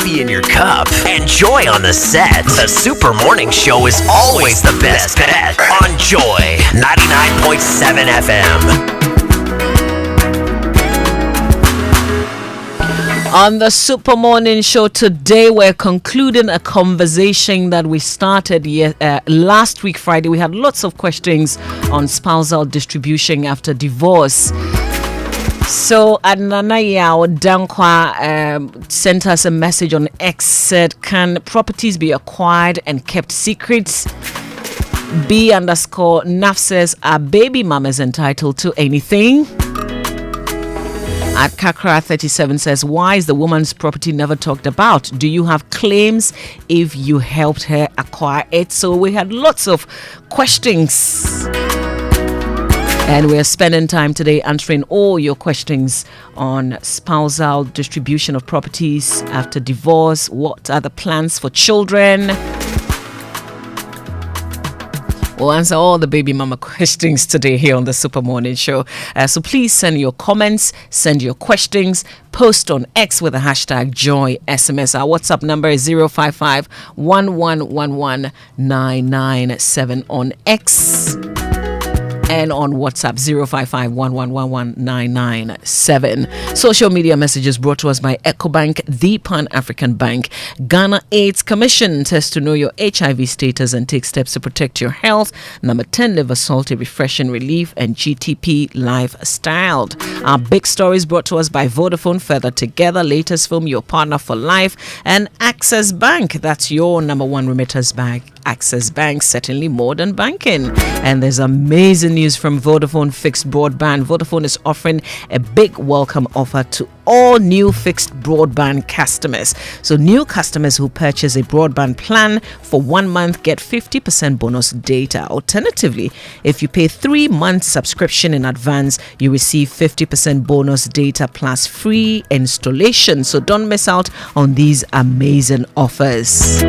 coffee in your cup, and Joy on the set, the Super Morning Show is always the best bet on Joy 99.7 FM. On the Super Morning Show today, we're concluding a conversation that we started last week, Friday. We had lots of questions on spousal distribution after divorce. So Ananaya Dankwa sent us a message on X, said, can properties be acquired and kept secret? B_Naf says, are baby mamas entitled to anything? At Kakra 37 says, why is the woman's property never talked about? Do you have claims if you helped her acquire it? So we had lots of questions. And we're spending time today answering all your questions on spousal distribution of properties after divorce. What are the plans for children? We'll answer all the baby mama questions today here on the Super Morning Show. So please send your comments, send your questions, post on X with the hashtag Joy SMS. Our WhatsApp number is 055 1111997 on X. And on WhatsApp 055-1111997. Social media messages brought to us by EcoBank, the Pan-African Bank. Ghana AIDS Commission, test to know your HIV status and take steps to protect your health. Number 10, liver salty refreshing relief, and GTP lifestyle. Our big stories brought to us by Vodafone, Further Together, latest film, your partner for life, and Access Bank. That's your number one remitters bank. Access Bank, certainly more than banking. And there's amazing news from Vodafone fixed broadband. Vodafone is offering a big welcome offer to all new fixed broadband customers. So new customers who purchase a broadband plan for 1 month get 50% bonus data. Alternatively, if you pay 3 months subscription in advance, you receive 50% bonus data plus free installation. So don't miss out on these amazing offers.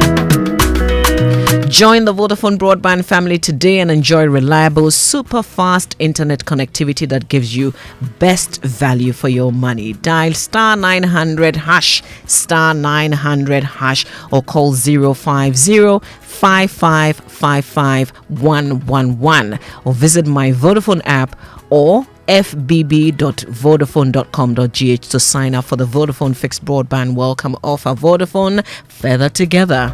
Join the Vodafone broadband family today and enjoy reliable, super fast internet connectivity that gives you best value for your money. Dial *900# *900# or call 050-5555-111 or visit my Vodafone app or fbb.vodafone.com.gh to sign up for the Vodafone fixed broadband welcome offer. Vodafone, Further Together.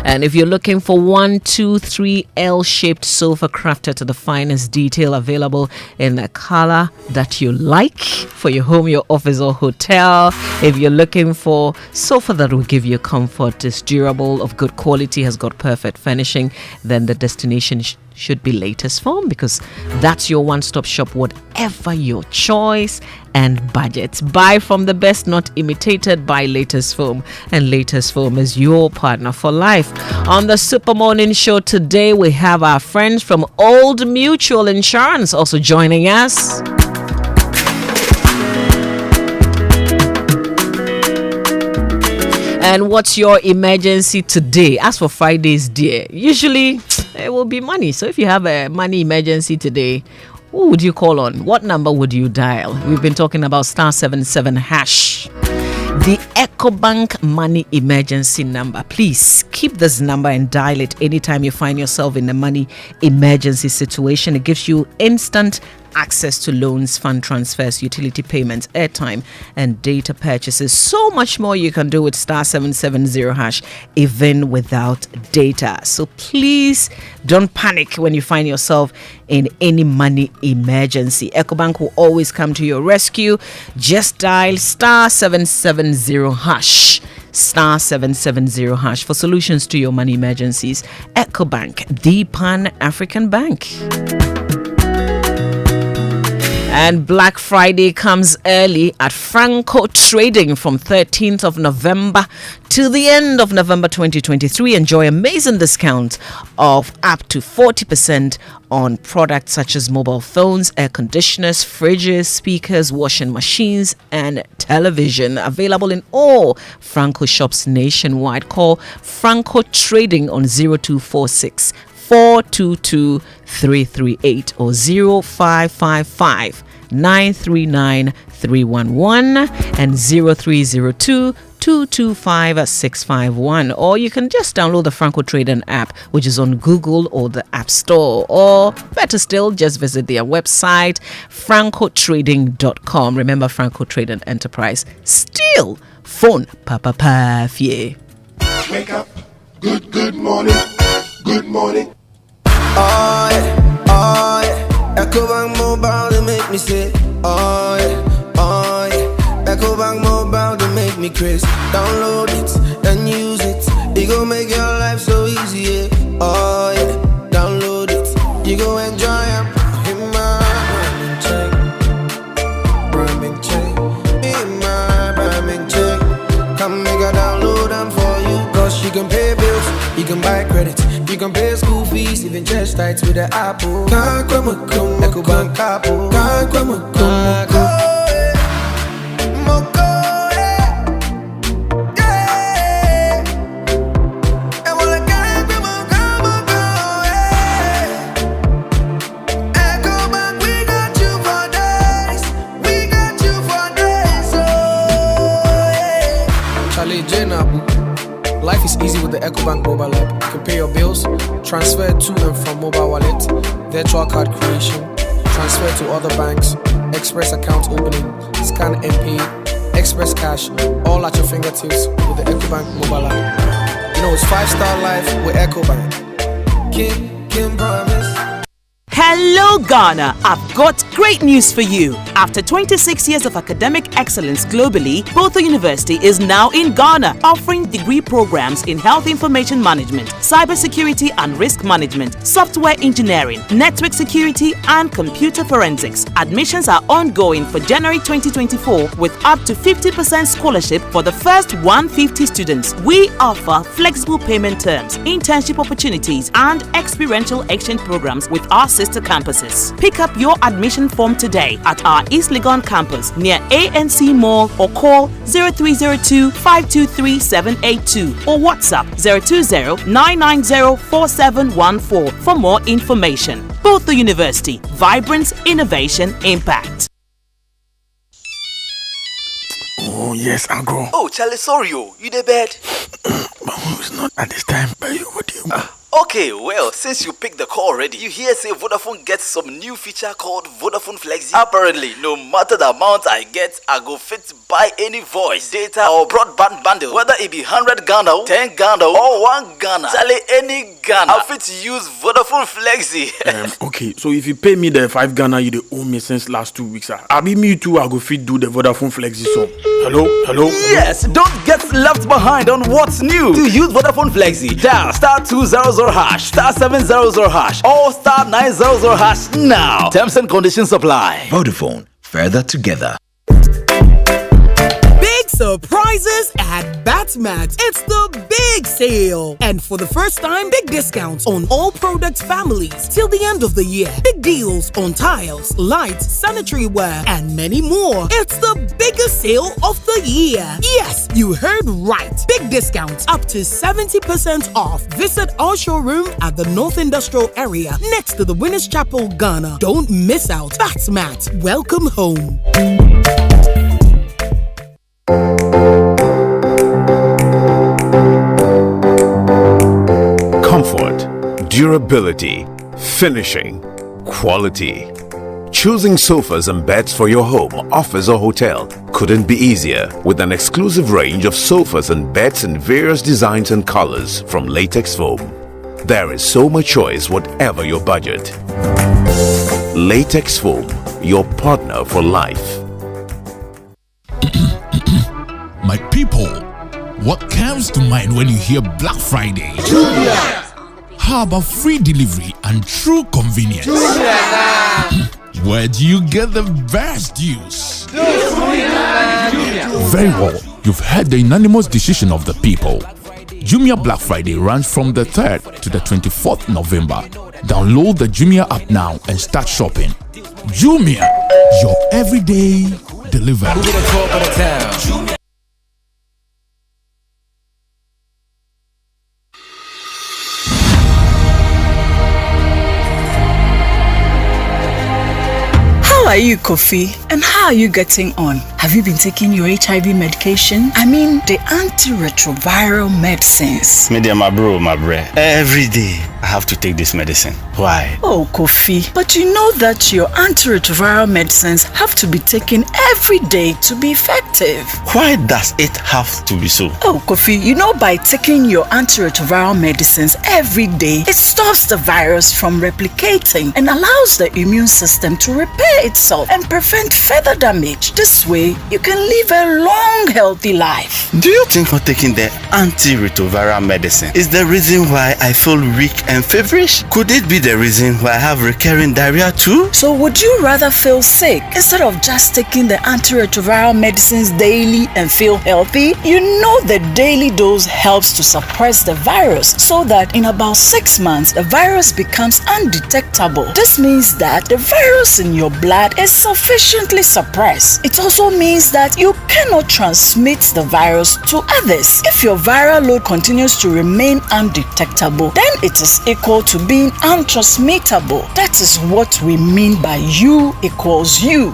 And if you're looking for 1, 2, 3 L-shaped sofa crafted to the finest detail, available in the color that you like for your home, your office, or hotel. If you're looking for sofa that will give you comfort, is durable, of good quality, has got perfect finishing, then the destination should be Latest Form, because that's your one-stop shop, whatever your choice and budget. Buy from the best, not imitated, by Latest Form, and Latest Form is your partner for life. On the Super Morning Show today, we have our friends from Old Mutual Insurance also joining us. And what's your emergency today? As for Friday's dear, usually it will be money. So if you have a money emergency today, who would you call on? What number would you dial? We've been talking about *77#. The EcoBank money emergency number. Please keep this number and dial it anytime you find yourself in a money emergency situation. It gives you instant access to loans, fund transfers, utility payments, airtime, and data purchases. So much more you can do with *770#, even without data. So please don't panic when you find yourself in any money emergency. EcoBank will always come to your rescue. Just dial *770#. *770# for solutions to your money emergencies. EcoBank, the Pan-African Bank. And Black Friday comes early at Franco Trading from 13th of November to the end of November 2023. Enjoy amazing discounts of up to 40% on products such as mobile phones, air conditioners, fridges, speakers, washing machines, and television. Available in all Franco shops nationwide. Call Franco Trading on 0246 422 338 or 0555 939 311 and 0302 225 651, or you can just download the Franco Trading app, which is on Google or the App Store, or better still, just visit their website francotrading.com. Remember, Franco Trading Enterprise, still phone papa fie. Wake up, good morning, good morning. Oh yeah, EcoBank Mobile to make me say, oh yeah, EcoBank Mobile to make me crazy. Download it and use it, it gon' make your life so easy, yeah. Oh yeah, download it, you gon' enjoy it. Hit my Branding check, hit my Branding check. Come make a download them for you, cause you can pay bills, you can buy credit, you can pay school fees, even chest tights with the Apple. Can't come, EcoBank Apple. Can't come, Life is easy with the EcoBank mobile app. You can pay your bills, transfer to and from mobile wallet, virtual card creation, transfer to other banks, express account opening, scan and pay, express cash, all at your fingertips with the EcoBank mobile app. You know, it's 5-star life with EcoBank. Can promise. Hello Ghana, I've got great news for you. After 26 years of academic excellence globally, Botho University is now in Ghana, offering degree programs in health information management, cybersecurity and risk management, software engineering, network security and computer forensics. Admissions are ongoing for January 2024 with up to 50% scholarship for the first 150 students. We offer flexible payment terms, internship opportunities and experiential exchange programs with our sister campuses. Pick up your admission form today at our East Legon campus near ANC Mall or call 0302 523 782 or WhatsApp 020 990 4714 for more information. Both the university, vibrance, innovation, impact. Oh yes, Uncle. Oh, Charlie, sorry, you the bed. It's not at this time, but what do you Okay, well, since you picked the call already, you hear say Vodafone gets some new feature called Vodafone Flexi. Apparently, no matter the amount I get, I go fit buy any voice, data or broadband bundle. Whether it be 100 Ghana, 10 Ghana or 1 Ghana. Charlie, any Ghana, I fit use Vodafone Flexi. Okay, so if you pay me the 5 Ghana you owe me since last 2 weeks, I be me too, I go fit do the Vodafone Flexi song. Hello? Yes, don't get left behind on what's new. To use Vodafone Flexi, dial *200# *700# or *900# now. Terms and conditions apply. Vodafone, further together. Big surprises at Batmax. It's the big sale. And for the first time, big discounts on all product families till the end of the year. Big deals on tiles, lights, sanitary ware, and many more. It's the biggest sale of the year. Yes, you heard right. Big discounts up to 70% off. Visit our showroom at the North Industrial Area next to the Winners Chapel, Ghana. Don't miss out. Batmax, welcome home. Comfort, durability, finishing, quality. Choosing sofas and beds for your home, office or hotel couldn't be easier with an exclusive range of sofas and beds in various designs and colors from latex foam. There is so much choice whatever your budget. Latex foam, your partner for life. My people, what comes to mind when you hear Black Friday? Jumia! How about free delivery and true convenience? Where do you get the best deals? Very well, you've heard the unanimous decision of the people. Jumia Black Friday runs from the 3rd to the 24th November. Download the Jumia app now and start shopping. Jumia, your everyday delivery. How are you, Kofi? And how are you getting on? Have you been taking your HIV medication? I mean, the antiretroviral medicines. Media, my bro, my bre. Every day, I have to take this medicine. Why? Oh, Kofi, but you know that your antiretroviral medicines have to be taken every day to be effective. Why does it have to be so? Oh, Kofi, you know by taking your antiretroviral medicines every day, it stops the virus from replicating and allows the immune system to repair itself and prevent further damage. This way, you can live a long, healthy life. Do you think not taking the antiretroviral medicine is the reason why I feel weak and feverish? Could it be the reason why I have recurring diarrhea too? So would you rather feel sick instead of just taking the antiretroviral medicines daily and feel healthy? You know the daily dose helps to suppress the virus so that in about 6 months, the virus becomes undetectable. This means that the virus in your blood is sufficiently suppressed. It also means that you cannot transmit the virus to others. If your viral load continues to remain undetectable, then it is equal to being untransmittable. That is what we mean by U equals U.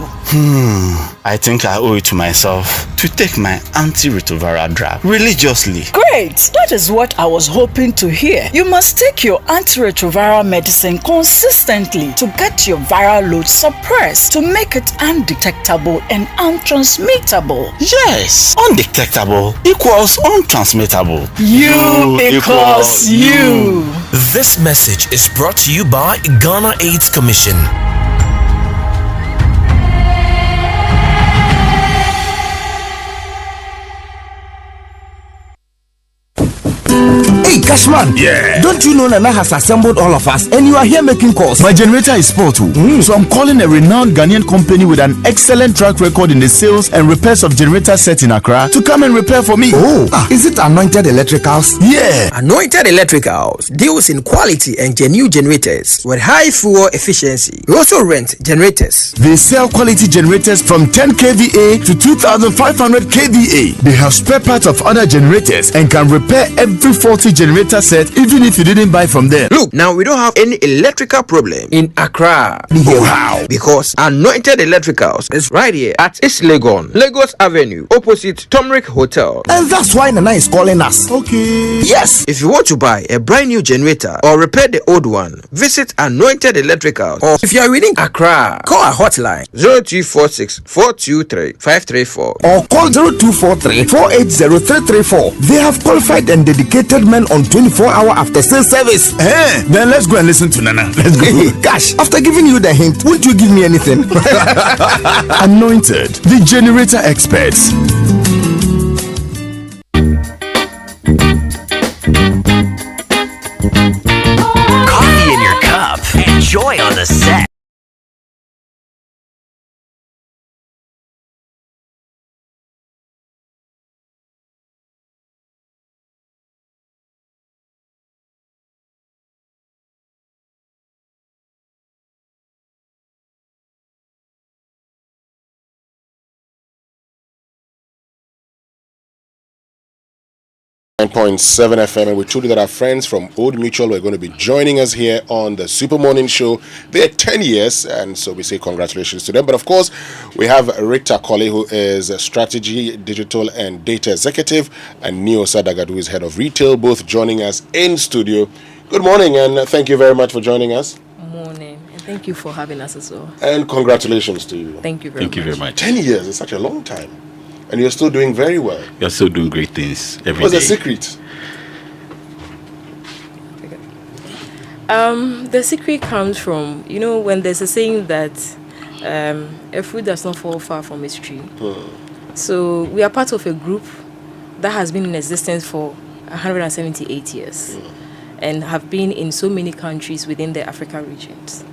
I think I owe it to myself to take my antiretroviral drug religiously. Great! That is what I was hoping to hear. You must take your antiretroviral medicine consistently to get your viral load suppressed to make it undetectable and untransmittable. Yes, undetectable equals untransmittable. U equals U. This message is brought to you by Ghana AIDS Commission. Hey, Cashman. Yeah. Don't you know Nana has assembled all of us and you are here making calls? My generator is spoiled too. So I'm calling a renowned Ghanaian company with an excellent track record in the sales and repairs of generator sets in Accra to come and repair for me. Is it Anointed Electricals? Yeah. Anointed Electricals deals in quality and genuine generators with high fuel efficiency. We also rent generators. They sell quality generators from 10 kVA to 2500 kVA. They have spare parts of other generators and can repair every faulty generator set even if you didn't buy from them. Look, now we don't have any electrical problem in Accra. Wow. Because Anointed Electricals is right here at East Legon, Lagos Avenue, opposite Tomric Hotel. And that's why Nana is calling us. Okay. Yes, if you want to buy a brand new generator or repair the old one, visit Anointed Electricals. Or if you are within Accra, call our hotline 0246 423 534 or call 0243 480 334. They have qualified and dedicated men on 24-hour after sales service. Then let's go and listen to Nana. Let's go. Gosh, after giving you the hint, won't you give me anything? Anointed, the generator experts. Coffee in your cup. Enjoy on the set. .7 FM, and we told you that our friends from Old Mutual were going to be joining us here on the Super Morning Show. They're 10 years, and so we say congratulations to them. But of course, we have Rita Colley, who is a strategy, digital, and data executive, and Neo Sadagad, who is head of retail, both joining us in studio. Good morning, and thank you very much for joining us. Morning, and thank you for having us as well. And congratulations to you. Thank you very much. Thank you very much. 10 years is such a long time. And you're still doing very well. You're still doing great things every day. What's the secret? The secret comes from, when there's a saying that a fruit does not fall far from its tree. So we are part of a group that has been in existence for 178 years and have been in so many countries within the African regions.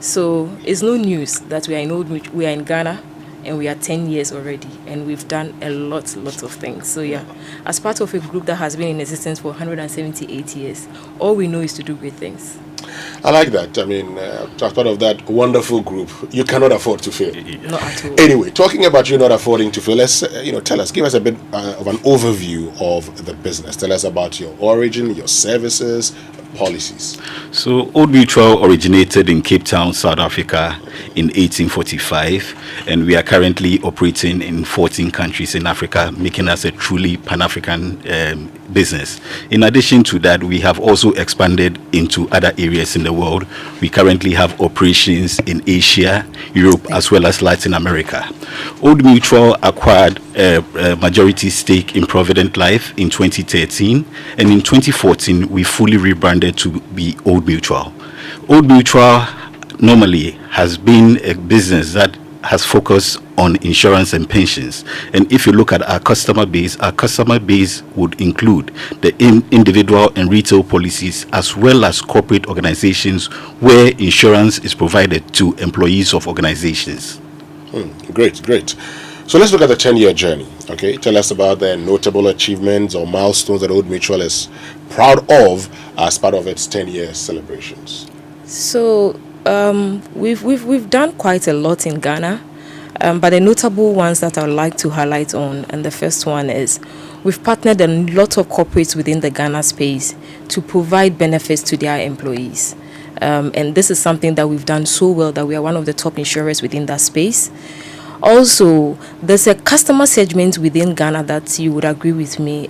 So it's no news that we are in Ghana. And we are 10 years already, and we've done a lot of things. So yeah, as part of a group that has been in existence for 178 years, all we know is to do great things. I like that. I mean, as part of that wonderful group, you cannot afford to fail. Not at all. Anyway, talking about you not affording to fail, let's tell us, give us a bit of an overview of the business. Tell us about your origin, your services, policies. So Old Mutual originated in Cape Town, South Africa in 1845, and we are currently operating in 14 countries in Africa, making us a truly Pan-African business. In addition to that, we have also expanded into other areas in the world. We currently have operations in Asia, Europe, as well as Latin America. Old Mutual acquired a majority stake in Provident Life in 2013, and in 2014 we fully rebranded to be Old Mutual. Old Mutual normally has been a business that has focused on insurance and pensions. And if you look at our customer base would include the individual and retail policies, as well as corporate organizations where insurance is provided to employees of organizations. Great. So let's look at the 10-year journey. Okay, tell us about the notable achievements or milestones that Old Mutual is proud of as part of its 10-year celebrations. So we've done quite a lot in Ghana, but the notable ones that I would like to highlight on, and the first one is we've partnered a lot of corporates within the Ghana space to provide benefits to their employees. And this is something that we've done so well that we are one of the top insurers within that space. Also, there's a customer segment within Ghana that you would agree with me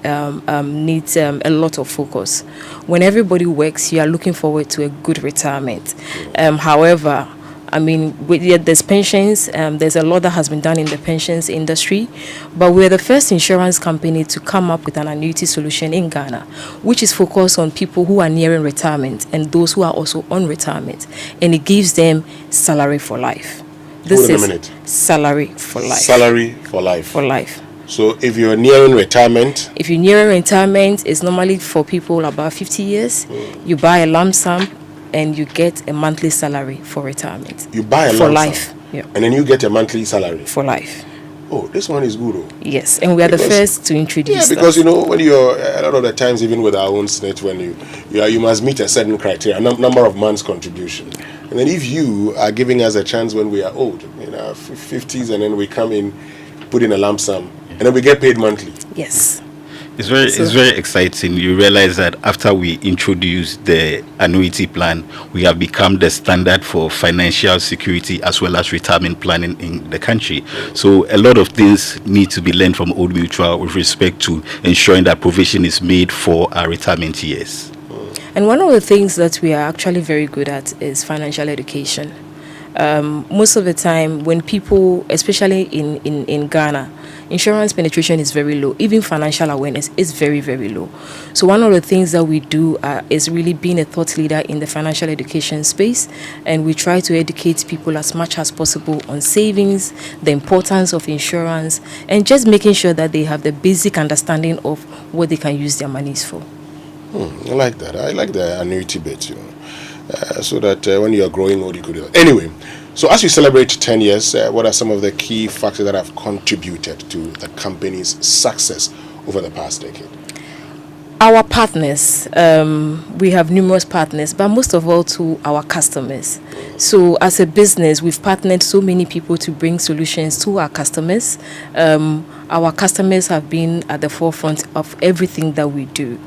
needs a lot of focus. When everybody works, you are looking forward to a good retirement. However, I mean, there's pensions. There's a lot that has been done in the pensions industry, but we're the first insurance company to come up with an annuity solution in Ghana, which is focused on people who are nearing retirement and those who are also on retirement, and it gives them salary for life. This is salary for life. Salary for life. For life. So if you're nearing retirement? If you're nearing retirement, it's normally for people about 50 years. You buy a lump sum and you get a monthly salary for retirement. You buy a lump sum? Yeah. And then you get a monthly salary? For life. Oh, this one is good. Yes, and we are the first to introduce that. Because, you know, when you're, a lot of the times, even with our own SNET, when you must meet a certain criteria, number of months contribution. And then if you are giving us a chance when we are old, in our 50s, and then we come in, put in a lump sum, and then we get paid monthly. Yes. It's very exciting. You realize that after we introduced the annuity plan, we have become the standard for financial security as well as retirement planning in the country. So a lot of things need to be learned from Old Mutual with respect to ensuring that provision is made for our retirement years. And one of the things that we are actually very good at is financial education. Most of the time when people, especially in Ghana, insurance penetration is very low. Even financial awareness is very, very low. So one of the things that we do is really being a thought leader in the financial education space, and we try to educate people as much as possible on savings, the importance of insurance, and just making sure that they have the basic understanding of what they can use their monies for. I like that. I like the annuity bit, you know, so that when you are growing old, you could do it. Anyway, so as you celebrate 10 years, what are some of the key factors that have contributed to the company's success over the past decade? Our partners, we have numerous partners, but most of all to our customers. So as a business, we've partnered so many people to bring solutions to our customers. Our customers have been at the forefront of everything that we do.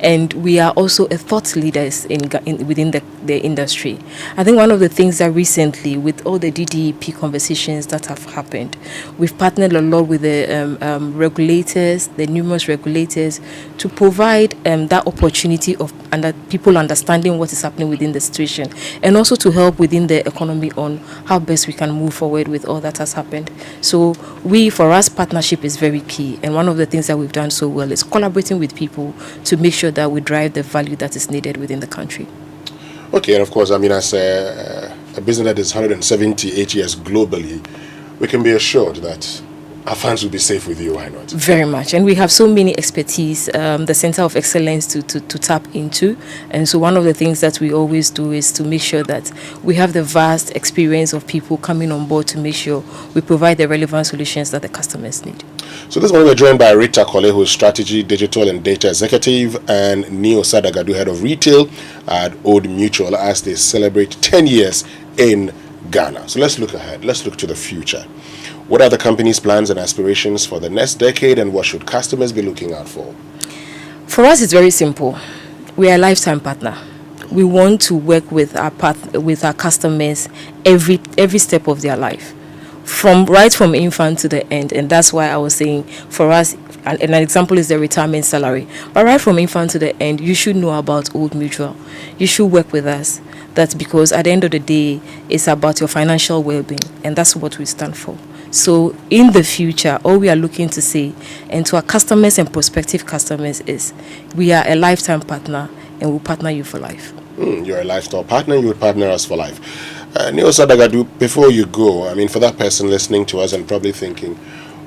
And we are also a thought leaders within the industry. I think one of the things that recently, with all the DDEP conversations that have happened, we've partnered a lot with the regulators, the numerous regulators, to provide that opportunity of people understanding what is happening within the situation, and also to help within the economy on how best we can move forward with all that has happened. So for us, partnership is very key. And one of the things that we've done so well is collaborating with people to make sure that we drive the value that is needed within the country. Okay, and of course, I mean, as a business that is 178 years globally, we can be assured that our funds will be safe with you. Why not? Very much. And we have so many expertise, the Center of Excellence to tap into. And so one of the things that we always do is to make sure that we have the vast experience of people coming on board to make sure we provide the relevant solutions that the customers need. So this morning we're joined by Rita Kole, who is Strategy, Digital and Data Executive, and Neo Sadagadu, Head of Retail at Old Mutual, as they celebrate 10 years in Ghana. So let's look ahead. Let's look to the future. What are the company's plans and aspirations for the next decade, and what should customers be looking out for? For us, it's very simple. We are a lifetime partner. we want to work with our customers every step of their life, from infant to the end. And that's why I was saying, for us, and an example is the retirement salary. But right from infant to the end, you should know about Old Mutual. You should work with us. That's because at the end of the day, it's about your financial well-being, and that's what we stand for. So in the future, all we are looking to say, and to our customers and prospective customers, is we are a lifetime partner, and we'll partner you for life. You're a lifestyle partner, you would partner us for life. Neo Sadagadu, before you go, I mean, for that person listening to us and probably thinking,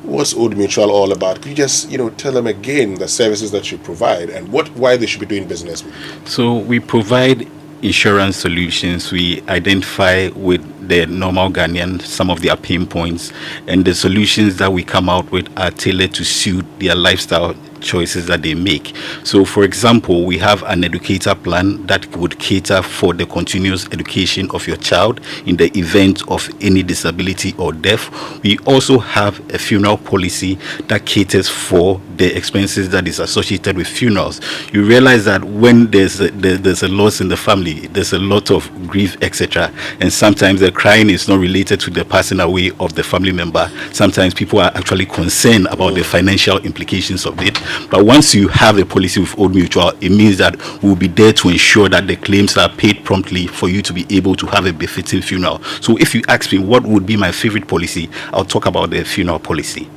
what's Old Mutual all about? Could you just, tell them again the services that you provide and why they should be doing business with you? So we provide insurance solutions. We identify with the normal Ghanaian some of their pain points, and the solutions that we come out with are tailored to suit their lifestyle choices that they make. So for example, we have an educator plan that would cater for the continuous education of your child in the event of any disability or death. We also have a funeral policy that caters for the expenses that is associated with funerals. You realize that when there's a loss in the family, there's a lot of grief, etc., and sometimes the crying is not related to the passing away of the family member. Sometimes people are actually concerned about the financial implications of it. But once you have a policy with Old Mutual, it means that we'll be there to ensure that the claims are paid promptly for you to be able to have a befitting funeral. So if you ask me what would be my favorite policy, I'll talk about the funeral policy.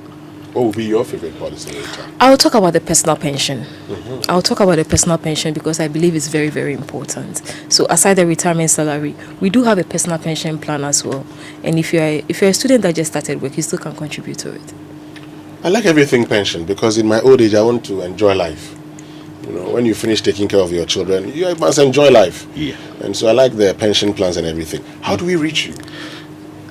What would be your favorite policy later? I'll talk about the personal pension. I'll talk about the personal pension because I believe it's very, very important. So aside the retirement salary, we do have a personal pension plan as well. And if you're a student that just started work, you still can contribute to it. I like everything pension because in my old age, I want to enjoy life. When you finish taking care of your children, you must enjoy life. Yeah. And so I like the pension plans and everything. How do we reach you?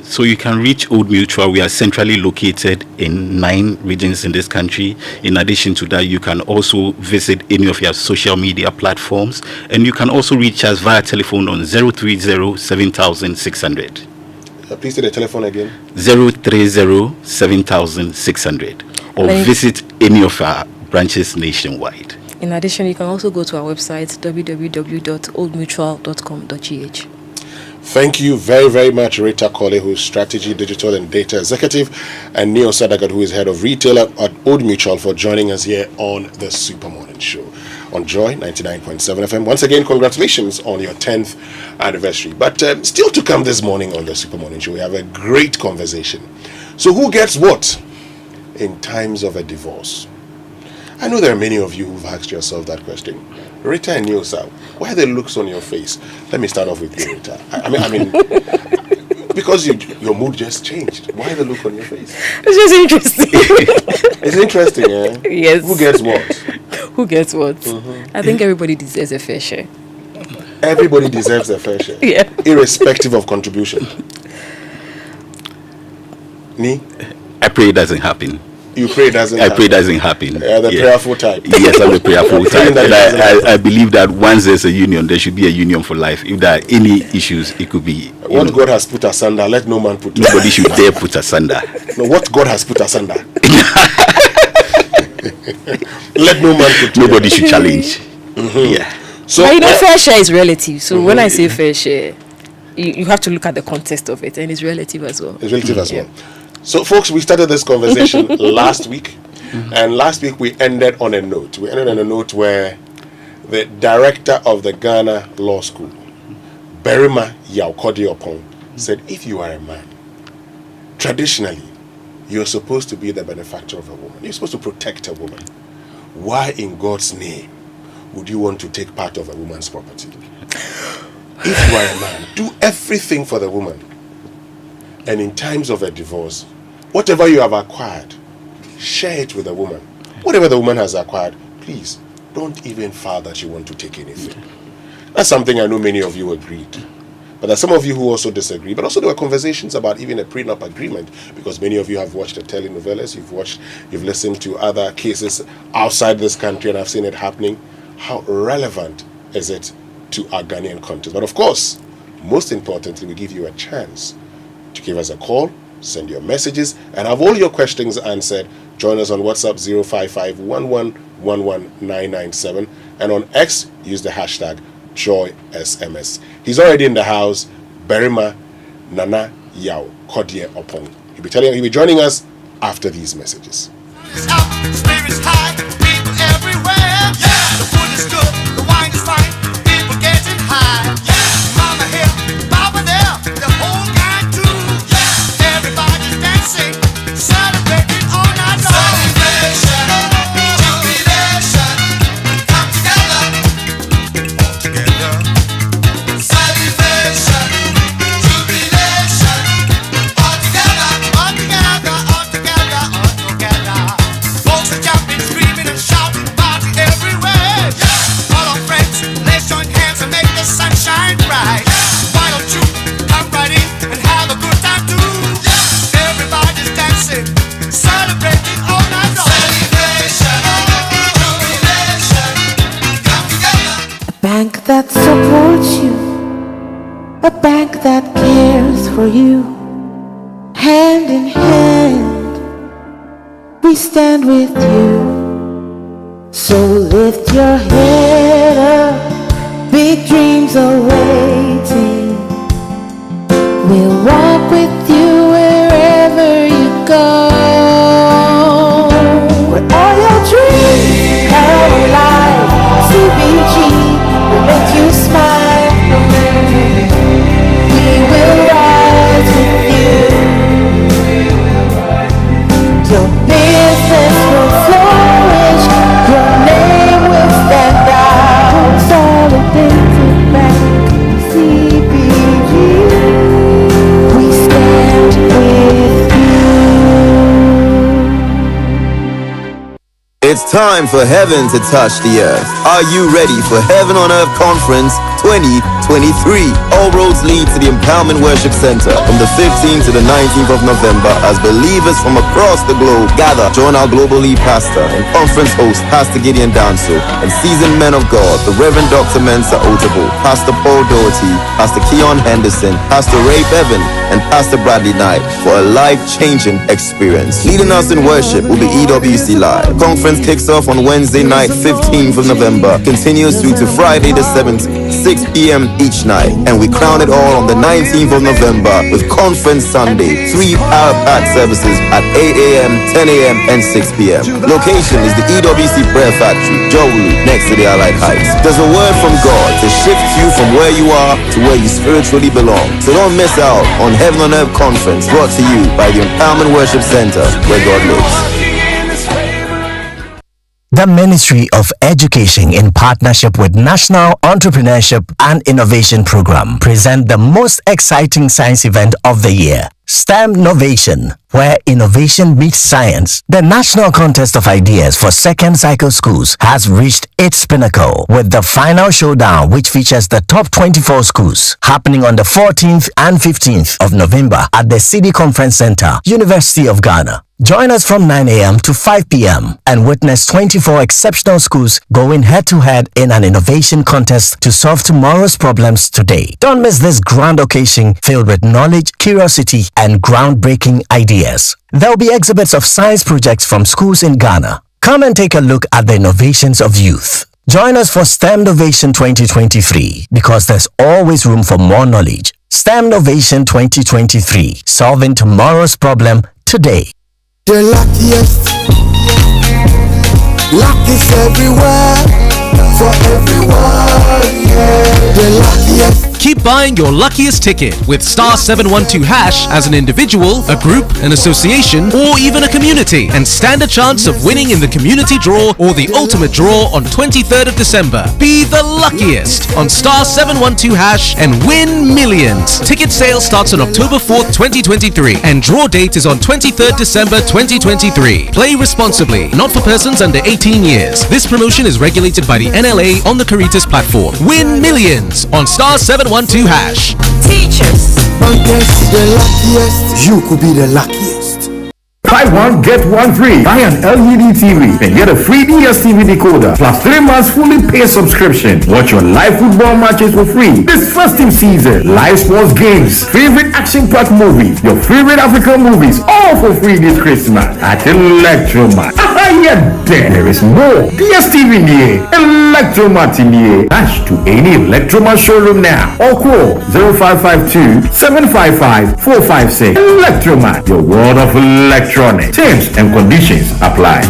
So you can reach Old Mutual. We are centrally located in 9 regions in this country. In addition to that, you can also visit any of your social media platforms, and you can also reach us via telephone on 030-7600. Please say the telephone again. 030-7600, or visit any of our branches nationwide. In addition, you can also go to our website www.oldmutual.com.gh. Thank you very, very much, Rita Colley, who is Strategy, Digital and Data Executive, and Neo Sadagad, who is Head of Retail at Old Mutual, for joining us here on the Super Morning Show on Joy 99.7 FM. Once again, congratulations on your 10th anniversary. But still to come this morning on the Super Morning Show, we have a great conversation. So who gets what in times of a divorce? I know there are many of you who've asked yourself that question. Rita and Nyosa, why are the looks on your face? Let me start off with you, Rita. I mean, because your mood just changed. Why the look on your face? It's just interesting. It's interesting, eh? Yes. Who gets what? Who gets what? I think everybody deserves a fair share. Everybody deserves a fair share. Yeah. Irrespective of contribution. Me? I pray it doesn't happen. You pray it doesn't happen. I pray it doesn't happen. The prayerful type. Yes, I'm the prayerful type. And I believe that once there's a union, there should be a union for life. If there are any issues, it could be... What God has put asunder, let no man put... Nobody should dare put asunder. No, what God has put asunder. Let no man put... Nobody should challenge. Yeah. So, but fair share is relative. So when I say fair share, you have to look at the context of it, and it's relative as well. It's relative as well. So, folks, we started this conversation last week, and last week we ended on a note. We ended on a note where the director of the Ghana Law School, Berima Yaukodiopon, said, if you are a man, traditionally, you're supposed to be the benefactor of a woman. You're supposed to protect a woman. Why in God's name would you want to take part of a woman's property? If you are a man, do everything for the woman. And in times of a divorce, whatever you have acquired, share it with the woman. Whatever the woman has acquired, please don't even feel that you want to take anything. That's something I know many of you agreed. But there are some of you who also disagree. But also there were conversations about even a prenup agreement, because many of you have watched the telenovelas, you've listened to other cases outside this country, and I've seen it happening. How relevant is it to our Ghanaian context? But of course, most importantly, we give you a chance to give us a call, send your messages, and have all your questions answered. Join us on WhatsApp 055-1111-997, and on X, use the hashtag Joy SMS. He's already in the house. Berima Nana Yao Kodie Opong. He'll be joining us after these messages. Spirits high, people everywhere. Yeah, the food is good, the wine is fine, people getting high. Yeah, mama here, papa there, the whole gang too. Yeah, everybody's dancing, celebrating all night long. Celebration, jubilation, come together, all together. Celebration, jubilation, all together, all together, all together, all together. Folks are jumping, screaming and shouting, party everywhere. Yeah. All our friends, let's join hands and make the sunshine bright. Yeah. Why don't you come right in and have a good time too? Yeah. Everybody's dancing, celebrating all night long. Celebration, jubilation, come together. A bank that supports you, a bank that cares for you. Hand in hand, we stand with you. So lift your head up, big dreams are waiting. We'll walk with you wherever you go. Where all your dreams come alive, CBG will make you smile. We will rise with you. Your business will flourish, your name will stand out. Consolidated Bank, CBG, we stand with you. It's time for heaven to touch the earth. Are you ready for Heaven on Earth Conference 2023? All roads lead to the Empowerment Worship Center from the 15th to the 19th of November as believers from across the globe gather. Join our global lead pastor and conference host, Pastor Gideon Danso, and seasoned men of God, the Reverend Dr. Mensa Otabo, Pastor Paul Doherty, Pastor Keon Henderson, Pastor Ray Bevan, and Pastor Bradley Knight for a life-changing experience. Leading us in worship will be EWC Live. The conference kicks off on Wednesday night, 15th of November, continues through to Friday the 17th, 6 p.m. each night, and we crown it all on the 19th of November with Conference Sunday, 3 power-packed services at 8 a.m., 10 a.m., and 6 p.m. Location is the EWC Prayer Factory, Jowulu, next to the Allied Heights. There's a word from God to shift you from where you are to where you spiritually belong. So don't miss out on Heaven on Earth Conference, brought to you by the Empowerment Worship Center, where God lives. The Ministry of Education, in partnership with National Entrepreneurship and Innovation Program, present the most exciting science event of the year, STEM Novation, where innovation meets science. The National Contest of Ideas for Second Cycle Schools has reached its pinnacle with the final showdown, which features the top 24 schools, happening on the 14th and 15th of November at the City Conference Center, University of Ghana. Join us from 9 a.m. to 5 p.m. and witness 24 exceptional schools going head-to-head in an innovation contest to solve tomorrow's problems today. Don't miss this grand occasion filled with knowledge, curiosity, and groundbreaking ideas. There will be exhibits of science projects from schools in Ghana. Come and take a look at the innovations of youth. Join us for STEM Novation 2023 because there's always room for more knowledge. STEM Novation 2023, solving tomorrow's problem today. The luckiest, luck is everywhere, for everyone, yeah. The luckiest. Keep buying your luckiest ticket with star 712 hash as an individual, a group, an association, or even a community, and stand a chance of winning in the community draw or the ultimate draw on 23rd of December. Be the luckiest on star 712 hash and win millions. Ticket sale starts on October 4th, 2023, and draw date is on 23rd December 2023. Play responsibly, not for persons under 18 years. This promotion is regulated by the NLA on the Caritas platform. Win millions on star 712 hash. Teachers. The luckiest. You could be the luckiest. Buy one, get one free. Buy an LED TV and get a free DSTV decoder plus 3 months fully paid subscription. Watch your live football matches for free this festive season. Live sports games, favorite action-packed movies, your favorite African movies, all for free this Christmas at Electromat. There is more. DSTV near Electromat near. Dash to any Electromat showroom now or call 0552 755 456. Electromat, your world of electronics. Terms and conditions apply.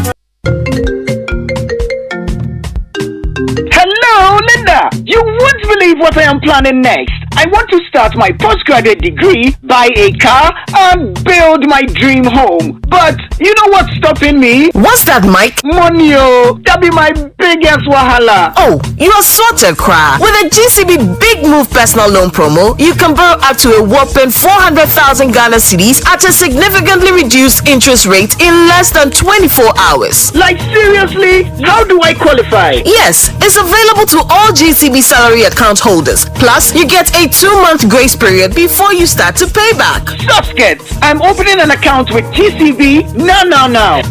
Hello, Linda. You won't believe what I am planning next. I want to start my postgraduate degree, buy a car, and build my dream home. But you know what's stopping me? What's that, Mike? Money, oh. That be my biggest wahala. Oh, you are sorted, Kra. With a GCB Big Move personal loan promo, you can borrow up to a whopping 400,000 Ghana cedis at a significantly reduced interest rate in less than 24 hours. Like seriously? How do I qualify? Yes, it's available to all GCB salary account holders. Plus, you get a 2-month grace period before you start to pay back. Susket, I'm opening an account with GCB now.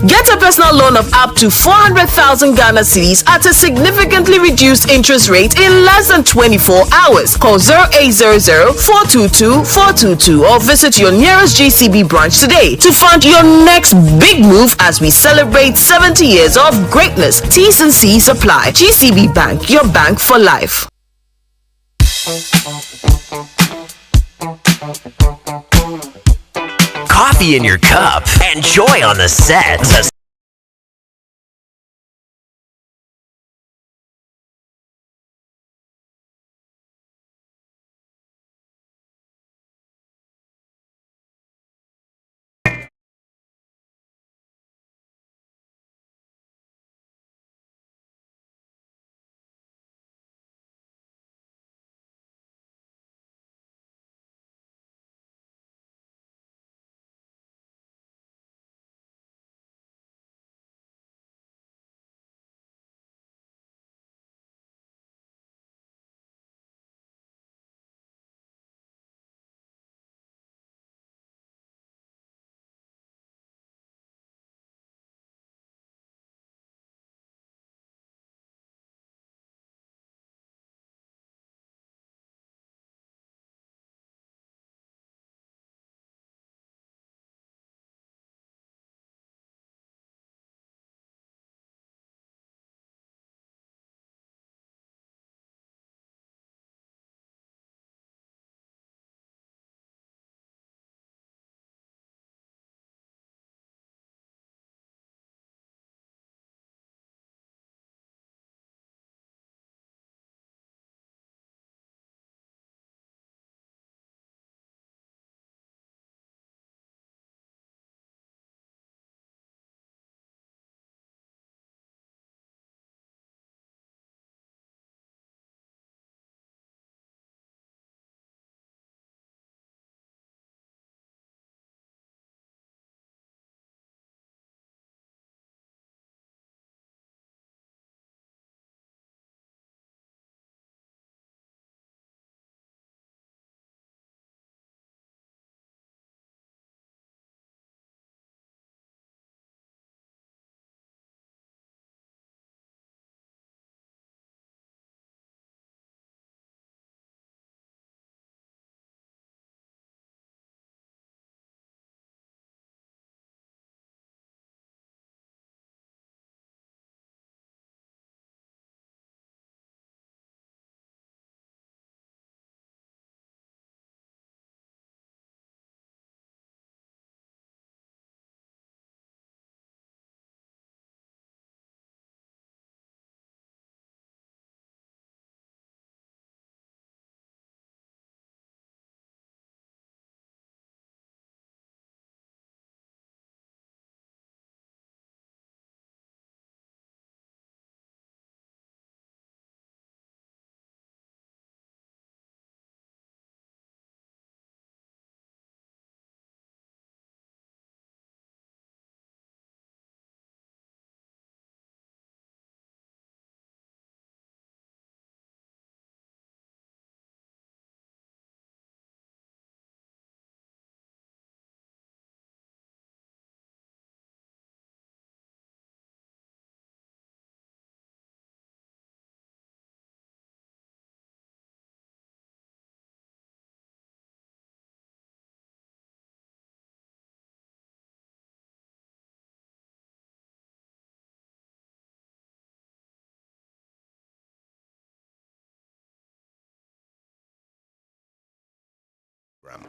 Get a personal loan of up to 400,000 Ghana cedis at a significantly reduced interest rate in less than 24 hours. Call 0800-422-422 or visit your nearest GCB branch today to fund your next big move as we celebrate 70 years of greatness. T's and C's apply. GCB Bank, your bank for life. Coffee in your cup. Enjoy on the set.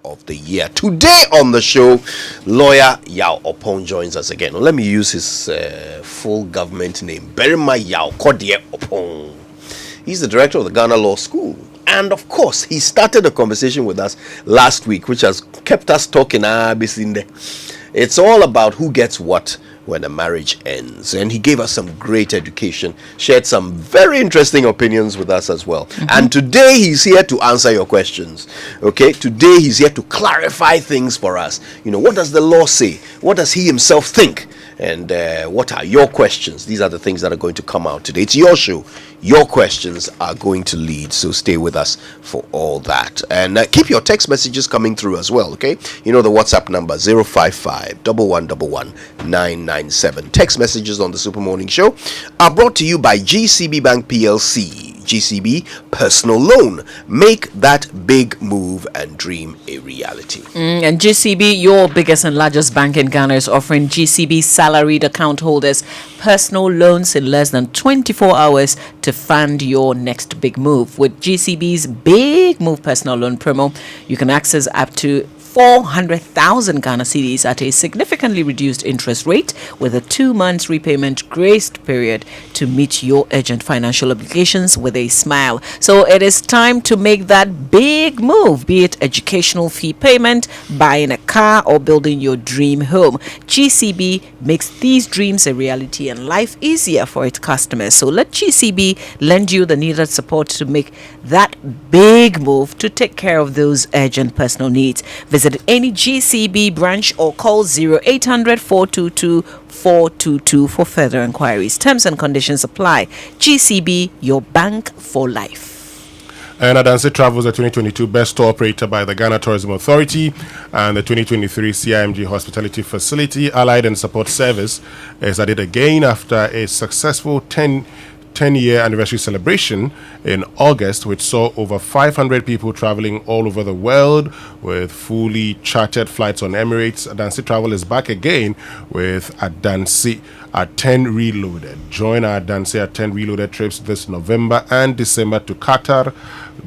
Of the year. Today on the show, lawyer Yao Opong joins us again. Let me use his full government name, Berima Yao Kodie Opong. He's the director of the Ghana Law School. And of course, he started a conversation with us last week, which has kept us talking. It's all about who gets what when a marriage ends. And he gave us some great education, shared some very interesting opinions with us as well. And today he's here to answer your questions. Okay, today he's here to clarify things for us. You know, what does the law say? What does he himself think? And what are your questions? These are the things that are going to come out today. It's your show. Your questions are going to lead. So stay with us for all that. And keep your text messages coming through as well, okay? You know the WhatsApp number, 055-1111-997. Text messages on the Super Morning Show are brought to you by GCB Bank PLC. GCB Personal Loan. Make that big move and dream a reality. And GCB, your biggest and largest bank in Ghana, is offering GCB salaried account holders personal loans in less than 24 hours to fund your next big move. With GCB's Big Move Personal Loan promo, you can access up to 400,000 Ghana cedis at a significantly reduced interest rate with a 2 months repayment grace period to meet your urgent financial obligations with a smile. So it is time to make that big move, be it educational fee payment, buying a car, or building your dream home. GCB makes these dreams a reality and life easier for its customers. So let GCB lend you the needed support to make that big move to take care of those urgent personal needs. Visit any GCB branch or call 0800 422 422 for further inquiries. Terms and conditions apply. GCB, your bank for life. And Adanse Travels, the 2022 Best Tour Operator by the Ghana Tourism Authority, and the 2023 CIMG Hospitality Facility Allied and Support Service is added again after a successful 10-year anniversary celebration in August, which saw over 500 people traveling all over the world with fully chartered flights on Emirates. Adanse Travel is back again with Adanse at 10 Reloaded. Join our Adanse at 10 Reloaded trips this November and December to Qatar,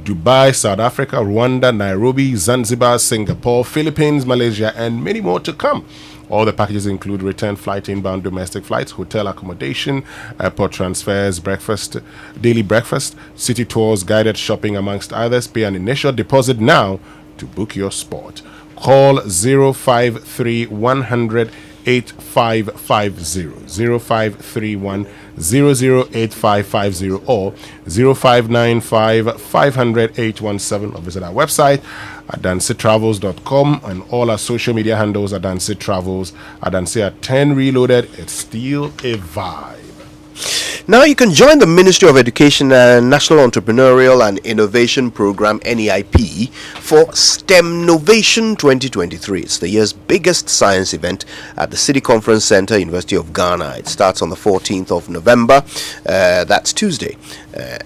Dubai, South Africa, Rwanda, Nairobi, Zanzibar, Singapore, Philippines, Malaysia, and many more to come. All the packages include return flight, inbound domestic flights, hotel accommodation, airport transfers, breakfast, daily breakfast, city tours, guided shopping, amongst others. Pay an initial deposit now to book your spot. Call 053 100 8550, 0531 008550 or 0595 500 817, or visit our website at dancetravels.com and all our social media handles at Dance Travels. Adanse at 10 Reloaded. It's still a vibe. Now you can join the Ministry of Education and National Entrepreneurial and Innovation Program NEIP for STEM Novation 2023. It's the year's biggest science event at the City Conference Center, University of Ghana. It starts on the 14th of November, that's Tuesday,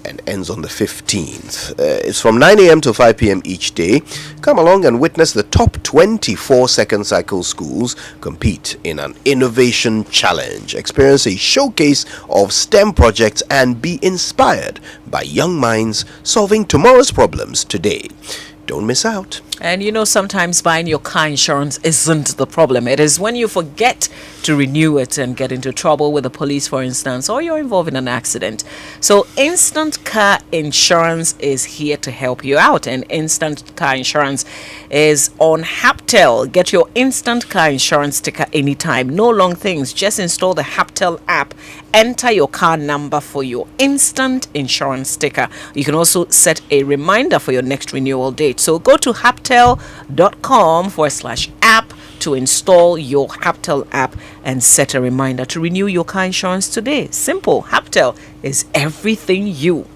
and ends on the 15th. It's from 9 a.m. to 5 p.m. each day. Come along and witness the top 24 second cycle schools compete in an innovation challenge. Experience a showcase of STEM projects and be inspired by young minds solving tomorrow's problems today. Don't miss out. And you know, sometimes buying your car insurance isn't the problem. It is when you forget to renew it and get into trouble with the police, for instance, or you're involved in an accident. So Instant Car Insurance is here to help you out. And Instant Car Insurance is on Haptel. Get your Instant Car Insurance sticker anytime. No long things. Just install the Haptel app. Enter your car number for your instant insurance sticker. You can also set a reminder for your next renewal date. So go to haptel.com/app to install your Haptel app and set a reminder to renew your car insurance today. Simple. Haptel is everything you.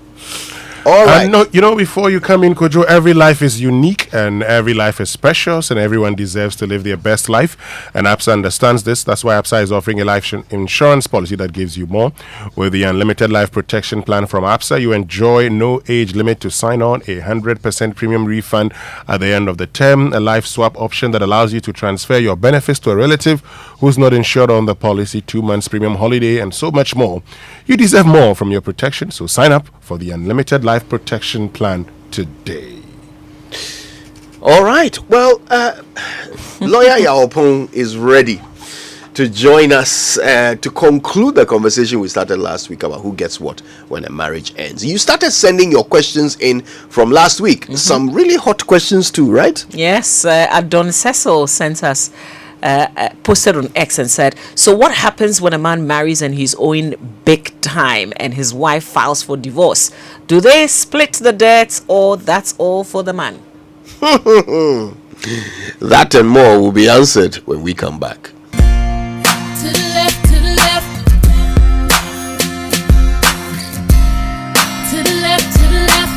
All right. No, you know, before you come in, Kojo, every life is unique and every life is precious and everyone deserves to live their best life. And APSA understands this. That's why APSA is offering a life insurance policy that gives you more. With the Unlimited Life Protection Plan from APSA, you enjoy no age limit to sign on, a 100% premium refund at the end of the term, a life swap option that allows you to transfer your benefits to a relative who's not insured on the policy, 2 months premium holiday, and so much more. You deserve more from your protection, so sign up for the Unlimited Life Protection Plan today. All right. Well, Lawyer Yaopong is ready to join us to conclude the conversation we started last week about who gets what when a marriage ends. You started sending your questions in from last week. Some really hot questions too, right? Yes. Adon Cecil sent us, posted on X and said, so what happens when a man marries and he's owing big time and his wife files for divorce? Do they split the debts or that's all for the man? That and more will be answered when we come back. To the left, to the left. To the left, to the left.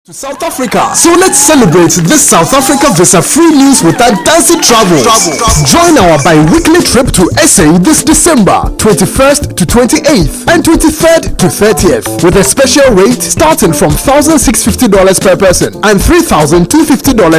To South Africa. So let's celebrate this South Africa visa-free news with our Dancing Travels. Join our bi-weekly trip to SA this December 21st to 28th and 23rd to 30th with a special rate starting from $1,650 per person and $3,250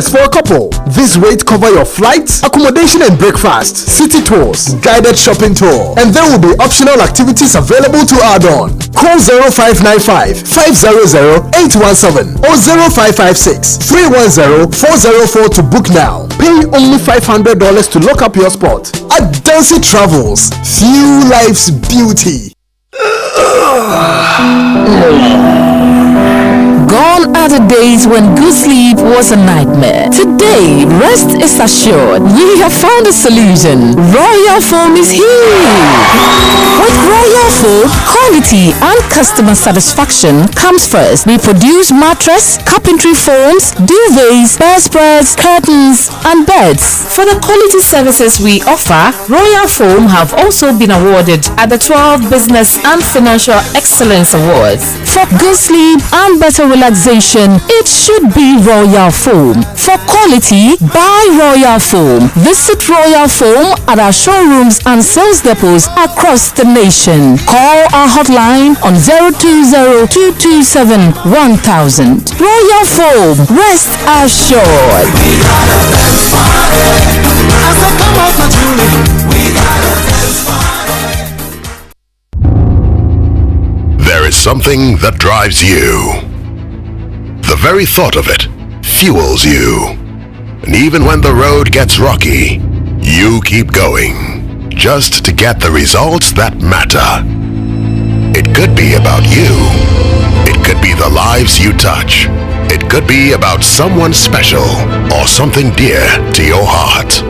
for a couple. This rate cover your flights, accommodation and breakfast, city tours, guided shopping tour, and there will be optional activities available to add on. Call 0595 500 817 or 0556 310 404 to book now. Pay only $500 to lock up your spot. At Dancing Travels, fuel life's beauty. Gone are the days when good sleep was a nightmare. Today, rest is assured. We have found a solution. Royal Foam is here. With Royal Foam, quality and customer satisfaction comes first. We produce mattress, carpentry foams, duvets, bedspreads, curtains, and beds. For the quality services we offer, Royal Foam have also been awarded at the 12 Business and Financial Excellence Awards. For good sleep and better relaxation, it should be Royal Foam. For quality, buy Royal Foam. Visit Royal Foam at our showrooms and sales depots across the nation. Call our hotline on 020-227-1000. Royal Foam, rest assured. There is something that drives you. The very thought of it fuels you. And even when the road gets rocky, you keep going, just to get the results that matter. It could be about you. It could be the lives you touch. It could be about someone special or something dear to your heart.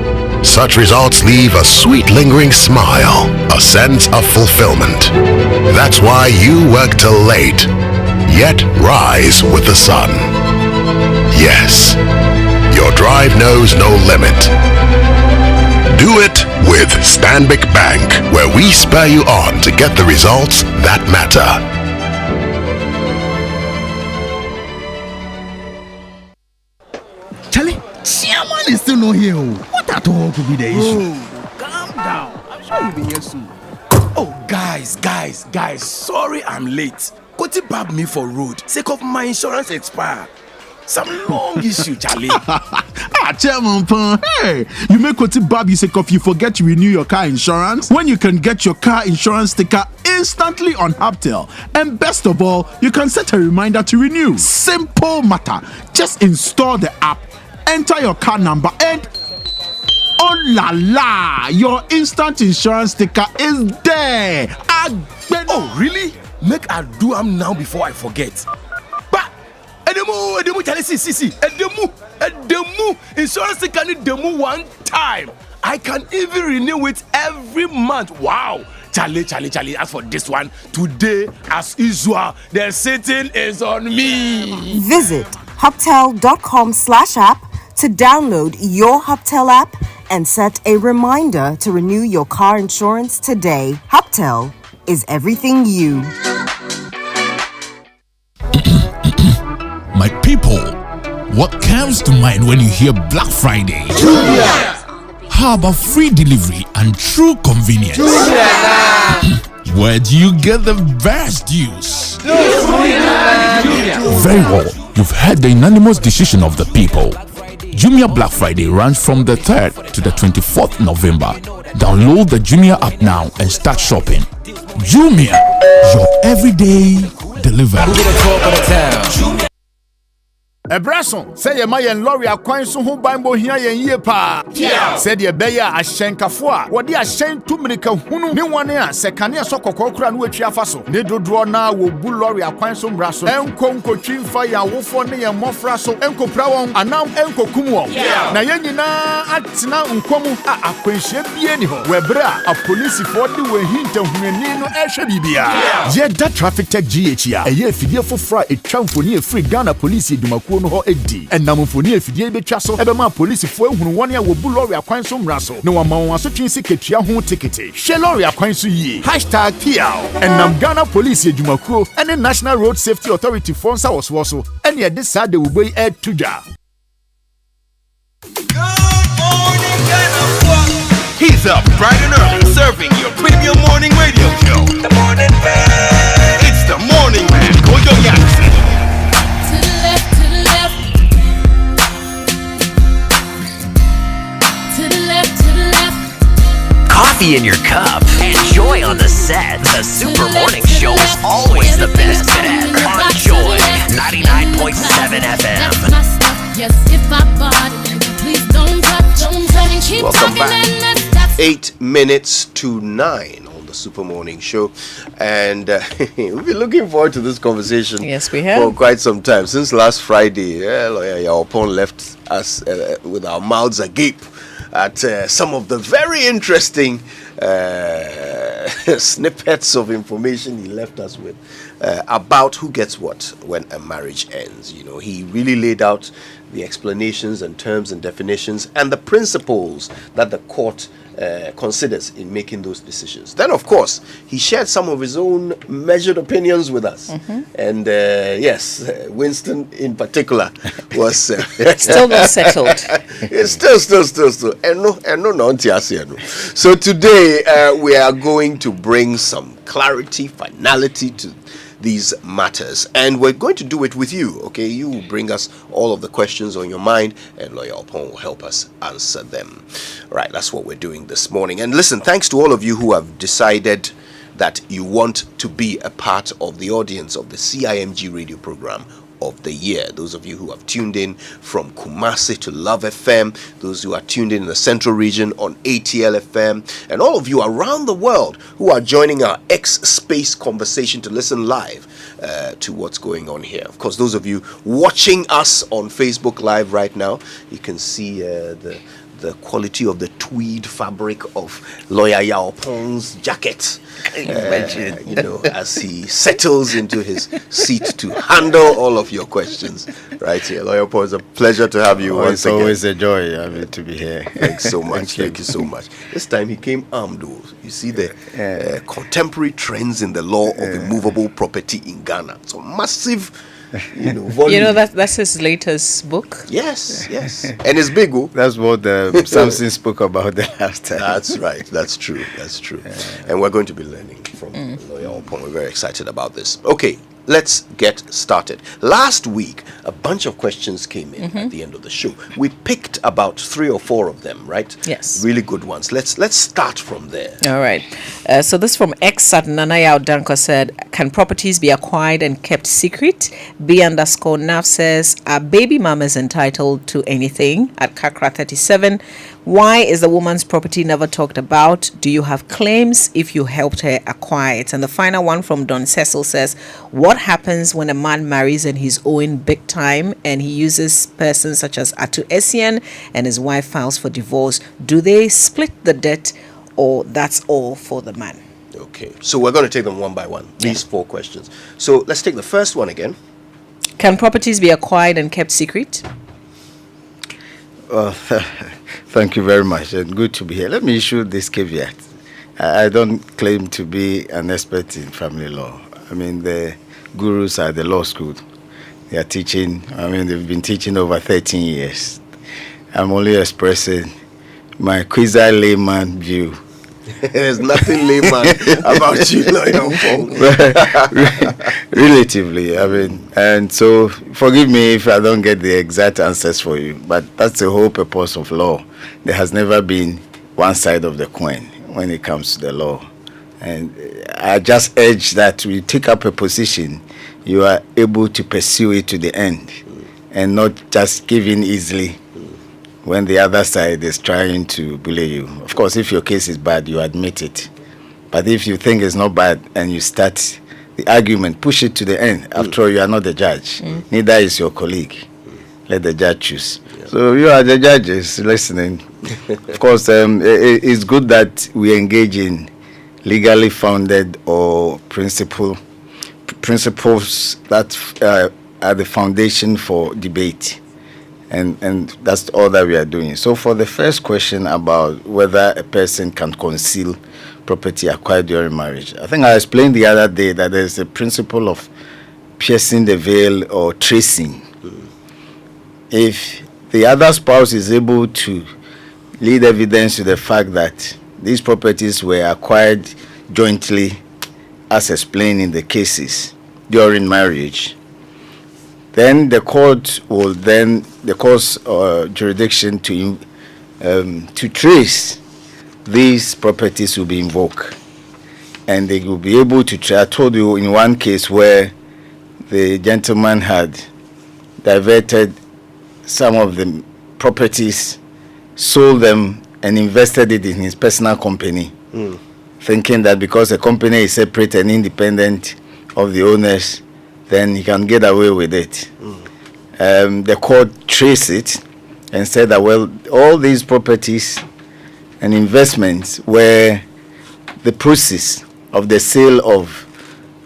Such results leave a sweet lingering smile, a sense of fulfillment. That's why you work till late, yet rise with the sun. Yes, your drive knows no limit. Do it with Stanbic Bank, where we spur you on to get the results that matter. Charlie, Chairman is still not here. What at all could be the issue? Calm down. I'm sure you'll be here soon. Oh, guys. Sorry I'm late. Koti babbed me for road. Sake of my insurance expire. Some long issue, Charlie. Chairman Pan. Hey, you make Koti Bab you sake of you forget to renew your car insurance when you can get your car insurance sticker instantly on Haptel. And best of all, you can set a reminder to renew. Simple matter. Just install the app, enter your car number, and oh la la, your instant insurance sticker is there. Oh, really? Make I do am now before I forget. But Edemu, Charlie, see. Edemu, insurance sticker need demo one time. I can even renew it every month. Wow. Charlie, as for this one, today, as usual, the sitting is on me. Visit Hubtel.com/app to download your Hubtel app and set a reminder to renew your car insurance today. Hubtel is everything you. My people, what comes to mind when you hear Black Friday? How about free delivery and true convenience? Where do you get the best deals? Very well, you've heard the unanimous decision of the people. Jumia Black Friday runs from the 3rd to the 24th November. Download the Jumia app now and start shopping. Jumia, your everyday delivery. Ebrason, say ye my and Lori akwan so ho ban bo hia yen yie pa. Said ye beya ahyenkafo a wode ahyen tumirika hunu ne wane a sekane so kokokura no atwi afa so. Ne dodro na wo bu Lori akwan so mra so. Enko nkotwimfa ya wofo ne ye mofra so. Enko pra won anam enko kum won. Na ye nyina atena nkomu a akwanhye bie ni ho. Webra a police for de we hinta hunani no ehwe bibia. Ye da traffic tech GH a eye fidie fofra etwa mfoni e free Ghana police edumaku no ho edi enamfoni afidie betwa so ebema police fo ehunu won ya wo bu Lori akwan so mra so ne wa ma won asotwen siketua ho tikete hwe Lori akwan so yie #PL enam Ghana police edumaku ene National Road Safety Authority for nsa wo so ene de saa de wo boy etudwa. He's up bright and early serving your premium morning radio show. The Morning Man. It's the Morning Man. Go Yo Jackson. Coffee in your cup and joy on the set. The Super Morning Show is always the best bet on Joy 99.7 FM. Welcome back. 8 minutes to 9 on the Super Morning Show, and we've been looking forward to this conversation. Yes, we have. For quite some time, since last Friday. Lawyer Yaopon left us with our mouths agape at some of the very interesting snippets of information he left us with about who gets what when a marriage ends. You know, he really laid out the explanations and terms and definitions and the principles that the court considers in making those decisions. Then, of course, he shared some of his own measured opinions with us. And yes, Winston in particular was still not settled. It's still. So today we are going to bring some clarity, finality to these matters, and we're going to do it with you. Okay, you bring us all of the questions on your mind, and Lawyer Opon will help us answer them. Right, that's what we're doing this morning. And listen, thanks to all of you who have decided that you want to be a part of the audience of the CIMG radio program of the year. Those of you who have tuned in from Kumasi to Love FM, those who are tuned in the central region on ATL FM, and all of you around the world who are joining our X Space conversation to listen live to what's going on here. Of course, those of you watching us on Facebook Live right now, you can see the quality of the tweed fabric of Lawyer Yaopon's jacket. Can you imagine? You know, as he settles into his seat to handle all of your questions right here. Lawyer Paul, it's a pleasure to have you once again. It's always a joy to be here. Thanks so much. Thank you so much. This time he came armed, though. You see the contemporary trends in the law of immovable property in Ghana. So massive, volume. You know, that's his latest book. Yes. And it's big. That's what Samson spoke about the last time. That's right. That's true. And we're going to be learning from Lawyer Opon. We're very excited about this. Okay, let's get started. Last week, a bunch of questions came in at the end of the show. We picked about 3 or 4 of them, right? Yes. Really good ones. Let's start from there. All right. So this from X at Nanaya Danko said, can properties be acquired and kept secret? B_Nav says, are baby mamas entitled to anything? At Kakra 37, why is the woman's property never talked about? Do you have claims if you helped her acquire it? And the final one from Don Cecil says, what happens when a man marries and he's owing big time and he uses persons such as Atu Essien and his wife files for divorce? Do they split the debt or that's all for the man? Okay, so we're going to take them one by one, these 4 questions. So let's take the first one again. Can properties be acquired and kept secret? Thank you very much, and good to be here. Let me issue this caveat. I don't claim to be an expert in family law. I mean, the gurus at the law school, they are teaching, they've been teaching over 13 years. I'm only expressing my quasi-layman view. There's nothing layman about you, Lawyer Opong. Relatively, and so forgive me if I don't get the exact answers for you, but that's the whole purpose of law. There has never been one side of the coin when it comes to the law. And I just urge that we take up a position, you are able to pursue it to the end and not just give in easily when the other side is trying to bully you. Of course, if your case is bad, you admit it. But if you think it's not bad and you start the argument, push it to the end. After all, you are not the judge. Neither is your colleague. Let the judge choose. So you are the judges listening. Of course, it's good that we engage in legally founded or principles that are the foundation for debate. And that's all that we are doing. So for the first question about whether a person can conceal property acquired during marriage, I think I explained the other day that there's a principle of piercing the veil or tracing. If the other spouse is able to lead evidence to the fact that these properties were acquired jointly as explained in the cases during marriage, then the court will the court's jurisdiction to trace these properties will be invoked, and they will be able to I told you in one case where the gentleman had diverted some of the properties, sold them, and invested it in his personal company, thinking that because the company is separate and independent of the owners, then he can get away with it. The court traced it and said that, well, all these properties and investments were the proceeds of the sale of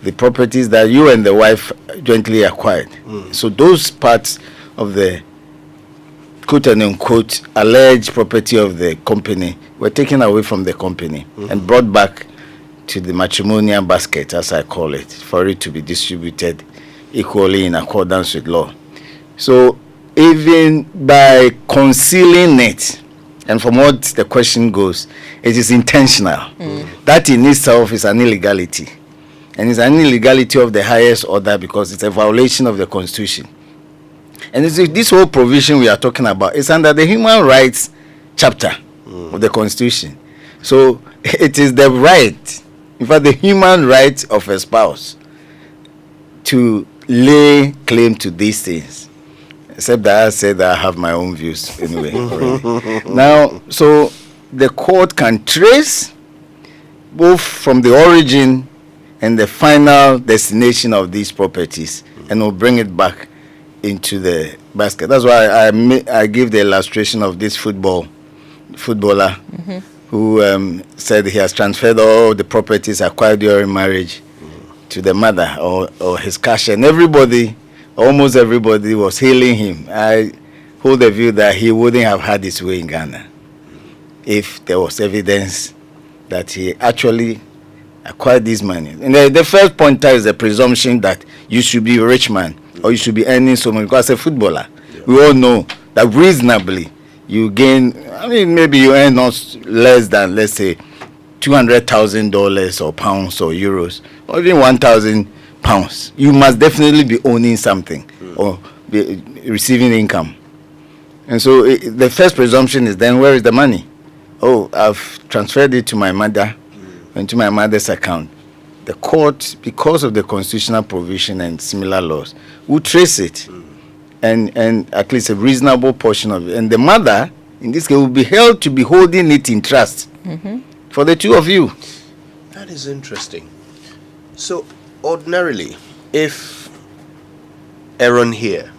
the properties that you and the wife jointly acquired. So those parts of the quote and unquote alleged property of the company were taken away from the company and brought back to the matrimonial basket, as I call it, for it to be distributed equally in accordance with law. So even by concealing it, and from what the question goes, it is intentional. That in itself is an illegality. And it's an illegality of the highest order because it's a violation of the Constitution. And this whole provision we are talking about is under the Human Rights chapter of the Constitution. So it is the right, in fact, the human right of a spouse to lay claim to these things. Except that I said that I have my own views anyway. Now, so the court can trace both from the origin and the final destination of these properties and will bring it back into the basket. That's why I give the illustration of this footballer who said he has transferred all the properties acquired during marriage to the mother or his cash, and almost everybody was hailing him. I hold the view that he wouldn't have had his way in Ghana if there was evidence that he actually acquired this money. And the first pointer is the presumption that you should be a rich man or you should be earning so much. Because as a footballer, we all know that reasonably you gain, maybe you earn not less than, let's say, $200,000 or pounds or euros, or even 1,000 pounds. You must definitely be owning something or be receiving income. And so the first presumption is then, where is the money? Oh, I've transferred it to my mother, into my mother's account. The court, because of the constitutional provision and similar laws, will trace it, and at least a reasonable portion of it. And the mother, in this case, will be held to be holding it in trust for the two of you. That is interesting. So, ordinarily, if Aaron here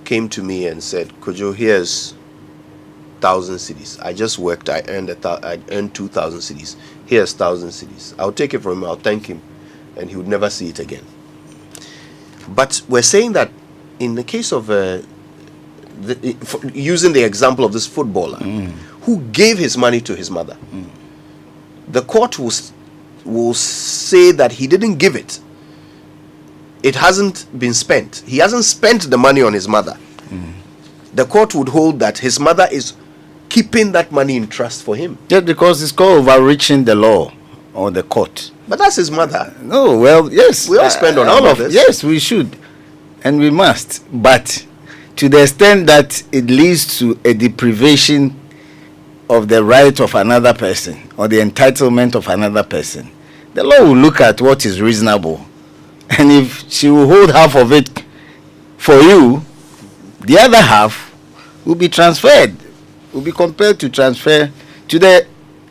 came to me and said, Kojo, here's 1,000 cedis. I just worked, I earned 2,000 cedis. Here's 1,000 cedis. I'll take it from him, I'll thank him, and he would never see it again. But we're saying that in the case of using the example of this footballer who gave his money to his mother, the court will say that he didn't give it. It hasn't been spent. He hasn't spent the money on his mother. The court would hold that his mother is keeping that money in trust for him. Just because it's called overreaching the law or the court. But that's his mother. No, well, yes. We all spend on all our of mothers. Yes, we should. And we must. But to the extent that it leads to a deprivation of the right of another person or the entitlement of another person, the law will look at what is reasonable. And if she will hold half of it for you, the other half will be transferred, will be compelled to transfer to the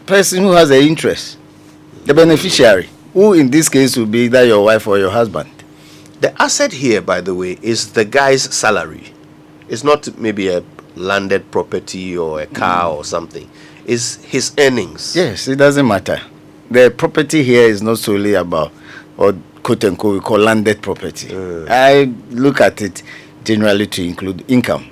person who has the interest, the beneficiary, who in this case will be either your wife or your husband. The asset here, by the way, is the guy's salary. It's not maybe a landed property or a car or something. It's his earnings. Yes, it doesn't matter. The property here is not solely about, or quote unquote, we call landed property. I look at it generally to include income.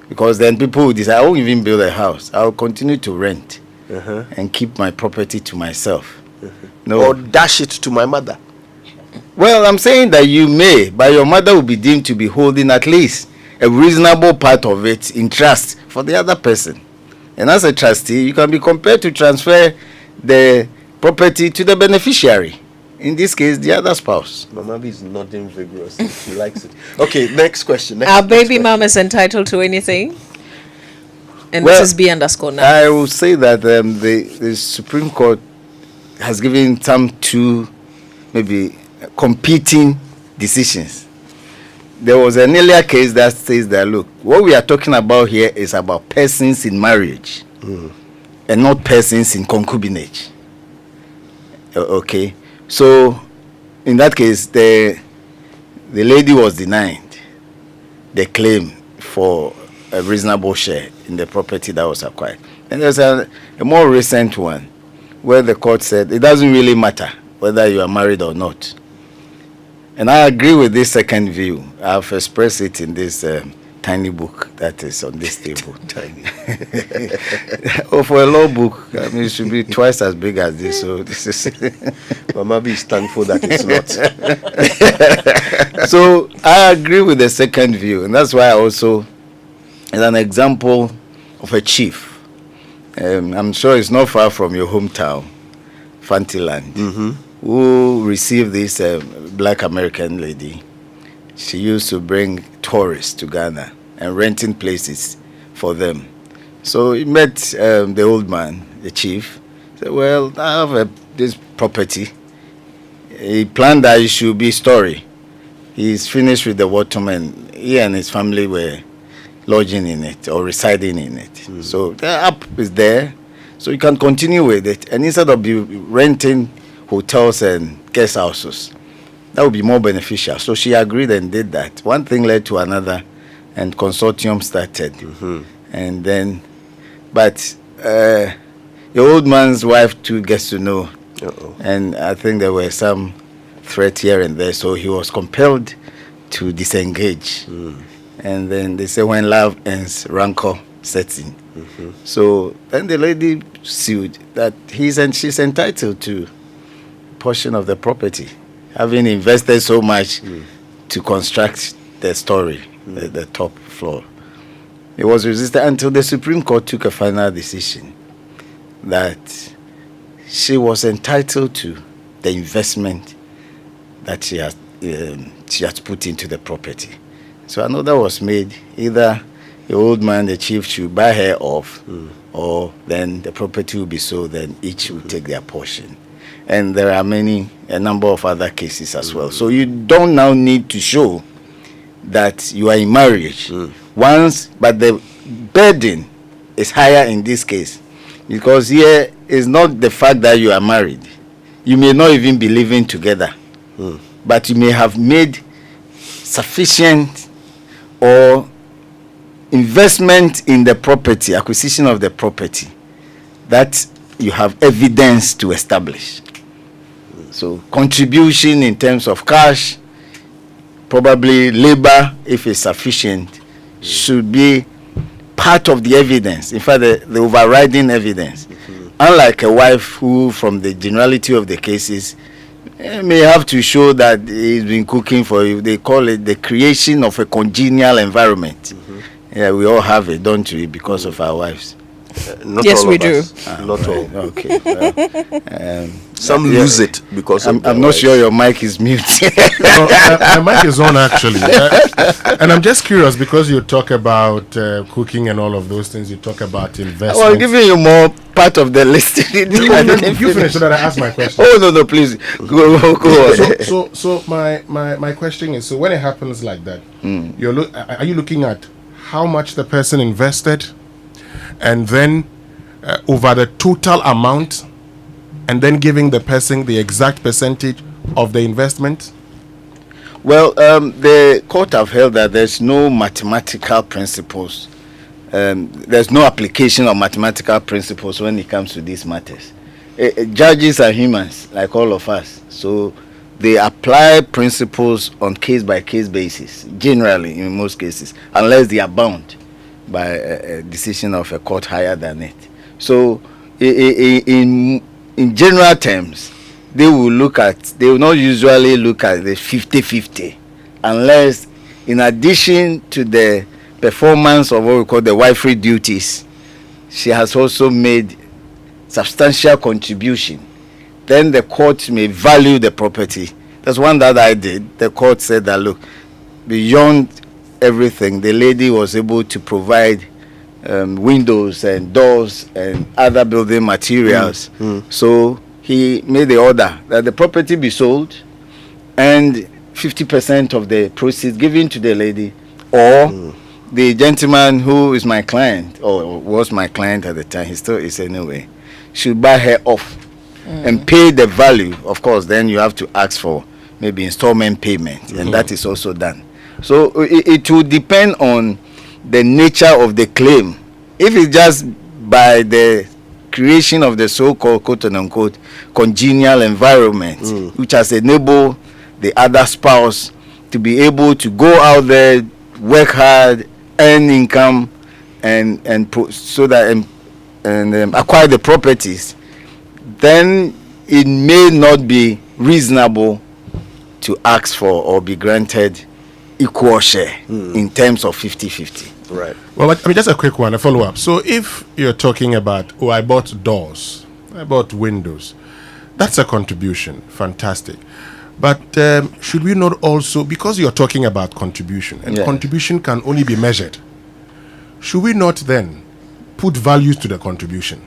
Because then people will decide, I won't even build a house. I'll continue to rent and keep my property to myself. No. Or dash it to my mother. Well, I'm saying that you may, but your mother will be deemed to be holding at least a reasonable part of it in trust for the other person. And as a trustee, you can be compelled to transfer the property to the beneficiary. In this case, the other spouse. Mama B is nodding vigorously. She likes it. Okay, next question. Our baby mom is entitled to anything? And Well, Mrs. B_now. I will say that the Supreme Court has given some two, maybe competing decisions. There was an earlier case that says that, look, what we are talking about here is about persons in marriage and not persons in concubinage. Okay. So, in that case, the lady was denied the claim for a reasonable share in the property that was acquired. And there's a more recent one where the court said it doesn't really matter whether you are married or not. And I agree with this second view. I've expressed it in this tiny book that is on this table. Tiny. Oh, for a law book, I mean, it should be twice as big as this. So this is. Mama B is thankful that it's not. So I agree with the second view, and that's why I also, as an example of a chief, I'm sure it's not far from your hometown, Fantiland, who received this black American lady. She used to bring tourists to Ghana and renting places for them. So he met the old man, the chief. Said, well, I have this property. He planned that it should be story. He's finished with the water, and he and his family were lodging in it or residing in it. So the app is there, so you can continue with it. And instead of renting hotels and guest houses, that would be more beneficial. So she agreed and did that. One thing led to another, and consortium started. And then, but the old man's wife too gets to know. And I think there were some threats here and there, so he was compelled to disengage. And then they say when love ends, rancor sets in. So then the lady sued that she's entitled to a portion of the property, having invested so much to construct the story, the top floor. It was resisted until the Supreme Court took a final decision that she was entitled to the investment that she has put into the property. So another was made, either the old man, the chief, should buy her off, or then the property will be sold, then each will take their portion. And there are a number of other cases as well. So you don't now need to show that you are in marriage but the burden is higher in this case, because here is not the fact that you are married. You may not even be living together, but you may have made sufficient or investment in the property, acquisition of the property, that you have evidence to establish. So contribution in terms of cash, probably labor, if it's sufficient, should be part of the evidence. In fact, the overriding evidence. Unlike a wife who, from the generality of the cases, may have to show that he's been cooking for you. They call it the creation of a congenial environment. Yeah, we all have it, don't we, because of our wives? Not yes, all we of do. us. Not all. Okay. Well, some lose it because I'm not wives. sure your mic is muted. No, my mic is on actually, and I'm just curious because you talk about cooking and all of those things. You talk about investment. I was giving you more part of the list. You finish so that I ask my question. Oh no, please go on. So my question is: so when it happens like that, are you looking at how much the person invested, and then over the total amount, and then giving the person the exact percentage of the investment? Well, the court have held that there's no mathematical principles. There's no application of mathematical principles when it comes to these matters. Judges are humans, like all of us. So they apply principles on case-by-case basis, generally, in most cases, unless they are bound by a decision of a court higher than it. So in general terms, they will not usually look at the 50-50, unless in addition to the performance of what we call the wifely duties, she has also made substantial contribution. Then the court may value the property. That's one that I did. The court said that, look, beyond everything, the lady was able to provide windows and doors and other building materials. So he made the order that the property be sold and 50% of the proceeds given to the lady, or the gentleman who is my client, or was my client at the time, he still is anyway, should buy her off and pay the value. Of course, then you have to ask for maybe installment payment, and that is also done. So it will depend on the nature of the claim. If it's just by the creation of the so-called quote-unquote congenial environment, which has enabled the other spouse to be able to go out there, work hard, earn income, and acquire the properties, then it may not be reasonable to ask for or be granted equal share in terms of 50-50. Right. Well, I mean, just a quick one, a follow-up. So if you're talking about, I bought doors, I bought windows, that's a contribution. Fantastic. But should we not also, because you're talking about contribution, and contribution can only be measured, should we not then put values to the contribution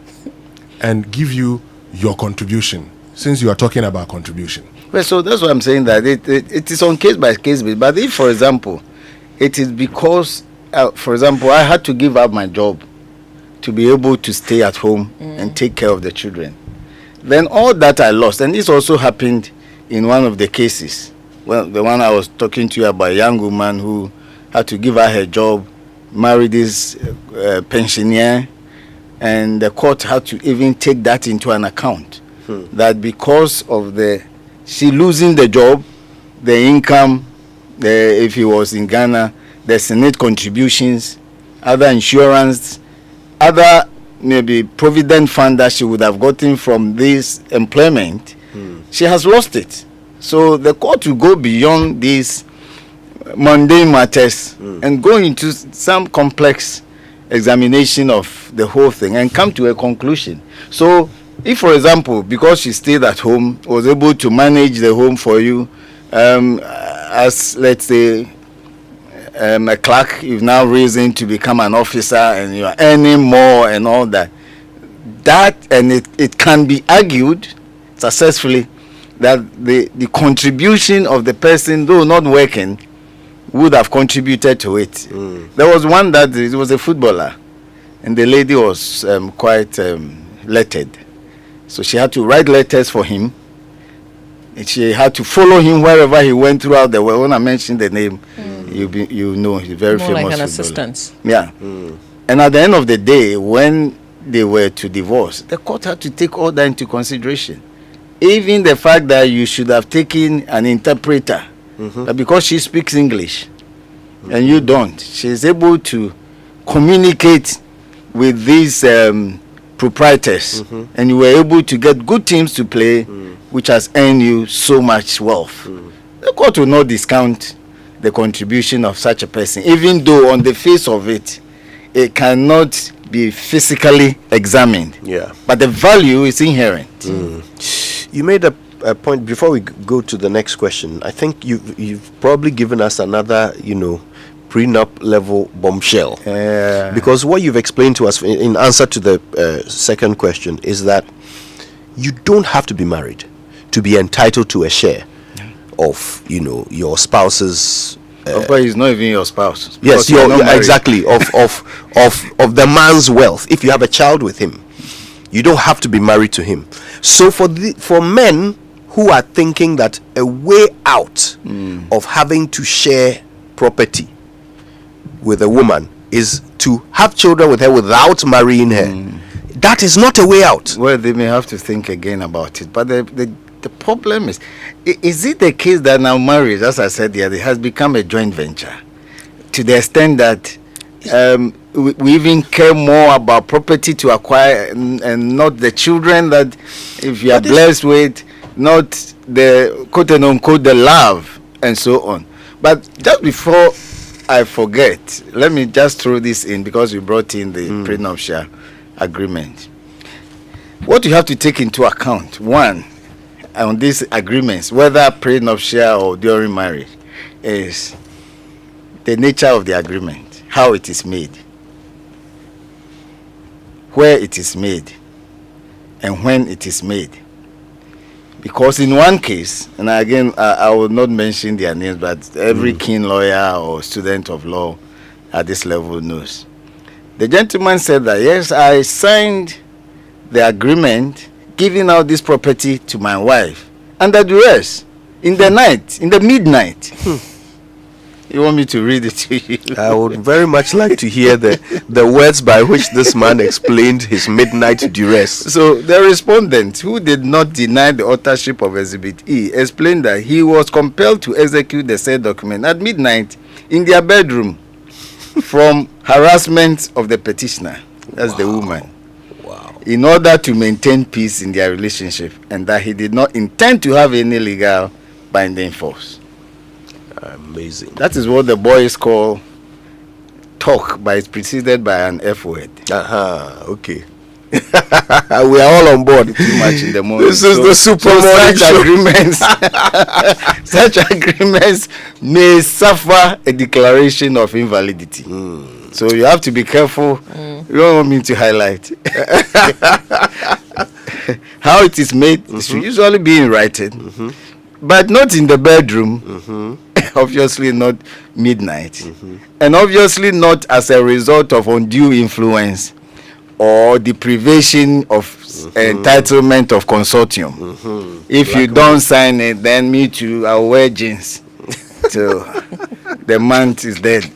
and give you your contribution, since you are talking about contribution? Well, so that's what I'm saying, that it is on case-by-case basis. But if, for example, it is because, for example, I had to give up my job to be able to stay at home and take care of the children, then all that I lost, and this also happened in one of the cases, well, the one I was talking to you about, a young woman who had to give her job, marry this pensioner, and the court had to even take that into an account, that because of she losing the job, the income, if he was in Ghana, the Senate contributions, other insurance, other maybe provident fund that she would have gotten from this employment, she has lost it. So the court will go beyond these mundane matters and go into some complex examination of the whole thing and come to a conclusion. So if, for example, because she stayed at home, was able to manage the home for you, as, let's say, a clerk, you've now risen to become an officer and you are earning more and all that, and it can be argued successfully that the contribution of the person, though not working, would have contributed to it. There was one that it was a footballer, and the lady was quite lettered. So she had to write letters for him. And she had to follow him wherever he went throughout the world. When I mention the name, you know he's very famous. More like an footballer. assistant. Yeah. And at the end of the day, when they were to divorce, the court had to take all that into consideration. Even the fact that you should have taken an interpreter But because she speaks English and you don't, she's able to communicate with these proprietors, and you were able to get good teams to play, which has earned you so much wealth. The court will not discount the contribution of such a person, even though on the face of it, it cannot be physically examined. Yeah. But the value is inherent. You made a point before we go to the next question. I think you've probably given us another, prenup level bombshell. Because what you've explained to us in answer to the second question is that you don't have to be married to be entitled to a share of, your spouse's. Of course, he's not even your spouse. Yes, exactly of the man's wealth. If you have a child with him, you don't have to be married to him. So for men who are thinking that a way out of having to share property with a woman is to have children with her without marrying her, that is not a way out. Well, they may have to think again about it. But the problem is it the case that now marriage, as I said the other, has become a joint venture to the extent that we even care more about property to acquire and not the children that if you are blessed with, not the quote and unquote the love and so on. But just before I forget, let me just throw this in because we brought in the prenuptial agreement. What you have to take into account, one, on these agreements, whether prenuptial or during marriage, is the nature of the agreement, how it is made, where it is made, and when it is made. Because in one case, and again, I will not mention their names, but every keen lawyer or student of law at this level knows. The gentleman said that, yes, I signed the agreement giving out this property to my wife under duress in the night, in the midnight. You want me to read it to you? I would very much like to hear the words by which this man explained his midnight duress. So the respondent, who did not deny the authorship of Exhibit E, explained that he was compelled to execute the said document at midnight in their bedroom from harassment of the petitioner, that's the woman, in order to maintain peace in their relationship, and that he did not intend to have any legal binding force. Amazing. That is what the boys call talk, but it's preceded by an F word. Okay. We are all on board. Too much in the morning. This is the super morning agreements. Such agreements may suffer a declaration of invalidity. So you have to be careful. You don't want me to highlight how it is made. It should usually be in writing, but not in the bedroom. Obviously not midnight, and obviously not as a result of undue influence or deprivation of entitlement of consortium. If you don't sign it, then me too, I'll wear jeans till the month is dead.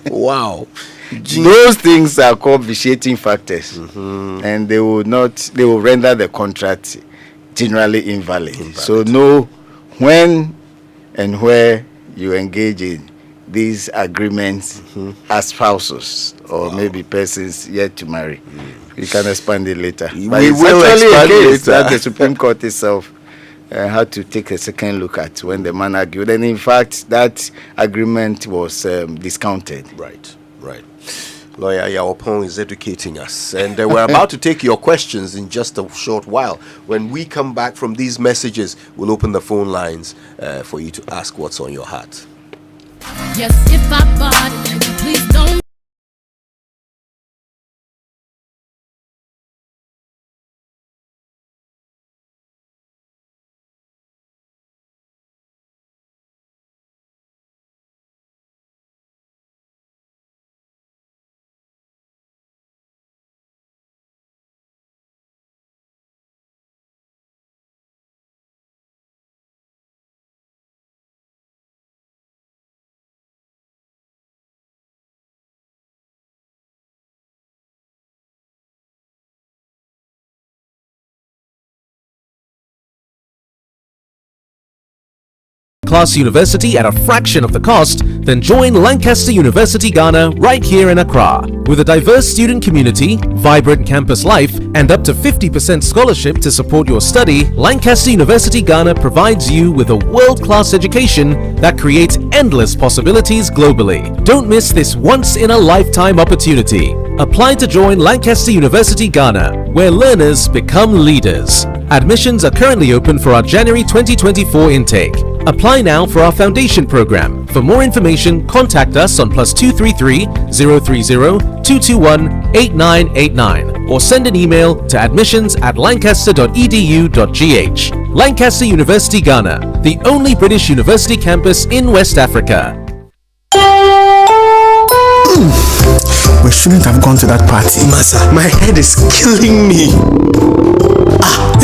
Wow. Those things are called vitiating factors, and they will render the contract generally invalid. So know when and where you engage in these agreements as spouses or maybe persons yet to marry. We can expand it later. But We it's will actually expand a case later. that the Supreme Court itself had to take a second look at when the man argued. And in fact, that agreement was discounted. Right. Lawyer Yaopong is educating us, and we're about to take your questions in just a short while. When we come back from these messages, we'll open the phone lines for you to ask what's on your heart. Yes, if I bought it, please don't. world-class university at a fraction of the cost, then join Lancaster University Ghana right here in Accra. With a diverse student community, vibrant campus life, and up to 50% scholarship to support your study, Lancaster University Ghana provides you with a world-class education that creates endless possibilities globally. Don't miss this once-in-a-lifetime opportunity. Apply to join Lancaster University Ghana, where learners become leaders. Admissions are currently open for our January 2024 intake. Apply now for our foundation program. For more information, contact us on +233 030 221 8989 or send an email to admissions@lancaster.edu.gh. Lancaster University Ghana, the only British university campus in West Africa. We shouldn't have gone to that party. Masa, my head is killing me.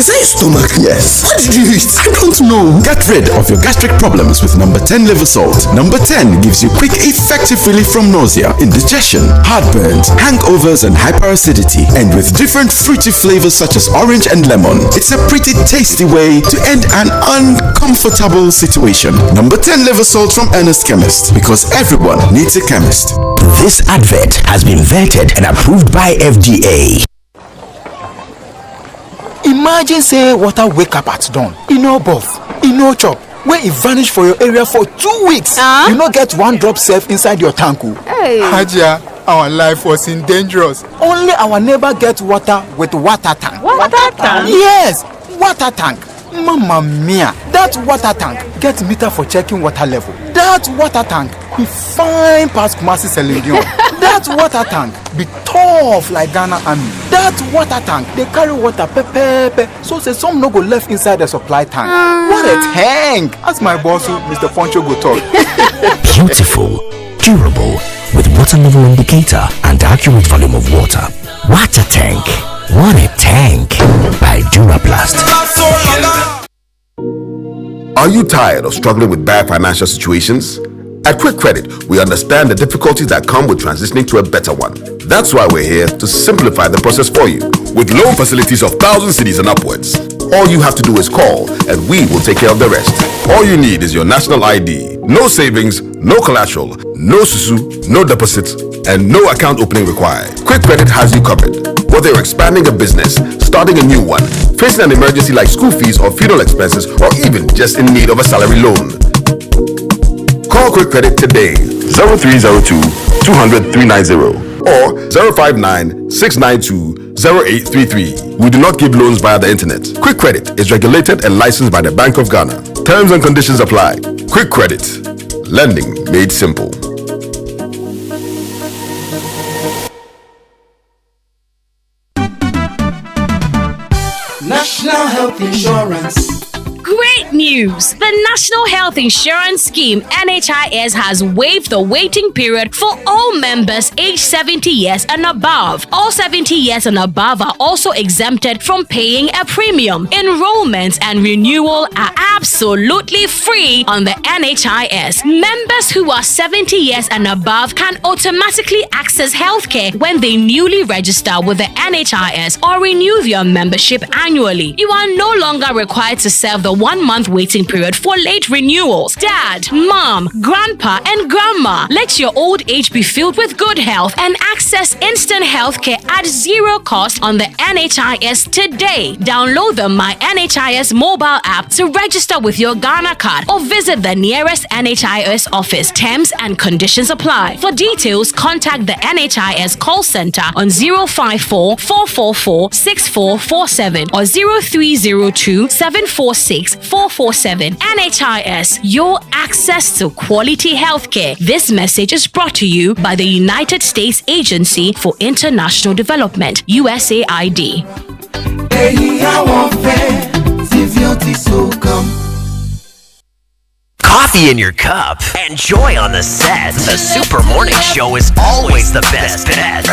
Is that your stomach? Yes. What did you eat? I don't know. Get rid of your gastric problems with number 10 liver salt. Number 10 gives you quick, effective relief from nausea, indigestion, heartburns, hangovers, and hyperacidity. And with different fruity flavors such as orange and lemon, it's a pretty tasty way to end an uncomfortable situation. Number 10 liver salt from Ernest Chemist, because everyone needs a chemist. This advert has been vetted and approved by FDA. Imagine say water wake up at dawn, e no bath, e no chop, where e vanish for your area for 2 weeks. You no get one drop safe inside your tank. Hey. Haja, our life was in dangerous. Only our neighbor get water with water tank. Water tank? Yes, water tank. Mamma mia, that water tank get meter for checking water level. That water tank be fine past Kumasi Selenium. That water tank be tough like Ghana Army. That water tank they carry water pepe, so say some no go left inside the supply tank. What a tank! As my boss, Mr. Poncho, go talk. Beautiful, durable, with water level indicator and accurate volume of water. Water tank. What a tank! By Duraplast. Are you tired of struggling with bad financial situations? At Quick Credit, we understand the difficulties that come with transitioning to a better one. That's why we're here to simplify the process for you. With loan facilities of 1,000 cedis and upwards, all you have to do is call and we will take care of the rest. All you need is your national ID, no savings, no collateral, no susu, no deposits, and no account opening required. Quick Credit has you covered. Whether you're expanding a business, starting a new one, facing an emergency like school fees or funeral expenses, or even just in need of a salary loan. Call Quick Credit today, 0302 200 390 or 059 692 0833. We do not give loans via the internet. Quick Credit is regulated and licensed by the Bank of Ghana. Terms and conditions apply. Quick Credit. Lending made simple. National Health Insurance. Great news! The National Health Insurance Scheme (NHIS) has waived the waiting period for all members aged 70 years and above. All 70 years and above are also exempted from paying a premium. Enrollment and renewal are absolutely free on the NHIS. Members who are 70 years and above can automatically access healthcare when they newly register with the NHIS or renew their membership annually. You are no longer required to serve the 1-month waiting period for late renewals. Dad, mom, grandpa, and grandma, let your old age be filled with good health and access instant healthcare at zero cost on the NHIS today. Download the My NHIS mobile app to register with your Ghana card or visit the nearest NHIS office. Terms and conditions apply. For details, contact the NHIS call center on 054 444 6447 or 0302 746 447. NHIS, your access to quality healthcare. This message is brought to you by the United States Agency for International Development, USAID. Coffee in your cup and joy on the set. The Super Morning Show is always the best bet.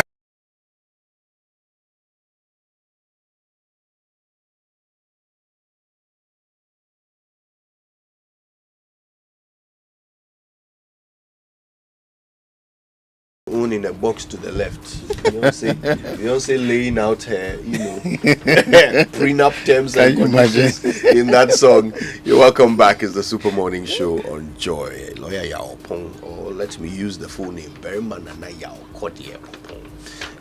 phone in a box to the left. Beyonce laying out her, prenup terms and conditions in that song. You're welcome back. It's the Super Morning Show on Joy. Lawyer Yao Pong, or let me use the full name, Beremanana Yao Kodie Pong,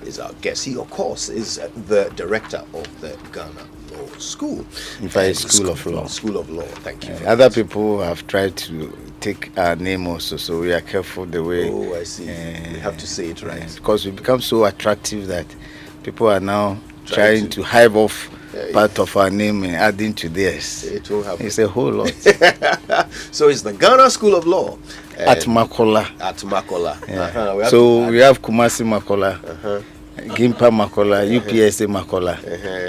is our guest. He, of course, is the director of the Ghana Law School. In fact, School of Law. School of Law. Thank you. Other people have tried to take our name also, so we are careful the way. Oh, I see. We have to say it right. Because we become so attractive that people are now trying to hive off part of our name and adding to theirs. It will happen. It's a whole lot. So it's the Ghana School of Law. At Makola. At Makola. Yeah. We have Kumasi Makola. Gimpa Makola, UPSA Makola,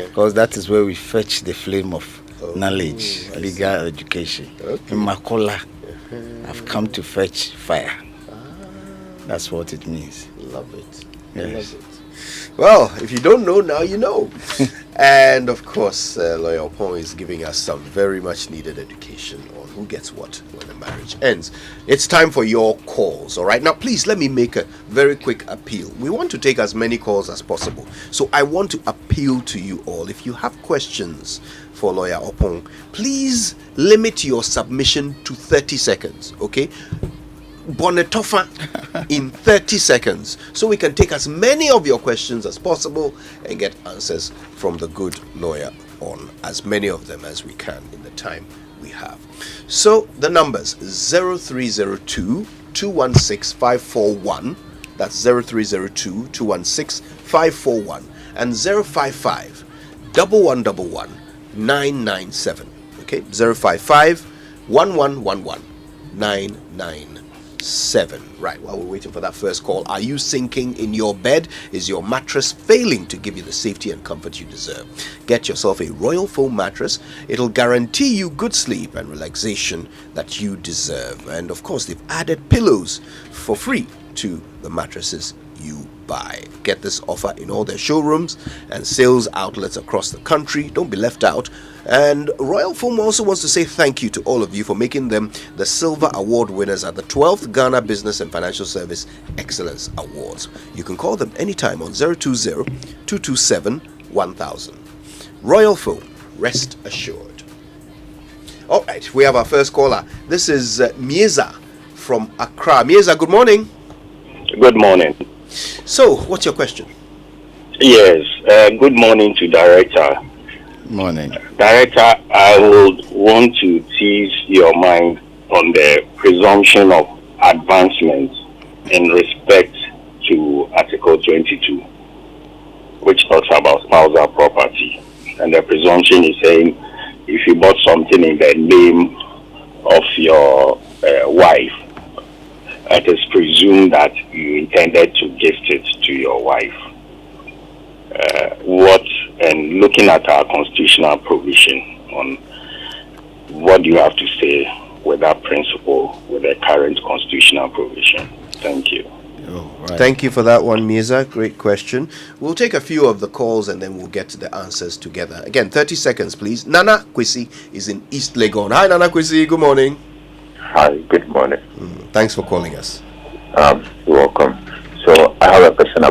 because that is where we fetch the flame of knowledge, legal education. In Makola, I've come to fetch fire. That's what it means. Love it. Yes. Love it. Well, if you don't know, now you know. And of course, Lawyer Opon is giving us some very much needed education on who gets what when the marriage ends. It's time for your calls. All right. Now, please let me make a very quick appeal. We want to take as many calls as possible. So I want to appeal to you all. If you have questions for Lawyer Opon, please limit your submission to 30 seconds. Okay. Bonetofa in 30 seconds, so we can take as many of your questions as possible and get answers from the good lawyer on as many of them as we can in the time we have. So the numbers 0302 216 541, that's 0302 216 541, and 055 1111 997. Okay, 055 1111 997. Right, while we're waiting for that first call, are you sinking in your bed? Is your mattress failing to give you the safety and comfort you deserve? Get yourself a Royal Foam mattress. It'll guarantee you good sleep and relaxation that you deserve. And of course, they've added pillows for free to the mattresses you buy. Get this offer in all their showrooms and sales outlets across the country. Don't be left out. And Royal Foam also wants to say thank you to all of you for making them the Silver Award winners at the 12th Ghana Business and Financial Service Excellence Awards. You can call them anytime on 020-227-1000. Royal Foam, rest assured. All right, we have our first caller. This is Mieza from Accra. Mieza, good morning. Good morning. So, what's your question? Yes, good morning to Director. Morning. Director, I would want to tease your mind on the presumption of advancement in respect to Article 22, which talks about spousal property. And the presumption is saying if you bought something in the name of your wife, it is presumed that you intended to gift it to your wife. And looking at our constitutional provision on what do you have to say with that principle, with the current constitutional provision? Thank you. Right. Thank you for that one, Mieza. Great question. We'll take a few of the calls and then we'll get to the answers together. Again, 30 seconds, please. Nana Kwesi is in East Legon. Hi, Nana Kwesi. Good morning. Hi, good morning. Thanks for calling us. You're welcome. So I have a question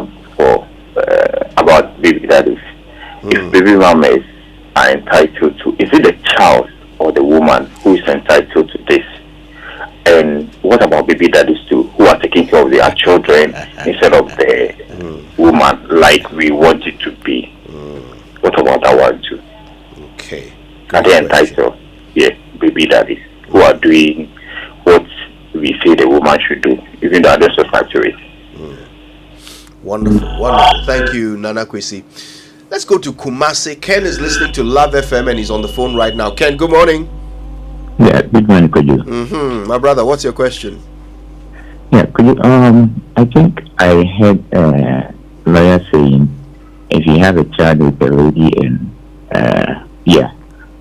about baby daddies. If baby mamas are entitled to, is it the child or the woman who is entitled to this? And what about baby daddies too, who are taking care of their children instead of the woman, like we want it to be? What about that one too? Okay. Are they entitled? Yeah, baby daddies who are doing what we say the woman should do, even though I don't subscribe to it. Wonderful, wonderful. Thank you, Nana Kwesi. Let's go to Kumasi. Ken is listening to Love FM and he's on the phone right now. Ken, good morning. Yeah, good morning, could you? My brother, what's your question? Yeah, could you? I think I heard a lawyer saying if you have a child with a lady and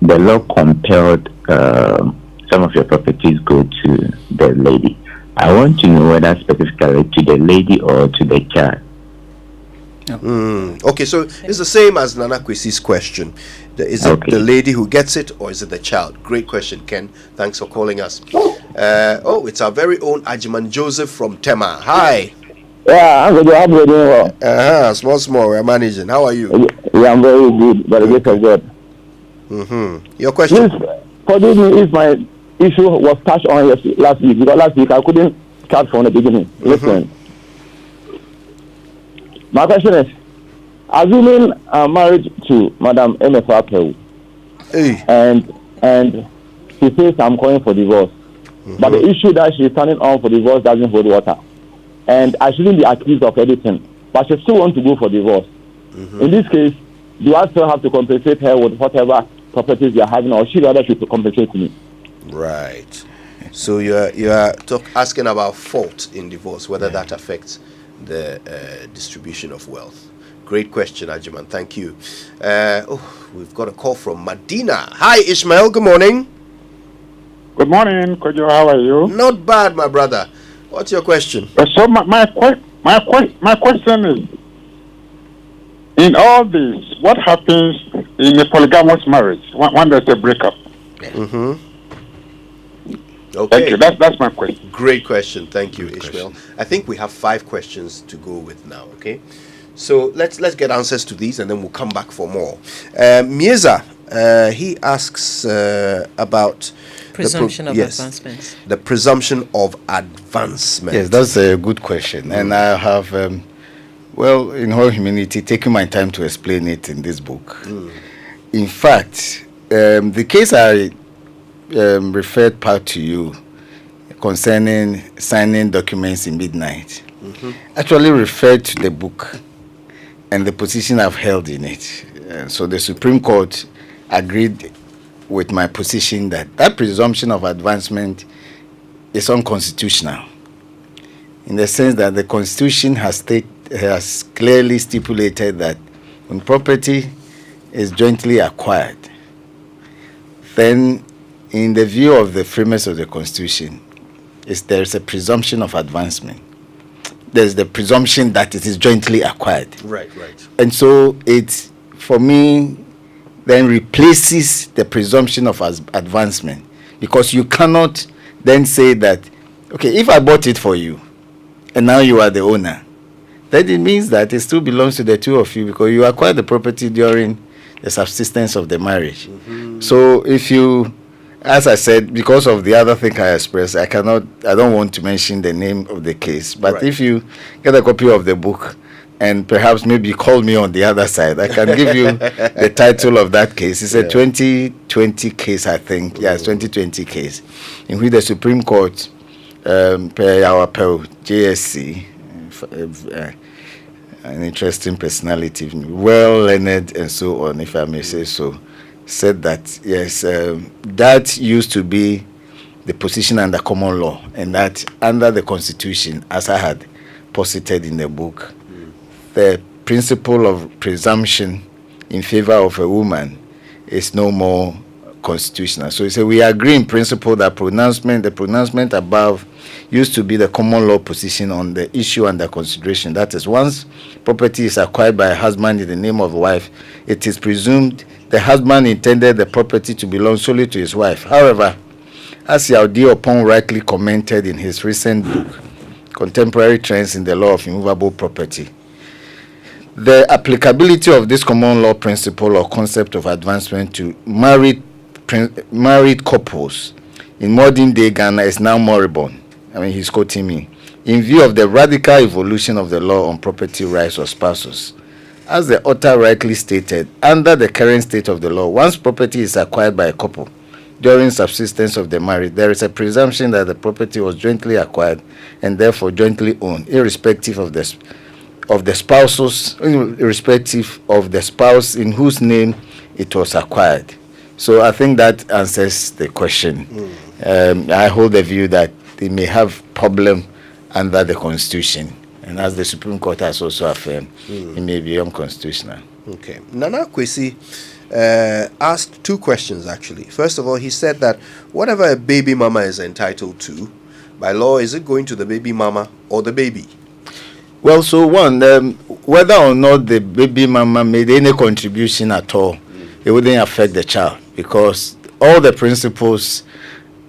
the law compelled some of your properties go to the lady. I want to know whether specifically to the lady or to the child. Okay, so it's the same as Nana Kwesi's question. Is it the lady who gets it or is it the child? Great question, Ken. Thanks for calling us. It's our very own Ajiman Joseph from Tema. Hi. Yeah, I'm good. I'm good. Well. Small. We're managing. How are you? Yeah, I'm very good. By the grace of God. Your question. Please forgive me if my issue was touched on last week, because last week I couldn't start from the beginning. Listen. My question is, assuming I'm married to Madam MFR Peru, and she says I'm calling for divorce, but the issue that she's turning on for divorce doesn't hold water, and I shouldn't be accused of anything, but she still wants to go for divorce. In this case, do I still have to compensate her with whatever properties you're having, or she rather should compensate me? Right. So you're asking about fault in divorce, whether that affects the distribution of wealth. Great question, Ajiman. Thank you. We've got a call from Medina. Hi, Ishmael. Good morning. Good morning, Kojo. How are you? Not bad, my brother. What's your question? So my question is, in all this, what happens in a polygamous marriage when there's a breakup? Okay. Thank you. That's my question. Great question. Thank you, Ishmael. I think we have 5 questions to go with now. Okay. So let's get answers to these, and then we'll come back for more. Mieza, he asks about presumption of advancement. The presumption of advancement. Yes, that's a good question, and I have, in all humility, taken my time to explain it in this book. In fact, the case I referred part to you concerning signing documents in midnight actually referred to the book and the position I've held in it. So the Supreme Court agreed with my position that presumption of advancement is unconstitutional, in the sense that the Constitution has clearly stipulated that when property is jointly acquired, then in the view of the framers of the Constitution, there's a presumption of advancement. There's the presumption that it is jointly acquired. Right. And so it, for me, then replaces the presumption of advancement, because you cannot then say that, okay, if I bought it for you and now you are the owner, then it means that it still belongs to the two of you, because you acquired the property during the subsistence of the marriage. So if you, as I said, because of the other thing I expressed, I don't want to mention the name of the case, but if you get a copy of the book and perhaps maybe call me on the other side, I can give you the title of that case. It's a 2020 case, I think. Yeah, it's 2020 case, in which the Supreme Court, per our JSC, an interesting personality, well learned and so on, if I may say so, said that yes, that used to be the position under common law, and that under the Constitution, as I had posited in the book, the principle of presumption in favor of a woman is no more constitutional. So he said we agree in principle that the pronouncement above used to be the common law position on the issue under consideration. That is, once property is acquired by a husband in the name of the wife, it is presumed the husband intended the property to belong solely to his wife. However, as Yaudi Opon rightly commented in his recent book, Contemporary Trends in the Law of Immovable Property, the applicability of this common law principle or concept of advancement to married couples in modern day Ghana is now moribund. I mean, he's quoting me. In view of the radical evolution of the law on property rights of spouses, as the author rightly stated, under the current state of the law, once property is acquired by a couple during subsistence of the marriage, there is a presumption that the property was jointly acquired and therefore jointly owned, irrespective of the spouse in whose name it was acquired. So I think that answers the question. I hold the view that they may have problem under the Constitution, and as the Supreme Court has also affirmed, it may be unconstitutional. Okay. Nana Kwesi asked 2 questions actually. First of all, he said that whatever a baby mama is entitled to, by law, is it going to the baby mama or the baby? Well, so one, whether or not the baby mama made any contribution at all, it wouldn't affect the child, because all the principles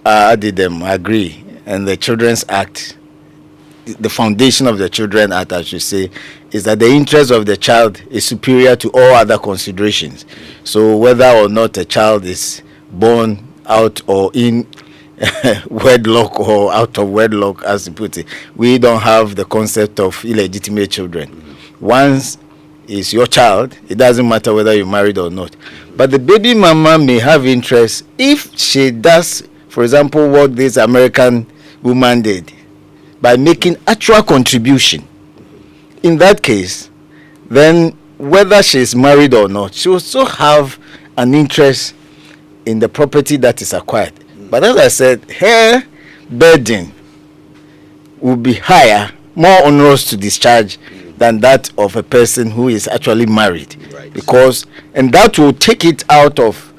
agree, and the Children's Act the Foundation of the Children Act, I should say, is that the interest of the child is superior to all other considerations. So whether or not a child is born out or in wedlock or out of wedlock, as you put it, we don't have the concept of illegitimate children. Once it's your child, it doesn't matter whether you're married or not. But the baby mama may have interest if she does, for example, what this American woman did by making actual contribution. In that case, then whether she's married or not, she will still have an interest in the property that is acquired. But as I said, her burden will be higher, more onerous to discharge than that of a person who is actually married. Right. And that will take it out of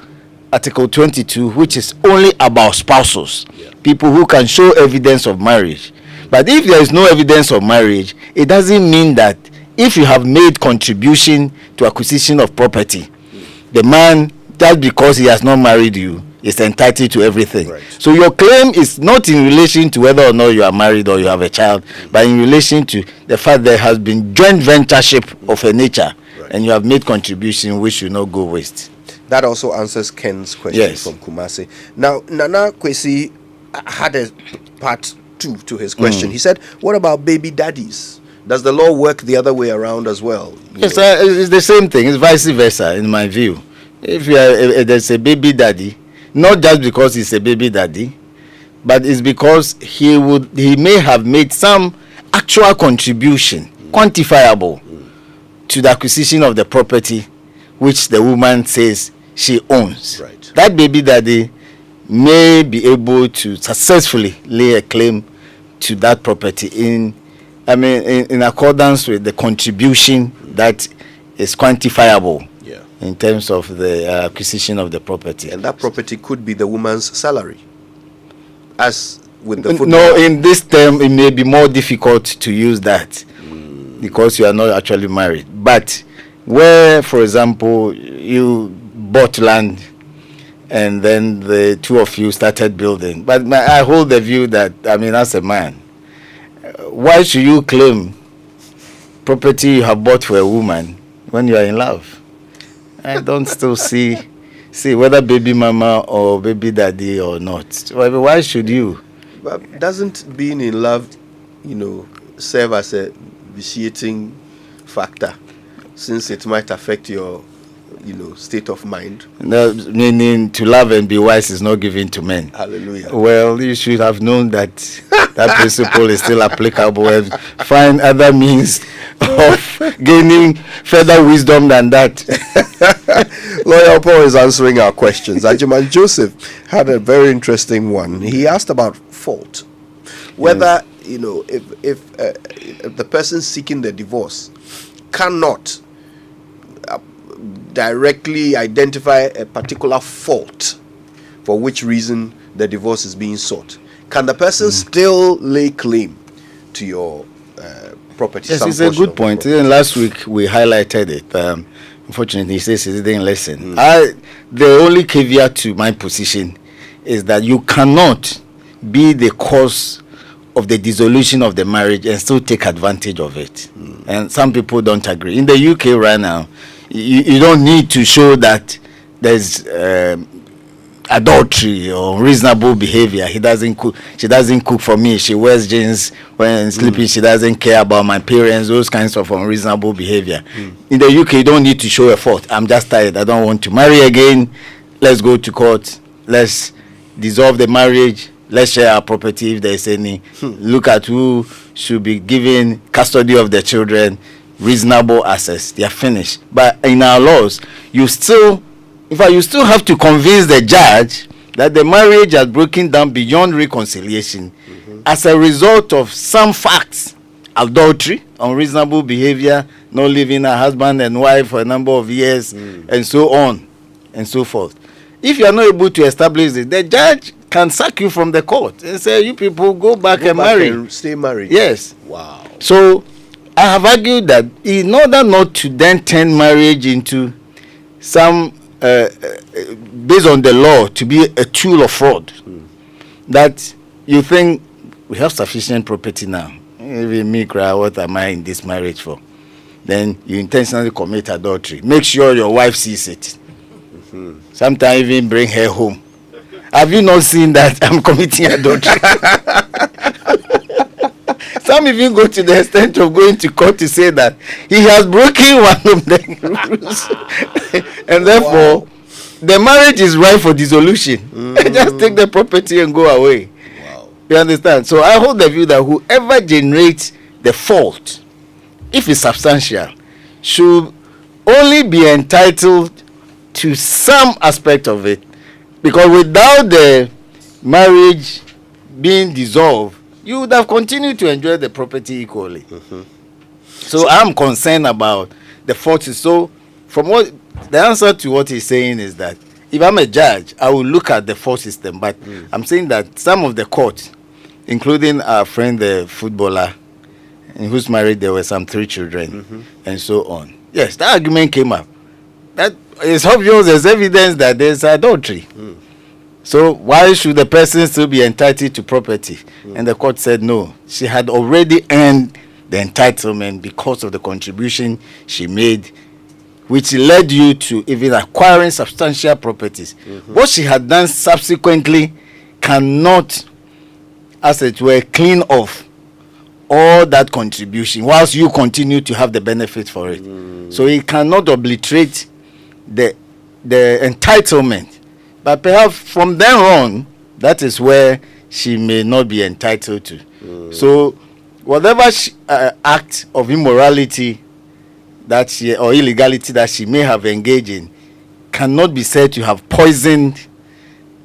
Article 22, which is only about spouses, people who can show evidence of marriage. But if there is no evidence of marriage, it doesn't mean that if you have made contribution to acquisition of property, the man, just because he has not married you, is entitled to everything. Right. So your claim is not in relation to whether or not you are married or you have a child, but in relation to the fact there has been joint ventureship of a nature, and you have made contribution which should not go waste. That also answers Ken's question from Kumasi. Now, Nana Kwesi had a part 2 to his question. He said, what about baby daddies? Does the law work the other way around as well? Yes, it's the same thing. It's vice versa, in my view. If there's a baby daddy, not just because he's a baby daddy, but it's because he may have made some actual contribution, quantifiable, to the acquisition of the property which the woman says she owns. Right. That baby daddy may be able to successfully lay a claim to that property in accordance with the contribution that is quantifiable in terms of the acquisition of the property. And that property could be the woman's salary, as with the football. No, in this term, it may be more difficult to use that because you are not actually married. But where, for example, you bought land and then the two of you started building. But I hold the view that, as a man, why should you claim property you have bought for a woman when you are in love? I don't still see whether baby mama or baby daddy or not. Why should you? But doesn't being in love, serve as a vitiating factor, since it might affect your, state of mind? No, meaning to love and be wise is not given to men. Hallelujah. Well, you should have known that that principle is still applicable and find other means of gaining further wisdom than that. Lawyer Paul is answering our questions. Ajiman Joseph had a very interesting one. He asked about fault. Whether, if the person seeking the divorce cannot directly identify a particular fault for which reason the divorce is being sought, can the person still lay claim to your property? Yes, it's a good point. Last week we highlighted it. Unfortunately, he says he didn't listen. The only caveat to my position is that you cannot be the cause of the dissolution of the marriage and still take advantage of it. And some people don't agree. In the UK right now, you don't need to show that there's adultery or unreasonable behavior. He doesn't cook. She doesn't cook for me. She wears jeans when sleeping. She doesn't care about my parents. Those kinds of unreasonable behavior. In the UK, you don't need to show a fault. I'm just tired. I don't want to marry again. Let's go to court. Let's dissolve the marriage. Let's share our property if there is any. Look at who should be given custody of the children. Reasonable access. They are finished. But in our laws, you still have to convince the judge that the marriage has broken down beyond reconciliation as a result of some facts: adultery, unreasonable behavior, not living a husband and wife for a number of years, and so on and so forth. If you are not able to establish it, the judge can sack you from the court and say, you people go back and marry. And stay married. Yes. Wow. So I have argued that in order not to then turn marriage into some based on the law to be a tool of fraud, that you think we have sufficient property now. even me cry, what am I in this marriage for? Then you intentionally commit adultery. Make sure your wife sees it. Sometimes even bring her home. Have you not seen that I'm committing adultery? Some even go to the extent of going to court to say that he has broken one of the rules. And therefore, the marriage is ripe for dissolution. Just take the property and go away. You understand? So I hold the view that whoever generates the fault, if it's substantial, should only be entitled to some aspect of it, because without the marriage being dissolved, you would have continued to enjoy the property equally. So I'm concerned about the fault. So from what the answer to what he's saying is that if I'm a judge, I will look at the fault system. But I'm saying that some of the courts, including our friend the footballer, in whose marriage there were some 3 children, and so on. Yes, that argument came up. That is obvious as evidence that there's adultery. So why should the person still be entitled to property? And the court said no. She had already earned the entitlement because of the contribution she made, which led you to even acquiring substantial properties. What she had done subsequently cannot, as it were, clean off all that contribution whilst you continue to have the benefit for it. So it cannot obliterate the entitlement. But perhaps from then on, that is where she may not be entitled to. So whatever act of immorality that she or illegality that she may have engaged in cannot be said to have poisoned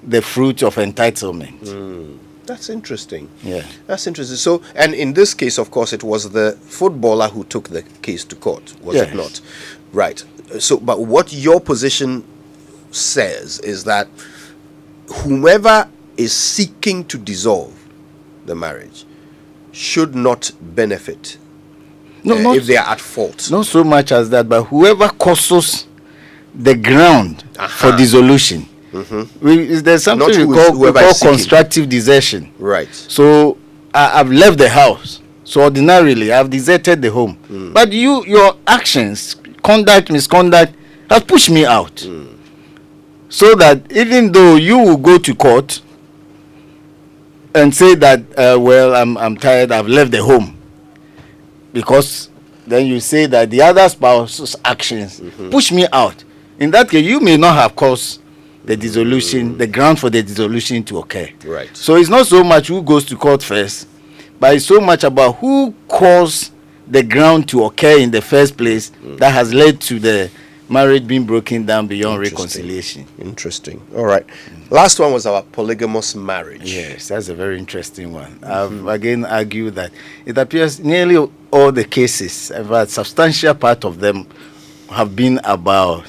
the fruit of entitlement. That's interesting. Yeah. That's interesting. So, and in this case, of course, it was the footballer who took the case to court, was it not? Right. So, but what your position says is that whomever is seeking to dissolve the marriage should not benefit if they are at fault. Not so much as that, but whoever causes the ground for dissolution. There's something we call constructive desertion. Right. So I've left the house. So ordinarily I've deserted the home. But your actions, conduct, misconduct has pushed me out. So that even though you will go to court and say that well, I'm tired, I've left the home, because then you say that the other spouse's actions push me out. In that case, you may not have caused the dissolution, the ground for the dissolution to occur. Right. So it's not so much who goes to court first, but it's so much about who caused the ground to occur in the first place that has led to the marriage being broken down beyond reconciliation. Interesting. All right. Last one was about polygamous marriage. Yes, that's a very interesting one. I've again argued that it appears nearly all the cases, a substantial part of them, have been about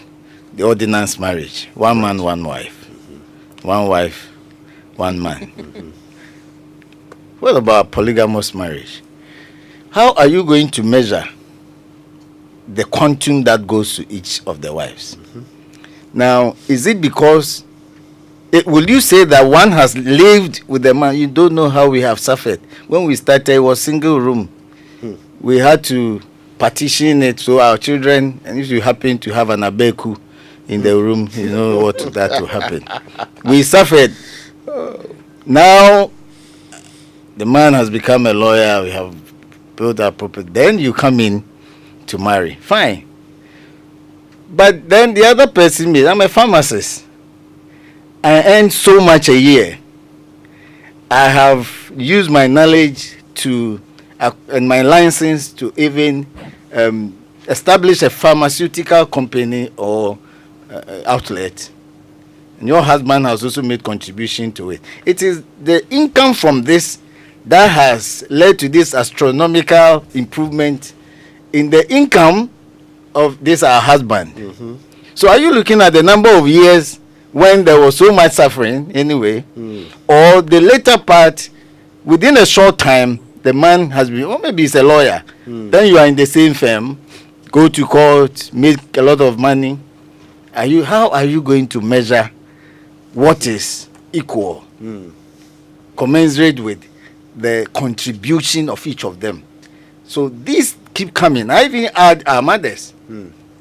the ordinance marriage. One man, one wife. One wife, one man. What about polygamous marriage? How are you going to measure the quantum that goes to each of the wives? Now, is it because, will you say that one has lived with the man? You don't know how we have suffered. When we started, it was single room. We had to partition it so our children, and if you happen to have an abeku in the room, you know what that will happen. We suffered. Now, the man has become a lawyer. We have built our property. Then you come in to marry. Fine. But then the other person means, I'm a pharmacist. I earn so much a year. I have used my knowledge to and my license to even establish a pharmaceutical company or outlet. And your husband has also made contribution to it. It is the income from this that has led to this astronomical improvement in the income of this our husband. So are you looking at the number of years when there was so much suffering anyway, or the later part, within a short time, the man has been, or maybe he's a lawyer, then you are in the same firm, go to court, make a lot of money. How are you going to measure what is equal, commensurate with the contribution of each of them? So these keep coming. I even add our mothers.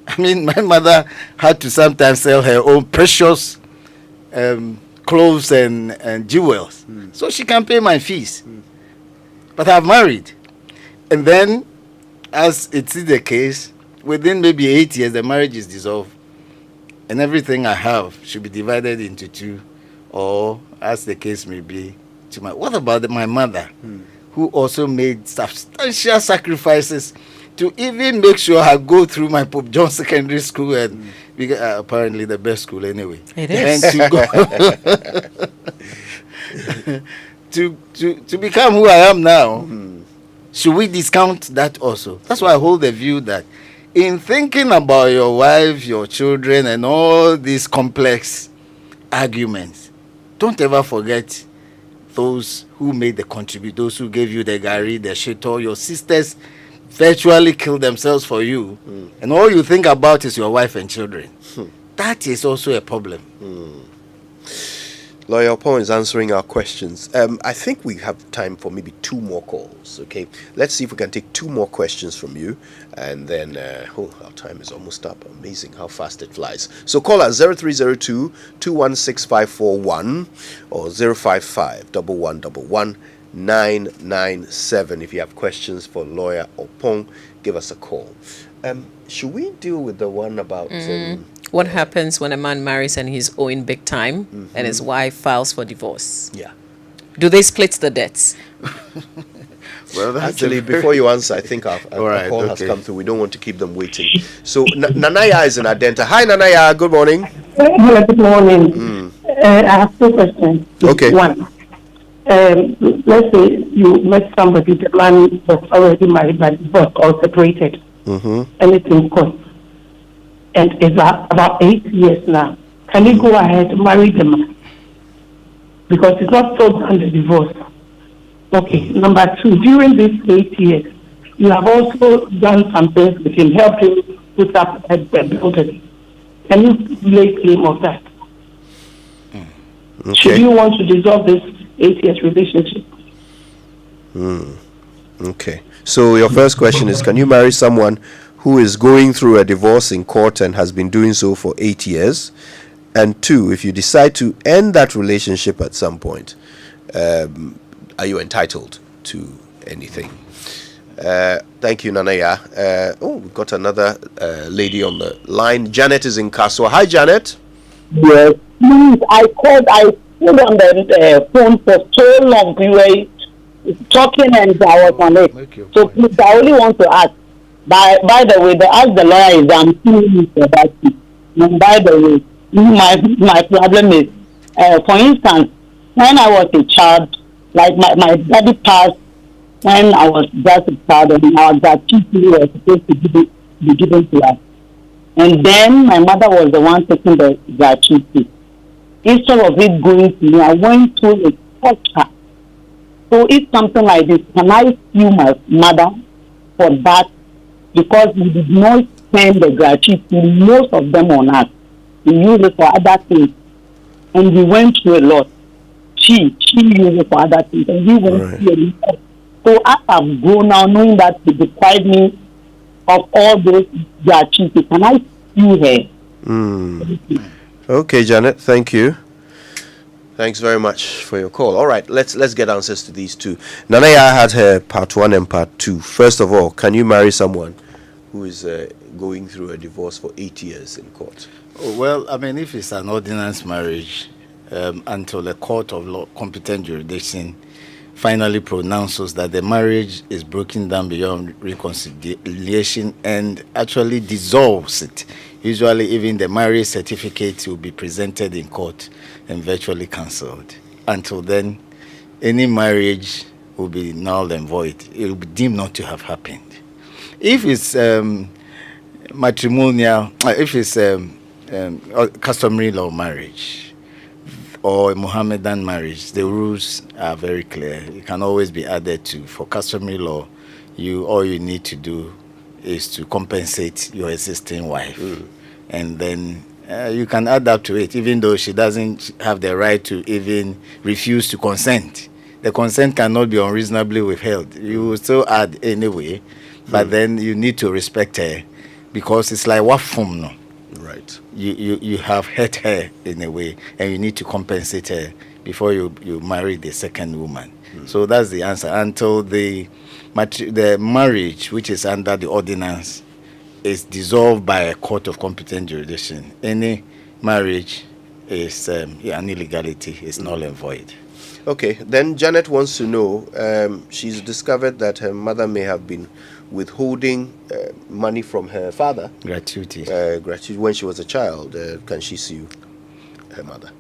I mean, my mother had to sometimes sell her own precious clothes and jewels so she can pay my fees. But I've married. And then, as it is the case, within maybe 8 years, the marriage is dissolved. And everything I have should be divided into two, or as the case may be, to my. What about my mother, who also made substantial sacrifices to even make sure I go through my Pope John Secondary School, and apparently the best school anyway. It is. And to go to become who I am now. Should we discount that also? That's why I hold the view that in thinking about your wife, your children, and all these complex arguments, don't ever forget those who made the contribute, those who gave you the gari, the shito. Your sisters virtually killed themselves for you, and all you think about is your wife and children. That is also a problem. Lawyer Paul is answering our questions. I think we have time for maybe 2 more calls. Okay, let's see if we can take 2 more questions from you, and then our time is almost up. Amazing how fast it flies. So call us 0302 216 541 or 055 1111 997. If you have questions for Lawyer Opong, give us a call. Should we deal with the one about what happens when a man marries and he's owing big time and his wife files for divorce? Yeah. Do they split the debts? Well, actually, before you answer, I think our call has come through. We don't want to keep them waiting. So Nanaya is in Adenta. Hi, Nanaya. Good morning. Hello, good morning. I have 2 questions. Okay. One, let's say you met somebody, the man was already married but divorced or separated, and it's in court, and it's about 8 years now. Can you go ahead and marry the man? Because it's not so done the divorce. Okay. Number 2, during these 8 years, you have also done some things with him, helped him put up a building. Can you lay claim of that? Okay. Should you want to dissolve this 8 years relationship? Okay. So your first question is, can you marry someone who is going through a divorce in court and has been doing so for 8 years? And 2, if you decide to end that relationship at some point, are you entitled to anything? Thank you, Nanaya. We've got another lady on the line. Janet is in Kaswa. Hi, Janet. Yes, please. I called. I put on the phone for so long. We were talking and I was on it. So please, I only want to ask. By the way, ask the lawyer is I'm suing for that. And by the way, my problem is, for instance, when I was a child, like my daddy passed when I was just a child, and our gratuity was supposed to be given to us. And then my mother was the one taking the gratuity. Instead of it going to me, I went to a torture. So it's something like this. Can I sue my mother for that? Because we did not spend the gratuity, most of them on us. We used it for other things. And we went through a lot. She used it for other things. And we went through a lot. So as I've grown now, knowing that she deprived me of all those gratuity, can I sue her? Okay, Janet, thank you. Thanks very much for your call. All right, let's get answers to these 2. Nanaya had her part 1 and part 2. First of all, can you marry someone who is going through a divorce for 8 years in court? Well, I mean, if it's an ordinance marriage, until a court of law, competent jurisdiction finally pronounces that the marriage is broken down beyond reconciliation and actually dissolves it. Usually, even the marriage certificate will be presented in court and virtually cancelled. Until then, any marriage will be null and void. It will be deemed not to have happened. If it's matrimonial, if it's customary law marriage or a Mohammedan marriage, the rules are very clear. It can always be added to. For customary law, all you need to do is to compensate your existing wife. And then you can add up to it, even though she doesn't have the right to even refuse to consent. the consent cannot be unreasonably withheld. You will still add anyway, but then you need to respect her, because it's like what form no. Right. You have hurt her in a way, and you need to compensate her before you marry the second woman. So that's the answer. Until the marriage, which is under the ordinance, is dissolved by a court of competent jurisdiction, any marriage is an illegality, is null and void. Okay, then Janet wants to know, she's discovered that her mother may have been withholding money from her father. Gratuity. Gratuity when she was a child. Can she sue her mother?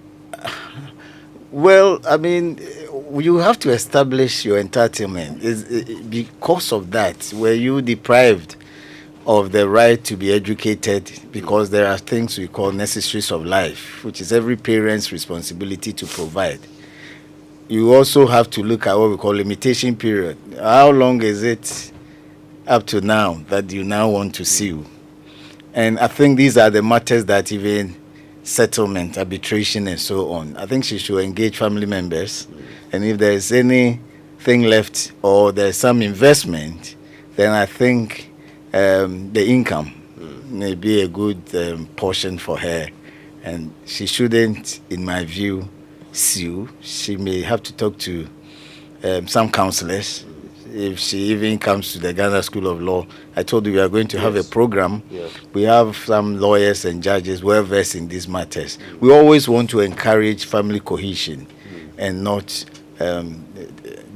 Well, I mean, you have to establish your entitlement. Because of that, were you deprived of the right to be educated? Because there are things we call necessaries of life, which is every parent's responsibility to provide. You also have to look at what we call limitation period. How long is it up to now that you now want to sue? And I think these are the matters that even settlement, arbitration, and so on. I think she should engage family members, and if there's anything left or there's some investment, then I think the income may be a good portion for her, and she shouldn't, in my view, sue. She may have to talk to some counselors. If she even comes to the Ghana School of Law, I told you we are going to have a program. We have some lawyers and judges well versed in these matters. We always want to encourage family cohesion and not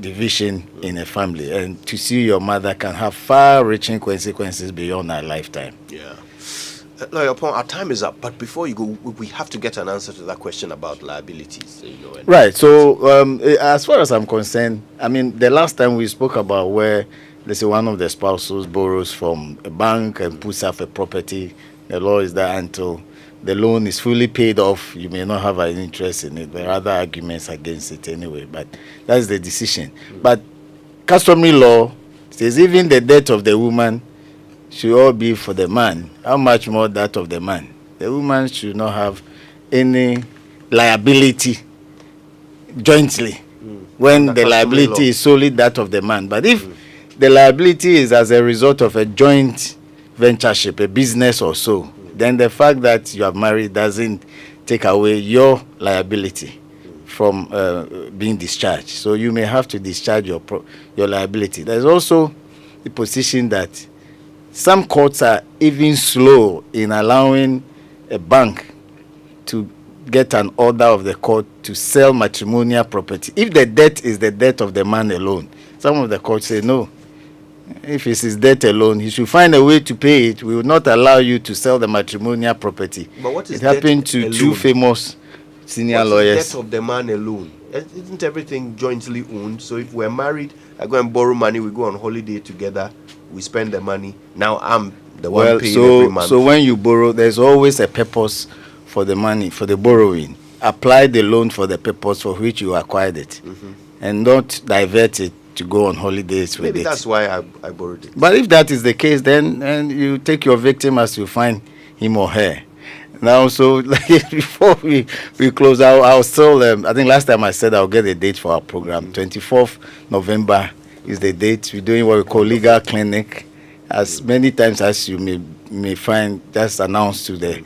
division in a family. And to see your mother can have far-reaching consequences beyond our lifetime. Yeah. Lawyer Pong, our time is up, but before you go, we have to get an answer to that question about liabilities. Right. So, as far as I'm concerned, I mean, the last time we spoke about where, let's say, one of the spouses borrows from a bank and puts up a property, the law is that until the loan is fully paid off, you may not have an interest in it. There are other arguments against it anyway, but that's the decision. But customary law says even the death of the woman should all be for the man. How much more that of the man? The woman should not have any liability jointly when the liability is solely that of the man. But if the liability is as a result of a joint ventureship, a business or so, then the fact that you have married doesn't take away your liability from being discharged. So you may have to discharge your liability. There's also the position that some courts are even slow in allowing a bank to get an order of the court to sell matrimonial property. If the debt is the debt of the man alone, some of the courts say no. If it's his debt alone, he should find a way to pay it. We will not allow you to sell the matrimonial property. But what is it happened to two famous senior lawyers. Debt of the man alone? Isn't everything jointly owned? So if we're married, I go and borrow money, we go on holiday together, we spend the money. Now I'm the one paying every month. So when you borrow, there's always a purpose for the money, for the borrowing. Apply the loan for the purpose for which you acquired it, and not divert it to go on holidays with it. Maybe that's why I borrowed it. But if that is the case, then you take your victim as you find him or her. Now, so before we close, I'll still, I think last time I said I'll get a date for our program. 24th November is the date. We're doing what we call legal clinic. As many times as you may find, that's announced to the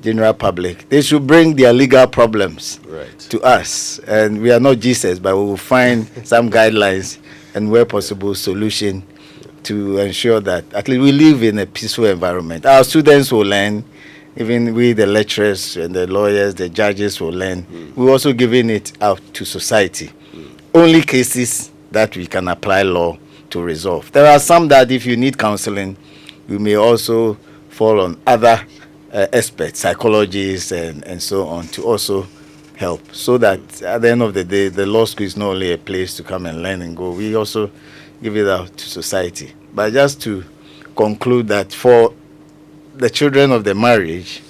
general public. They should bring their legal problems to us. And we are not Jesus, but we will find some guidelines and where possible solution to ensure that at least we live in a peaceful environment. Our students will learn. Even we, the lecturers and the lawyers, the judges will learn. We're also giving it out to society. Only cases that we can apply law to resolve. There are some that if you need counseling, we may also fall on other experts, psychologists and so on, to also help. So that at the end of the day, the law school is not only a place to come and learn and go. We also give it out to society. But just to conclude that for the children of the marriage,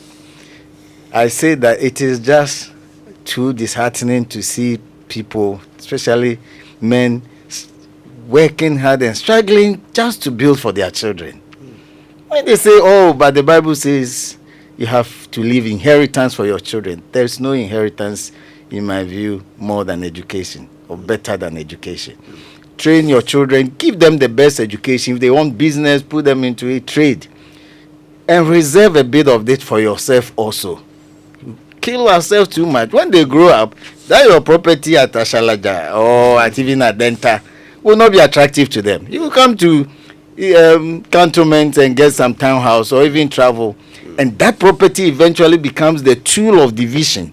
I say that it is just too disheartening to see people, especially men, working hard and struggling just to build for their children. When they say, oh, but the Bible says you have to leave inheritance for your children, there's no inheritance, in my view, more than education. or better than education. Train your children, give them the best education. If they want business, put them into a trade. And reserve a bit of it for yourself also. Kill ourselves too much. When they grow up, that your property at Ashalaja or at even at Denta will not be attractive to them. You will come to cantonments and get some townhouse or even travel. And that property eventually becomes the tool of division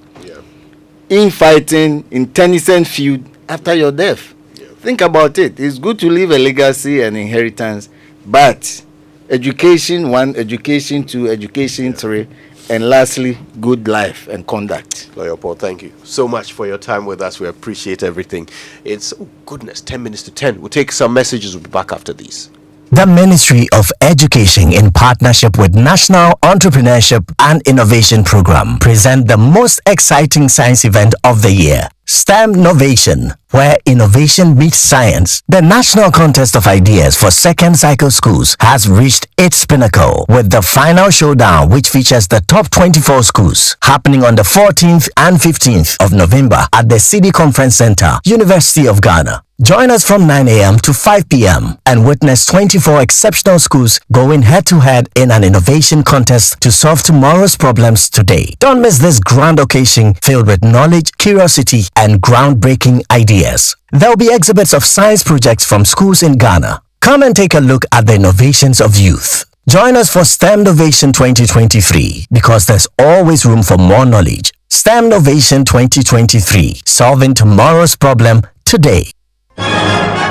in fighting, in tennis and feud after your death. Think about it. It's good to leave a legacy and inheritance, but education 1, education 2, education 3, and lastly, good life and conduct. Lawyer Paul, thank you so much for your time with us. We appreciate everything. It's, 10 minutes to 10. We'll take some messages. We'll be back after these. The Ministry of Education, in partnership with National Entrepreneurship and Innovation Program, present the most exciting science event of the year, STEM Novation, where innovation meets science. The National Contest of Ideas for Second Cycle Schools has reached its pinnacle with the final showdown, which features the top 24 schools, happening on the 14th and 15th of November at the City Conference Center, University of Ghana. Join us from 9 a.m. to 5 p.m. and witness 24 exceptional schools going head-to-head in an innovation contest to solve tomorrow's problems today. Don't miss this grand occasion filled with knowledge, curiosity, and groundbreaking ideas. There will be exhibits of science projects from schools in Ghana. Come and take a look at the innovations of youth. Join us for STEM Novation 2023 because there's always room for more knowledge. STEM Novation 2023, solving tomorrow's problem today.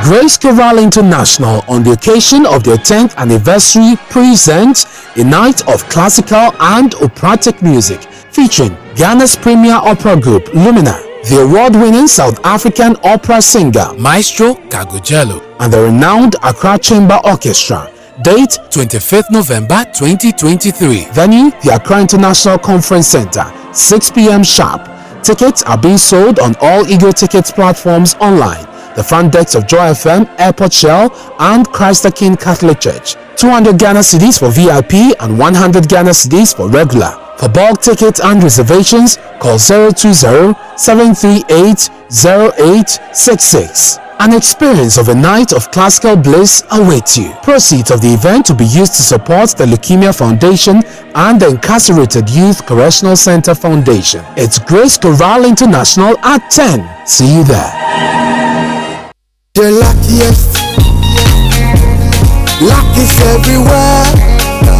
Grace Chorale International, on the occasion of their 10th anniversary, presents a night of classical and operatic music featuring Ghana's premier opera group Lumina, the award-winning South African opera singer Maestro Kagojelo, and the renowned Accra Chamber Orchestra. Date 25th November 2023. Venue the Accra International Conference Center, 6 p.m. sharp. Tickets are being sold on all Ego Tickets platforms online, the front decks of Joy FM, Airport Shell, and Christ the King Catholic Church. 200 Ghana cedis for VIP and 100 Ghana cedis for regular. For bulk tickets and reservations, call 020-738-0866. An experience of a night of classical bliss awaits you. Proceeds of the event will be used to support the Leukemia Foundation and the Incarcerated Youth Correctional Center Foundation. It's Grace Chorale International at 10. See you there. The luckiest, luck is everywhere,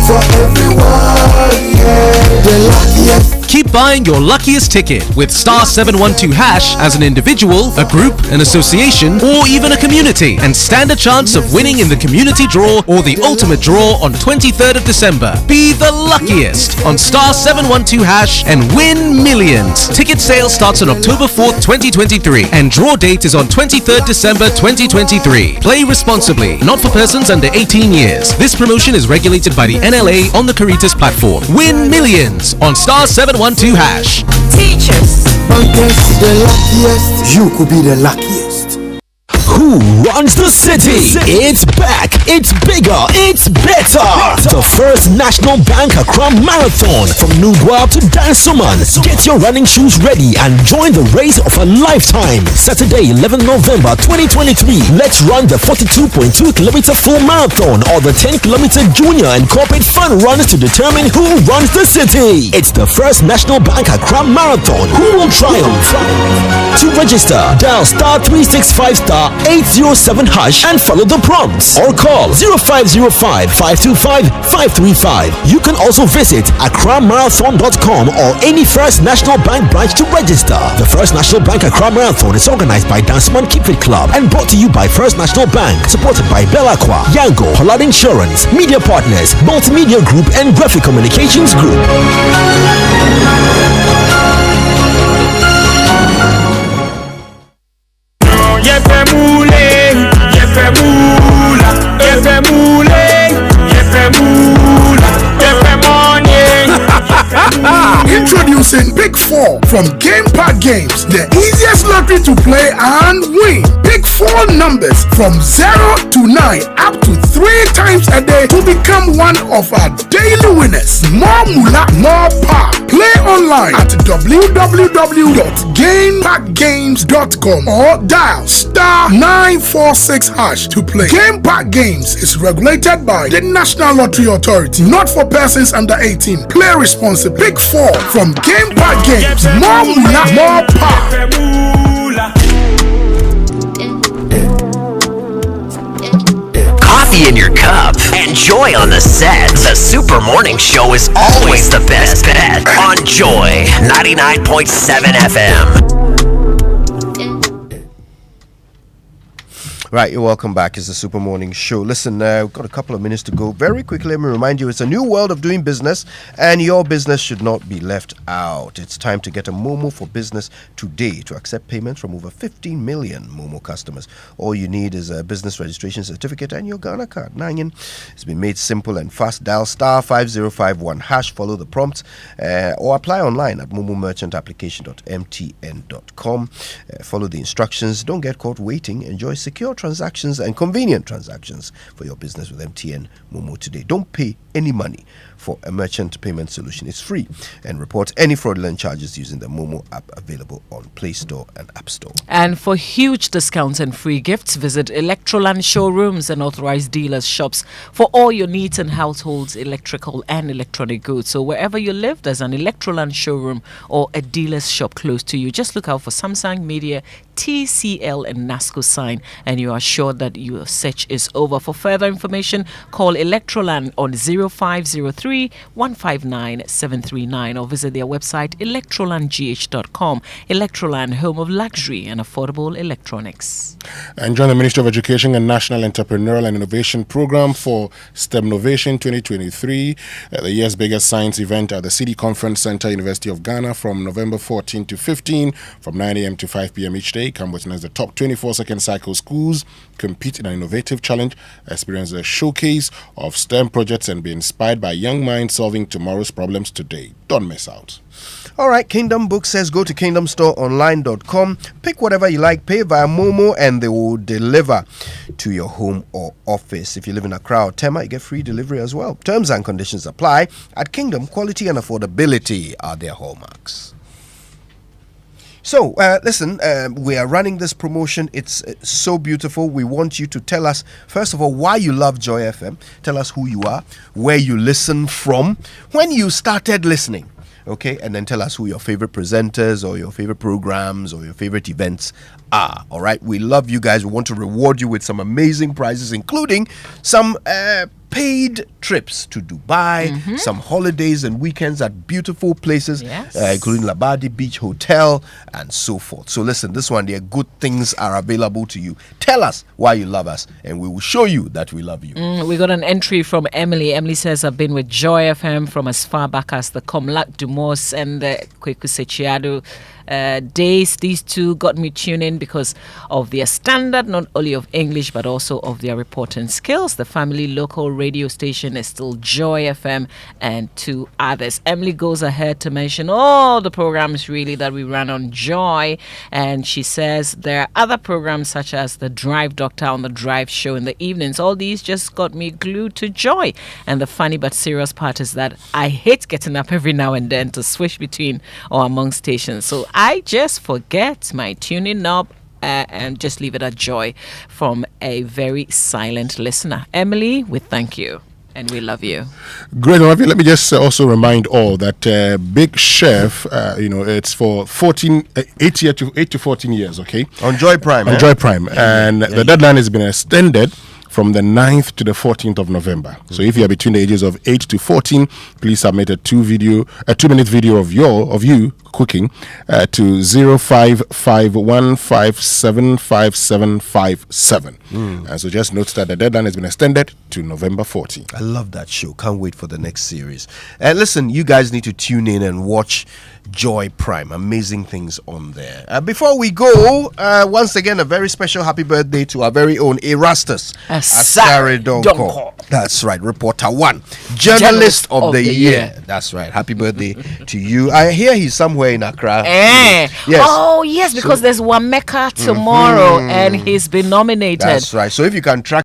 for everyone, yeah. The luckiest. Keep buying your luckiest ticket with star 712 hash as an individual, a group, an association, or even a community, and stand a chance of winning in the community draw or the ultimate draw on 23rd of December. Be the luckiest on star 712 hash and win millions. Ticket sale starts on October 4th, 2023, and draw date is on 23rd December 2023. Play responsibly, not for persons under 18 years. This promotion is regulated by the NLA on the Caritas platform. Win millions on star 712 hash. Teachers. The luckiest. You could be the luckiest. Who runs the city? It's back, it's bigger, it's better. The first National Bank Accra Marathon from Nungwa to Dansuman. Get your running shoes ready and join the race of a lifetime. Saturday, 11 November 2023. Let's run the 42.2 kilometer full marathon or the 10 kilometer junior and corporate fun runs to determine who runs the city. It's the first National Bank Accra Marathon. Who will triumph? To register, dial star 365 star 807 hash and follow the prompts, or call 0505-525-535. You can also visit accramarathon.com or any First National Bank branch to register. The First National Bank Accra Marathon is organized by Danceman Keep Fit Club and brought to you by First National Bank, supported by Belacqua, Yango, Pollard Insurance, media partners, Multimedia Group, and Graphic Communications Group. Introducing Pick 4 from Game Park Games, the easiest lottery to play and win. Pick 4 numbers from 0 to 9 up to 3 times a day to become one of our daily winners. More moolah, more power. Play online at www.gamepackgames.com or dial star 946 hash to play. Game Pack Games is regulated by the National Lottery Authority, not for persons under 18. Play responsibly. Big 4 from Game Pack Games. More moolah, more power. Coffee in your cup and joy on the set. The Super Morning Show is always the best bet on Joy 99.7 FM. Right, you're welcome back. It's the Super Morning Show. Listen, we've got a couple of minutes to go. Very quickly, let me remind you, it's a new world of doing business, and your business should not be left out. It's time to get a Momo for business today to accept payments from over 15 million Momo customers. All you need is a business registration certificate and your Ghana card. Nanyan. It's been made simple and fast. Dial star 5051 hash, follow the prompts, or apply online at momomerchantapplication.mtn.com. Follow the instructions. Don't get caught waiting. Enjoy secure transactions and convenient transactions for your business with MTN Momo today. Don't pay any money for a merchant payment solution. It's free. And report any fraudulent charges using the Momo app available on Play Store and App Store. And for huge discounts and free gifts, visit Electroland showrooms and authorized dealers' shops for all your needs and households, electrical and electronic goods. So wherever you live, there's an Electroland showroom or a dealer's shop close to you. Just look out for Samsung, Media, TCL and NASCO sign, and you are sure that your search is over. For further information, call Electroland on 0503 159 739 or visit their website electrolandgh.com. Electroland, home of luxury and affordable electronics. And join the Ministry of Education and National Entrepreneurial and Innovation Program for STEM Innovation 2023, the year's biggest science event at the City Conference Center, University of Ghana, from November 14 to 15, from 9 a.m. to 5 p.m. each day. Come witness the top 24 second cycle schools compete in an innovative challenge, experience a showcase of STEM projects, and be inspired by young minds solving tomorrow's problems today. Don't miss out. All right, Kingdom Book says go to kingdomstoreonline.com, pick whatever you like, pay via Momo, and they will deliver to your home or office. If you live in Accra or Tema, you get free delivery as well. Terms and conditions apply. At Kingdom, quality and affordability are their hallmarks. So, listen, we are running this promotion. It's so beautiful. We want you to tell us, first of all, why you love Joy FM. Tell us who you are, where you listen from, when you started listening. Okay, and then tell us who your favorite presenters or your favorite programs or your favorite events are. All right, we love you guys. We want to reward you with some amazing prizes, including some paid trips to Dubai, some holidays and weekends at beautiful places, including Labadi Beach Hotel and so forth. So listen, this one, there good things are available to you. Tell us why you love us, and we will show you that we love you. We got an entry from Emily. Emily says, I've been with Joy FM from as far back as the Comlac Dumos and the Kweku Sechiado days. These two got me tuned in because of their standard, not only of English but also of their reporting skills. The family local radio station is still Joy FM and two others. Emily goes ahead to mention all the programs really that we run on Joy, and she says there are other programs such as the Drive Doctor on the Drive Show in the evenings. All these just got me glued to Joy. And the funny but serious part is that I hate getting up every now and then to switch between or among stations. So I just forget my tuning knob and just leave it at Joy from a very silent listener. Emily, we thank you and we love you. Great, Olivia. Let me just also remind all that Big Chef, it's for 8 to 14 years, okay? On Joy Prime. On Joy Prime. And the deadline has been extended from the 9th to the 14th of November. So if you are between the ages of 8 to 14, please submit a 2-minute video of you cooking to 0551575757. So just note that the deadline has been extended to November 14th. I love that show. Can't wait for the next series. And listen, you guys need to tune in and watch Joy Prime. Amazing things on there. Before we go, once again, a very special happy birthday to our very own Erastus Asare Donko. That's right, Reporter 1, Journalist of the Year. That's right. Happy birthday to you. I hear he's somewhere somewhere in Accra. Yes. Oh, yes, because So- there's Wameka tomorrow and he's been nominated. That's right. So if you can track